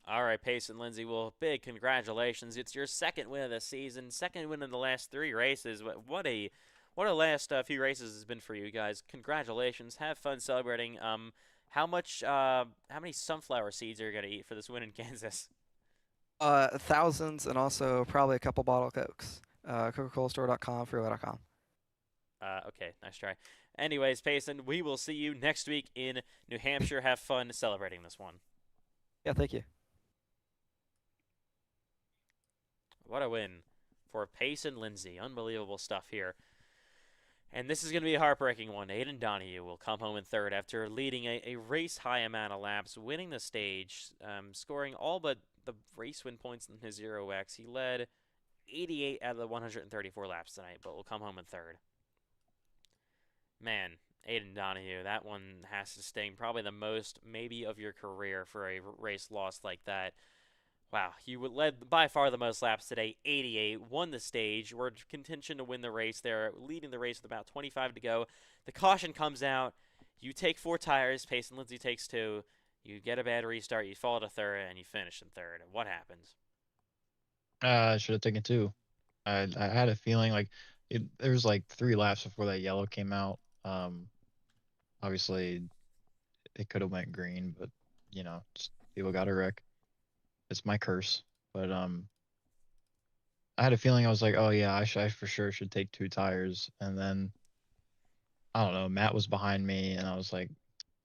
S1: All right, Payson, Lindsay, well, big congratulations. It's your second win of the season, second win in the last 3 races. What a last few races has been for you guys. Congratulations. Have fun celebrating. How many sunflower seeds are you going to eat for this win in Kansas?
S5: Thousands, and also probably a couple bottle Cokes. CocaColaStore.com, Freeway.com.
S1: Okay, nice try. Anyways, Payson, we will see you next week in New Hampshire. Have fun celebrating this one.
S5: Yeah, thank you.
S1: What a win for Payson Lindsay. Unbelievable stuff here. And this is going to be a heartbreaking one. Aiden Donahue will come home in third after leading a race-high amount of laps, winning the stage, scoring all but the race win points in his 0x. He led 88 out of the 134 laps tonight, but will come home in third. Man, Aiden Donahue, that one has to sting. Probably the most, maybe, of your career for a race loss like that. Wow, you led by far the most laps today, 88, won the stage, were in contention to win the race there, leading the race with about 25 to go. The caution comes out, you take 4 tires, Payson Lindsay takes 2, you get a bad restart, you fall to third, and you finish in third. What happens?
S6: I should have taken 2. I had a feeling like there was like 3 laps before that yellow came out. Obviously, it could have went green, but, you know, just people got a wreck. It's my curse. But I had a feeling I was like, oh yeah, I for sure should take 2 tires. And then I don't know, Matt was behind me, and I was like,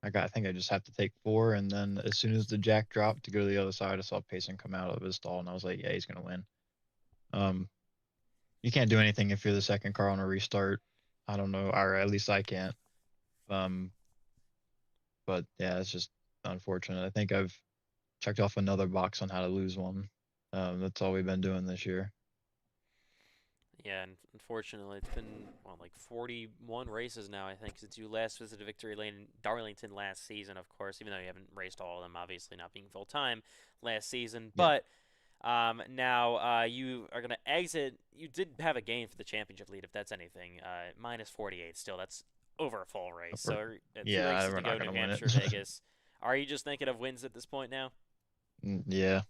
S6: I think I just have to take 4, and then as soon as the jack dropped to go to the other side, I saw Payson come out of his stall, and I was like, yeah, he's gonna win. You can't do anything if you're the second car on a restart. I don't know, or at least I can't. Um, but yeah, it's just unfortunate. I think I've checked off another box on how to lose one. That's all we've been doing this year.
S1: Yeah, and unfortunately, it's been like 41 races now, I think, since you last visited Victory Lane in Darlington last season, of course, even though you haven't raced all of them, obviously not being full time last season.
S6: Yeah.
S1: But now you are going to exit. You did have a gain for the championship lead, if that's anything. Minus 48 still. That's over a full race. So two
S6: Yeah,
S1: races
S6: we're
S1: to go,
S6: not
S1: New
S6: gonna win
S1: Hampshire,
S6: it.
S1: Vegas. Are you just thinking of wins at this point now?
S6: Yeah.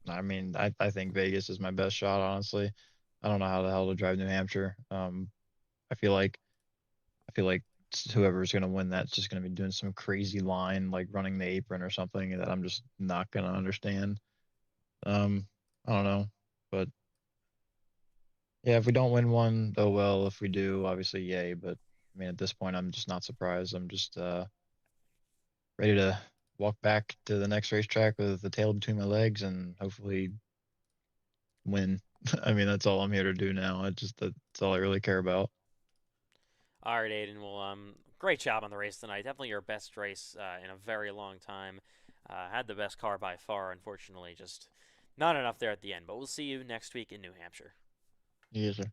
S6: I mean, I think Vegas is my best shot, honestly. I don't know how the hell to drive New Hampshire. I feel like whoever's gonna win that's just gonna be doing some crazy line like running the apron or something that I'm just not gonna understand. I don't know, but yeah, if we don't win one, oh well. If we do, obviously, yay. But I mean, at this point, I'm just not surprised. I'm just ready to walk back to the next racetrack with the tail between my legs and hopefully win. I mean, that's all I'm here to do now. That's all I really care about.
S1: All right, Aiden. Well, great job on the race tonight. Definitely your best race in a very long time. Had the best car by far. Unfortunately, just not enough there at the end. But we'll see you next week in New Hampshire.
S6: Yes, sir.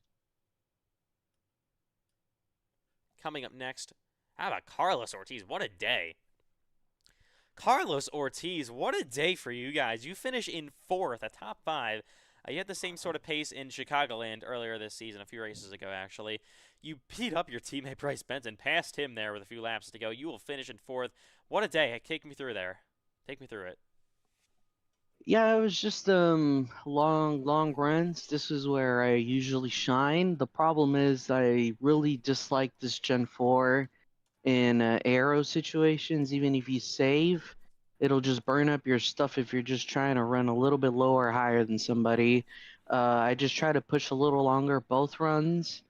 S1: Coming up next, how about Carlos Ortiz? What a day. Carlos Ortiz, what a day for you guys. You finish in 4th, a top 5. You had the same sort of pace in Chicagoland earlier this season, a few races ago, actually. You beat up your teammate Bryce Benton, passed him there with a few laps to go. You will finish in 4th. What a day. Take me through there. Take me through it.
S7: Yeah, it was just long runs. This is where I usually shine. The problem is I really dislike this Gen 4 in aero situations. Even if you save, it'll just burn up your stuff if you're just trying to run a little bit lower or higher than somebody. I just try to push a little longer both runs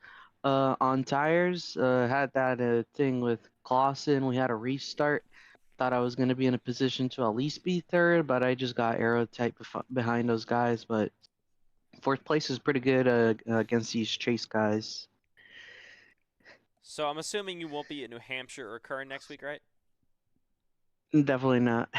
S7: on tires. Had that thing with Clausen. We had a restart. Thought I was going to be in a position to at least be 3rd, but I just got aero tight behind those guys. But 4th place is pretty good against these chase guys.
S1: So I'm assuming you won't be at New Hampshire or Kern next week, right?
S7: Definitely not.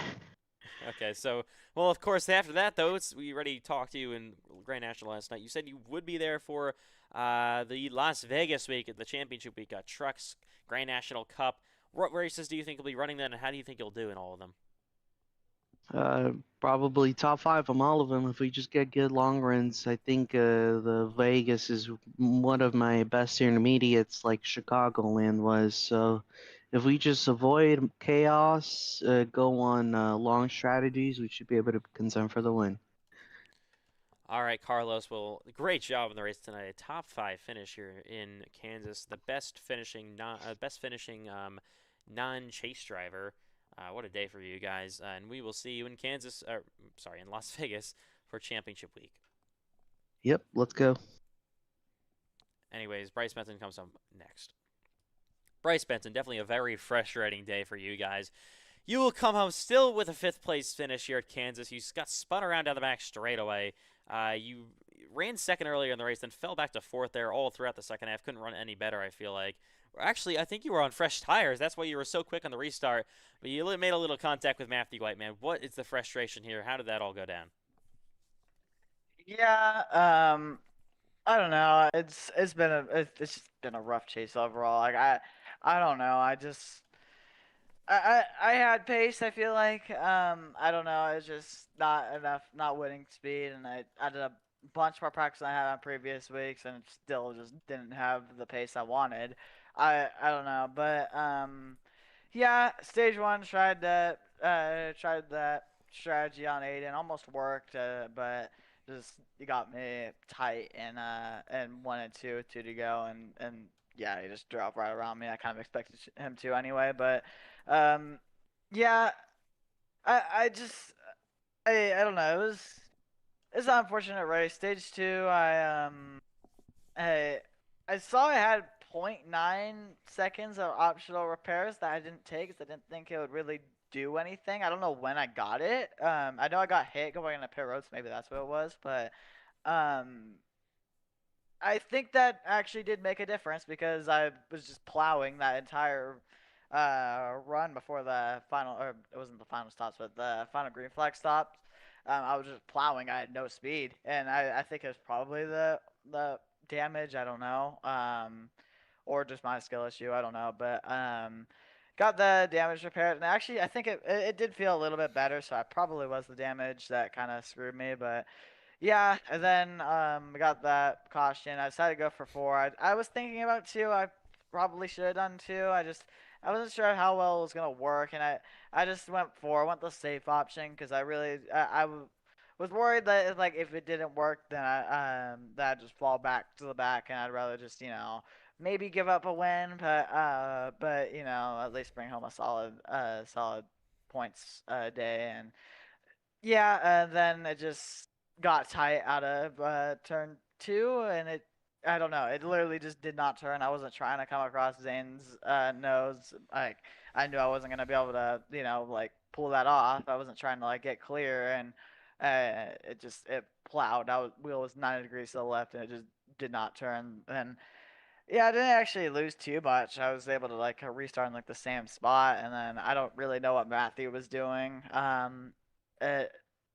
S1: Okay, so, well, of course, after that, though, we already talked to you in Grand National last night. You said you would be there for the Las Vegas week, the championship week, Trucks, Grand National Cup. What races do you think will be running then, and how do you think you'll do in all of them?
S7: Probably top 5 on all of them if we just get good long runs. I think the Vegas is one of my best intermediates, like Chicagoland was. So if we just avoid chaos, go on long strategies, we should be able to contend for the win.
S1: All right, Carlos. Well, great job in the race tonight. A top 5 finish here in Kansas. The best finishing non-chase driver. What a day for you guys. And we will see you in in Las Vegas for championship week.
S7: Yep, let's go.
S1: Anyways, Bryce Benton comes up next. Bryce Benton, definitely a very frustrating day for you guys. You will come home still with a 5th place finish here at Kansas. You got spun around down the back straightaway. You ran 2nd earlier in the race, then fell back to 4th there all throughout the second half. Couldn't run any better, I feel like. Actually, I think you were on fresh tires. That's why you were so quick on the restart. But you made a little contact with Matthew White, man. What is the frustration here? How did that all go down?
S8: Yeah, I don't know. It's just been a rough chase overall. Like I don't know. I had pace. I feel like I don't know. It's just not enough, not winning speed, and I did a bunch more practice than I had on previous weeks, and it still just didn't have the pace I wanted. I don't know, but yeah, stage 1 tried that strategy on Aiden, almost worked, but just you got me tight and 1 and 2 to go, and yeah, he just drove right around me. I kind of expected him to anyway, but yeah, I just I don't know. It's an unfortunate race. Stage 2, I saw I had 0.9 seconds of optional repairs that I didn't take because I didn't think it would really do anything. I don't know when I got it. I know I got hit going into pit roads. Maybe that's what it was, but I think that actually did make a difference because I was just plowing that entire run before the final, or it wasn't the final stops, but the final green flag stopped. I was just plowing. I had no speed, and I think it was probably the damage. I don't know, or just my skill issue. I don't know, but got the damage repaired, and actually I think it did feel a little bit better. So I probably was the damage that kind of screwed me, but. Yeah, and then I got that caution. I decided to go for 4. I was thinking about 2. I probably should have done 2. I wasn't sure how well it was gonna work, and I just went 4. I went the safe option because was worried that like if it didn't work, then that I'd just fall back to the back, and I'd rather just maybe give up a win, but at least bring home a solid points day and. Yeah, and then it just got tight out of turn 2, and I don't know, it literally just did not turn. I wasn't trying to come across Zane's nose. Like, I knew I wasn't going to be able to, like, pull that off. I wasn't trying to, like, get clear, and it plowed. Wheel was 90 degrees to the left, and it just did not turn. And yeah, I didn't actually lose too much. I was able to like restart in like the same spot, and then I don't really know what Matthew was doing. At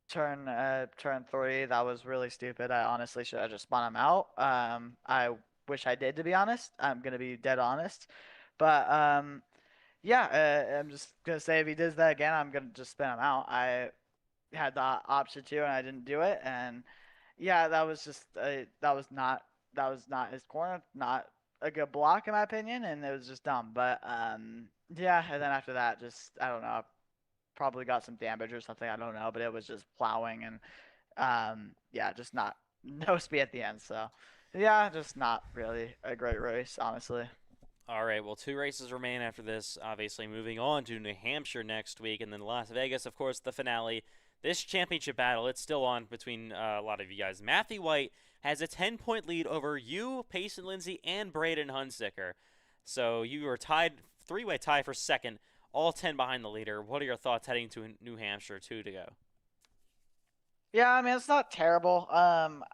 S8: turn 3, that was really stupid. I honestly should have just spun him out. I wish I did, to be honest. I'm gonna be dead honest, but yeah, I'm just gonna say if he does that again, I'm gonna just spin him out. I had the option to, and I didn't do it, and yeah, that was just that was not his corner, not a good block in my opinion, and it was just dumb. But yeah, and then after that, just I don't know, probably got some damage or something, I don't know, but it was just plowing and yeah, just not no speed at the end. So yeah, just not really a great race, honestly.
S1: All right, well, 2 races remain after this. Obviously, moving on to New Hampshire next week, and then Las Vegas, of course, the finale. This championship battle, it's still on between a lot of you guys. Matthew White has a 10-point lead over you, Payson Lindsay, and Braden Hunsicker. So you are tied, 3-way tie for second, all 10 behind the leader. What are your thoughts heading to New Hampshire 2 to go?
S8: Yeah, I mean it's not terrible.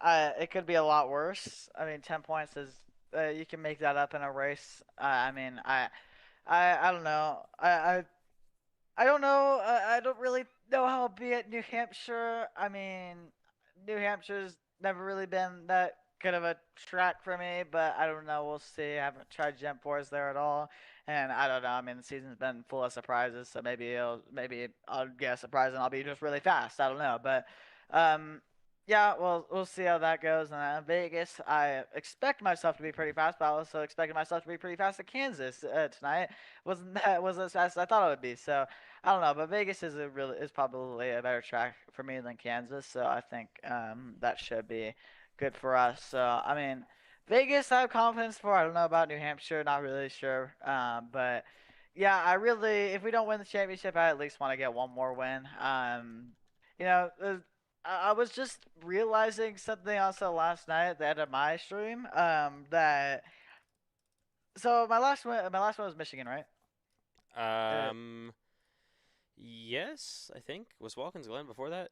S8: It could be a lot worse. I mean, 10 points is you can make that up in a race. I mean, I don't know. I don't know. I don't really know how I'll be at New Hampshire. I mean, New Hampshire's never really been that good of a track for me, but I don't know. We'll see. I haven't tried Gen 4s there at all, and I don't know. I mean, the season's been full of surprises, so maybe I'll get a surprise and I'll be just really fast. I don't know, but um, yeah, well, we'll see how that goes. And Vegas, I expect myself to be pretty fast, but I also expected myself to be pretty fast at Kansas tonight. Wasn't as fast as I thought it would be. So I don't know, but Vegas is probably a better track for me than Kansas. So I think that should be good for us. So I mean, Vegas, I have confidence for. I don't know about New Hampshire, not really sure. But yeah, if we don't win the championship, I at least want to get one more win. You know, I was just realizing something also last night at the end of my stream. That so my last one was Michigan, right?
S1: Yes, I think. Was Watkins Glen before that?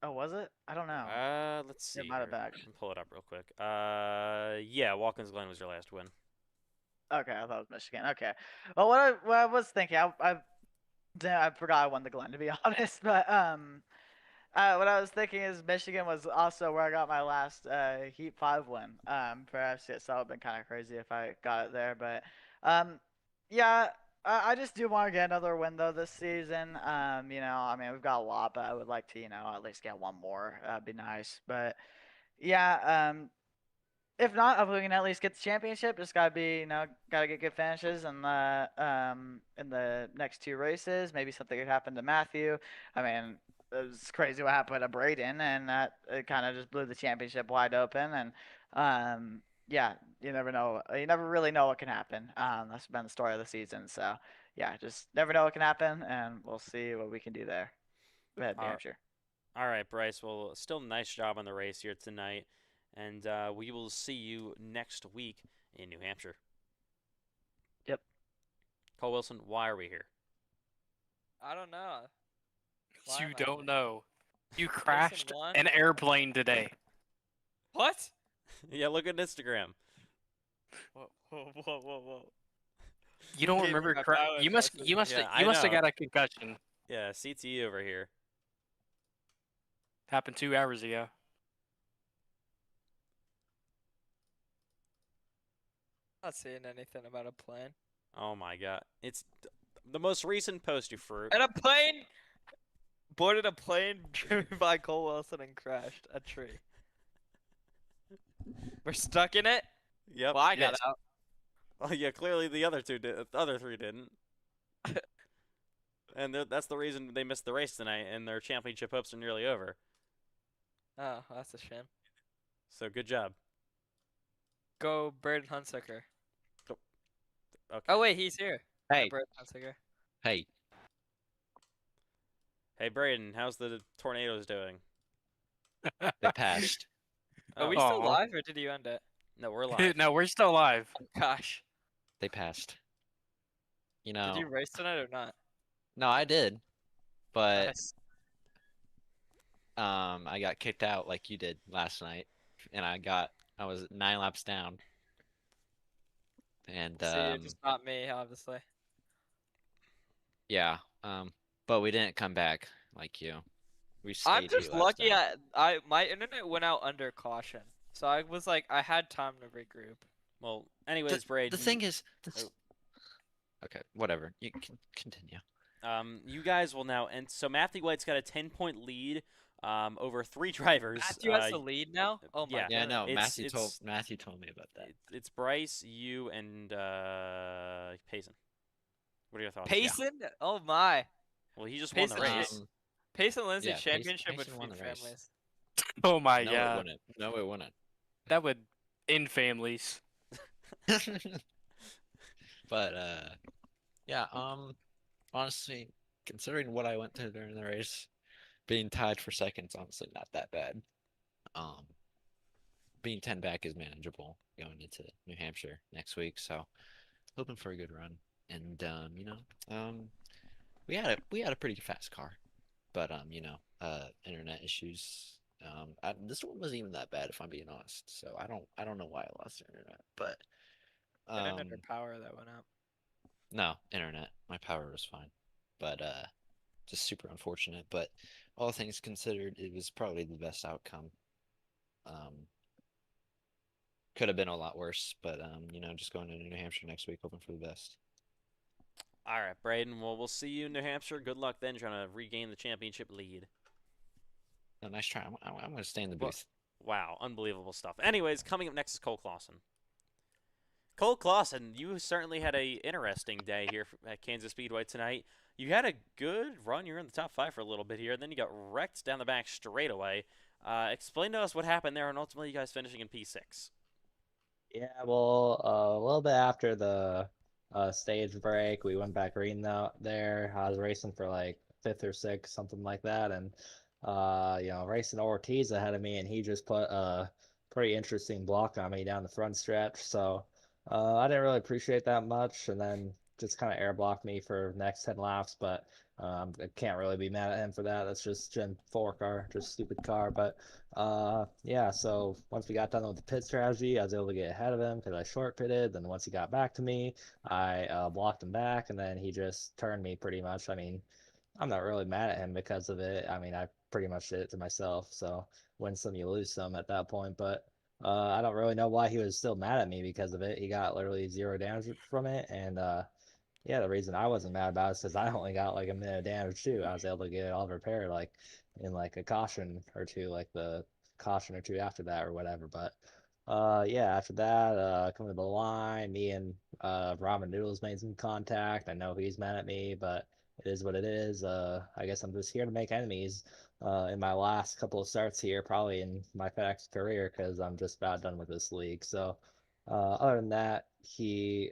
S8: Oh, was it? I don't know.
S1: Let's see.
S8: It might have
S1: Here.
S8: been.
S1: I can pull it up real quick. Yeah, Watkins Glen was your last win.
S8: Okay, I thought it was Michigan. Okay. Well, what I was thinking, I forgot I won the Glen, to be honest. But what I was thinking is Michigan was also where I got my last Heat 5 win for FCS. So it would have been kind of crazy if I got it there. But yeah, I just do want to get another win though this season. I mean we've got a lot, but I would like to at least get one more. That'd be nice. But yeah, if not, if we can at least get the championship, just gotta be, gotta get good finishes in the next 2 races. Maybe something could happen to Matthew. I mean, it was crazy what happened to Braden, and that it kind of just blew the championship wide open. And yeah, you never know. You never really know what can happen. That's been the story of the season. So yeah, just never know what can happen, and we'll see what we can do there at New Hampshire.
S1: All right, Bryce. Well, still nice job on the race here tonight. and we will see you next week in New Hampshire.
S8: Yep.
S1: Cole Wilson, why are we here?
S9: I don't know. Why
S2: You
S9: am I
S2: don't
S9: here?
S2: know. You crashed
S9: won.
S2: an airplane today.
S9: What?
S1: Yeah, look at Instagram.
S9: Whoa.
S2: You don't
S9: Gave me
S2: remember?
S9: my power
S2: You must.
S9: lesson.
S2: You must.
S1: Yeah,
S2: You
S1: I
S2: must have
S1: know.
S2: got a concussion.
S1: Yeah, CTE over here.
S2: Happened 2 hours ago.
S9: Not seeing anything about a plane.
S1: Oh my god. It's the most recent post, you fruit.
S9: And a plane boarded a plane driven by Cole Wilson and crashed a tree. We're stuck in it.
S1: Yep.
S9: Well, I got
S2: Yes.
S9: out.
S1: Well, yeah, clearly the other three didn't. And that's the reason they missed the race tonight, and their championship hopes are nearly over.
S9: Oh, that's a shame.
S1: So good job.
S9: Go Braden Hunsucker.
S1: Okay.
S9: Oh wait, he's here.
S10: Hey,
S9: Braden Hunsucker.
S10: hey,
S1: Hey, Braden, how's the tornadoes doing?
S10: they passed.
S9: Are we
S2: Oh.
S9: still live or did you end it?
S1: No, we're live.
S2: No, we're still alive.
S9: Oh, gosh.
S10: They passed. You know,
S9: Did you race tonight or not?
S10: no, I did, but
S9: Nice.
S10: I got kicked out like you did last night, and I was 9 laps down, and
S9: So you're just not me, obviously.
S10: yeah, but we didn't come back like you. We
S9: I'm
S10: stayed
S9: just
S10: 8 laps
S9: lucky
S10: down.
S9: my internet went out under caution. So I was like I had time to regroup.
S1: Well, anyways, Braden.
S10: The thing is,
S1: Oh.
S10: okay, whatever. You can continue.
S1: You guys will now end. So Matthew White's got a 10-point lead over 3 drivers.
S9: Matthew has the lead now? Oh my
S1: yeah.
S10: Yeah, no,
S1: It's-
S10: Matthew told me about that.
S1: It's Bryce, you, and Payson. What are your thoughts?
S9: Payson? Oh my.
S1: Well, he just won the
S9: Payson-
S1: race.
S9: Payson Lindsay
S10: yeah,
S9: championship would
S10: Payson won
S9: feed
S10: the race.
S9: families.
S2: Oh my
S10: No, it
S2: god.
S10: wouldn't. No, it wouldn't.
S2: That would end families.
S10: But yeah, honestly, considering what I went through during the race, being tied for second's honestly not that bad. Being 10 back is manageable going into New Hampshire next week, so hoping for a good run. And we had a pretty fast car, but internet issues. This one wasn't even that bad if I'm being honest. So I don't know why I lost the internet, but
S9: Internet or power that went out.
S10: no, internet. My power was fine. But just super unfortunate. But all things considered, it was probably the best outcome. Could have been a lot worse, but just going to New Hampshire next week, hoping for the best.
S1: All right, Braden. Well, we'll see you in New Hampshire. Good luck then, trying to regain the championship lead.
S10: No, nice try. I'm going to stay in the booth.
S1: Wow, unbelievable stuff. Anyways, coming up next is Cole Clausen. Cole Clausen, you certainly had a interesting day here at Kansas Speedway tonight. You had a good run. You were in the top 5 for a little bit here, and then you got wrecked down the back straight away. Explain to us what happened there, and ultimately you guys finishing in P6.
S3: Yeah, well, a little bit after the stage break, we went back green out there. I was racing for like 5th or 6th, something like that, and racing Ortiz ahead of me, and he just put a pretty interesting block on me down the front stretch. So I didn't really appreciate that much, and then just kind of air blocked me for the next 10 laps. But I can't really be mad at him for that. That's just Gen 4 car, just stupid car. But yeah, so once we got done with the pit strategy, I was able to get ahead of him because I short pitted. Then once he got back to me, I blocked him back, and then he just turned me pretty much. I mean, I'm not really mad at him because of it. I mean, I pretty much did it to myself. So win some, you lose some at that point. But I don't really know why he was still mad at me because of it. He got literally 0 damage from it, and yeah, the reason I wasn't mad about it is because I only got like a minute of damage too. I was able to get it all repaired like in like a caution or two, like the caution or two after that or whatever. But yeah, after that, coming to the line, me and Ramen Noodles made some contact. I know he's mad at me, but it is what it is. I guess I'm just here to make enemies in my last couple of starts here, probably in my FedEx career, because I'm just about done with this league. So other than that, we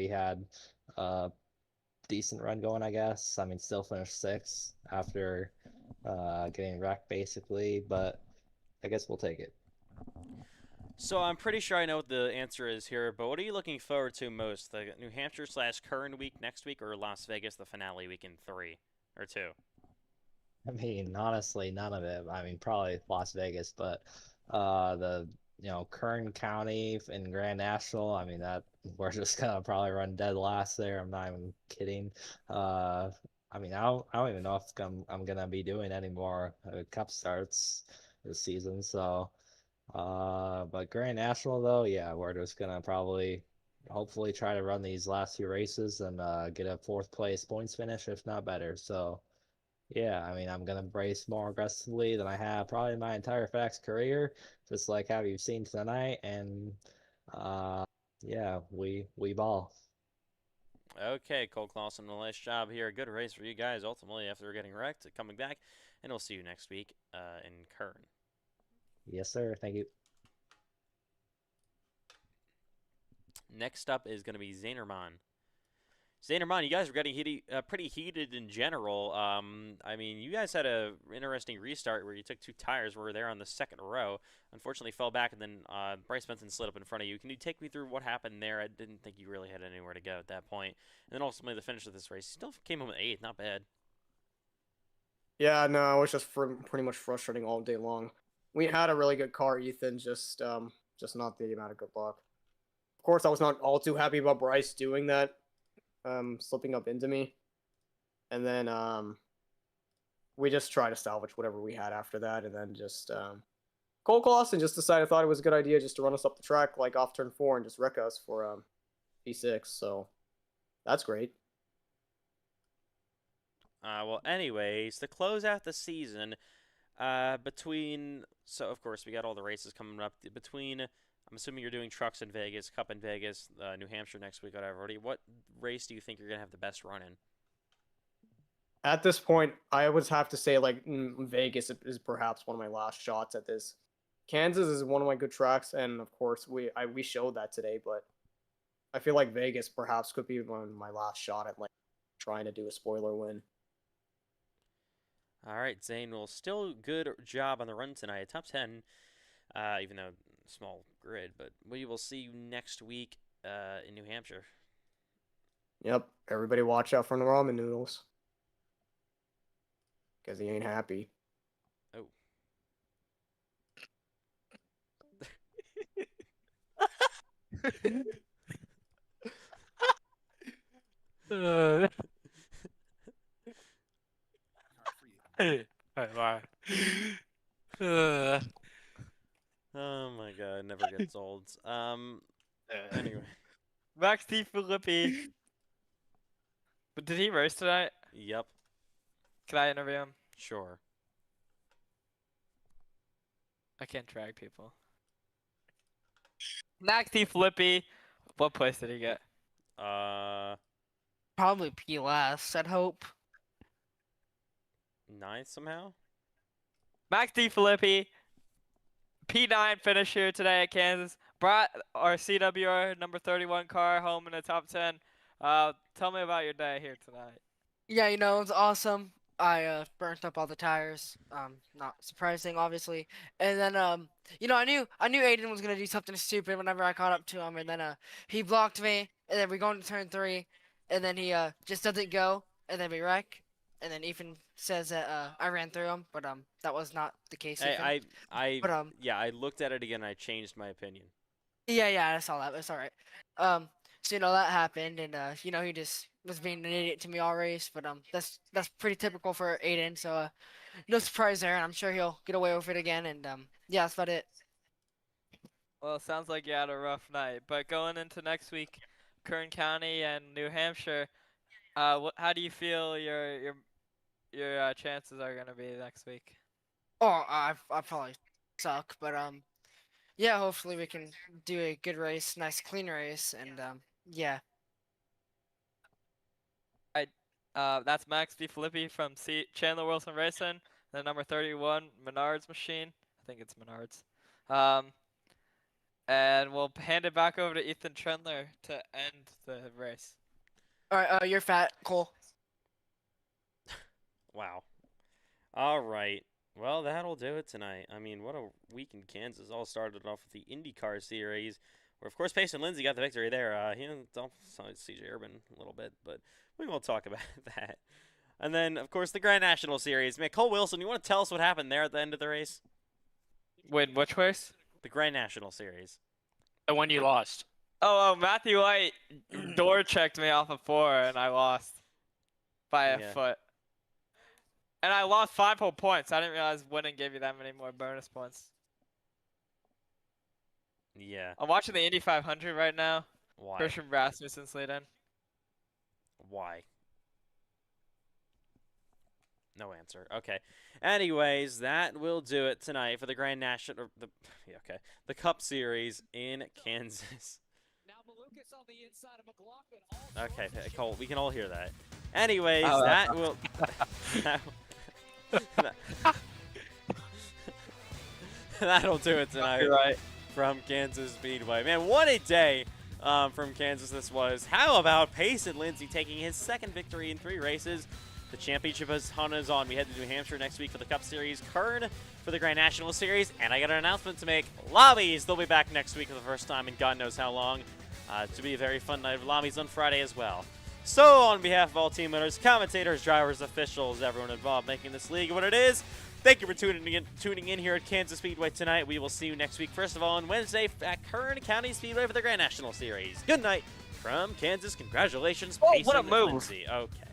S3: had a decent run going, I guess. I mean, still finished 6th after getting wrecked basically, but I guess we'll take it.
S1: So I'm pretty sure I know what the answer is here, but what are you looking forward to most? The New Hampshire / Kern week next week, or Las Vegas, the finale week in 3 or 2?
S3: I mean, honestly, none of it. I mean, probably Las Vegas, but the Kern County and Grand National. I mean, that we're just gonna probably run dead last there. I'm not even kidding. I mean, I don't even know if I'm gonna be doing any more cup starts this season. So, but Grand National though, yeah, we're just gonna probably hopefully try to run these last few races and get a fourth place points finish, if not better. So. Yeah, I mean, I'm gonna brace more aggressively than I have probably my entire FedEx career, just like how you've seen tonight. And uh, yeah, we ball.
S1: Okay, Cole Clausen, a nice job here. Good race for you guys. Ultimately, after getting wrecked, coming back, and we'll see you next week in Kern.
S3: Yes, sir. Thank you.
S1: Next up is going to be Zainerman. Zainerman, you guys were getting pretty heated in general. I mean, you guys had a interesting restart where you took 2 tires, were there on the second row. Unfortunately, fell back, and then Bryce Benson slid up in front of you. Can you take me through what happened there? I didn't think you really had anywhere to go at that point. And then ultimately, the finish of this race, you still came home with 8th, not bad.
S11: Yeah, no, it was just pretty much frustrating all day long. We had a really good car, Ethan, just not the amount of good luck. Of course, I was not all too happy about Bryce doing that, slipping up into me, and then we just tried to salvage whatever we had after that, and then just Cole Clausen just decided thought it was a good idea just to run us up the track like off turn 4 and just wreck us for P6. So that's great.
S1: Well, anyways, to close out the season, so of course we got all the races coming up between. I'm assuming you're doing trucks in Vegas, Cup in Vegas, New Hampshire next week, whatever. What race do you think you're gonna have the best run in?
S11: At this point, I would have to say like Vegas is perhaps one of my last shots at this. Kansas is one of my good tracks, and of course we showed that today. But I feel like Vegas perhaps could be one of my last shot at like trying to do a spoiler win.
S1: All right, Zane. Well, still good job on the run tonight. Top 10, even though small grid. But we will see you next week in New Hampshire.
S11: Yep. Everybody watch out for the ramen noodles. Because he ain't happy.
S1: Oh. Oh my god, never gets old. Anyway.
S9: Max D. Filippi. But did he race tonight?
S1: Yep.
S9: Can I interview him?
S1: Sure.
S9: I can't drag people. Max D. Filippi. What place did he get?
S12: Probably P last, I'd hope.
S1: 9th somehow?
S9: Max D. Filippi. P9 finish here today at Kansas. Brought our CWR number 31 car home in the top 10. Tell me about your day here tonight.
S12: Yeah, it was awesome. I burnt up all the tires. Not surprising, obviously. And then I knew Aiden was gonna do something stupid whenever I caught up to him, and then he blocked me, and then we go into turn 3, and then he just doesn't go, and then we wreck, and then Ethan says that I ran through him, but that was not the case. Ethan.
S1: Yeah, I looked at it again and I changed my opinion.
S12: Yeah, I saw that. It's all right. So that happened, and he just was being an idiot to me all race, but that's pretty typical for Aiden. So no surprise there, and I'm sure he'll get away with it again. And yeah, that's about it.
S9: Well, it sounds like you had a rough night. But going into next week, Kern County and New Hampshire, how do you feel your chances are gonna be next week?
S12: Oh, I probably suck, but yeah, hopefully we can do a good race, nice clean race, and yeah.
S9: That's Max D. Filippi from Chandler Wilson Racing, the number 31 Menards machine. I think it's Menards. And we'll hand it back over to Ethan Trendler to end the race.
S12: All right, you're fat, Cole.
S1: Wow. All right. Well, that'll do it tonight. I mean, what a week in Kansas. All started off with the IndyCar series, where, of course, Payson Lindsay got the victory there. He also CJ Urban a little bit, but we won't talk about that. And then, of course, the Grand National Series. Man, Cole Wilson, you want to tell us what happened there at the end of the race?
S9: Wait, which race?
S1: The Grand National Series.
S2: The one you lost.
S9: Oh, Matthew White door checked me off of 4, and I lost by a foot. And I lost 5 whole points. I didn't realize winning gave you that many more bonus points.
S1: Yeah.
S9: I'm watching the Indy 500 right now.
S1: Why?
S9: Christian Rasmussen's lead in.
S1: Why? No answer. Okay. Anyways, that will do it tonight for the Grand National. The Cup Series in Kansas. Okay, Cole, we can all hear that. Anyways, that will. That'll do it tonight.
S9: Right.
S1: From Kansas Speedway. Man, what a day from Kansas this was. How about Payson Lindsay taking his second victory in 3 races? The championship is on. We head to New Hampshire next week for the Cup Series, Kern for the Grand National Series, and I got an announcement to make. Lobbies, they'll be back next week for the first time in God knows how long. To be a very fun night of lobbies on Friday as well. So, on behalf of all team owners, commentators, drivers, officials, everyone involved making this league what it is, thank you for tuning in here at Kansas Speedway tonight. We will see you next week, first of all, on Wednesday at Kern County Speedway for the Grand National Series. Good night from Kansas. Congratulations, Payson
S9: what a move.
S1: Lindsay. Okay.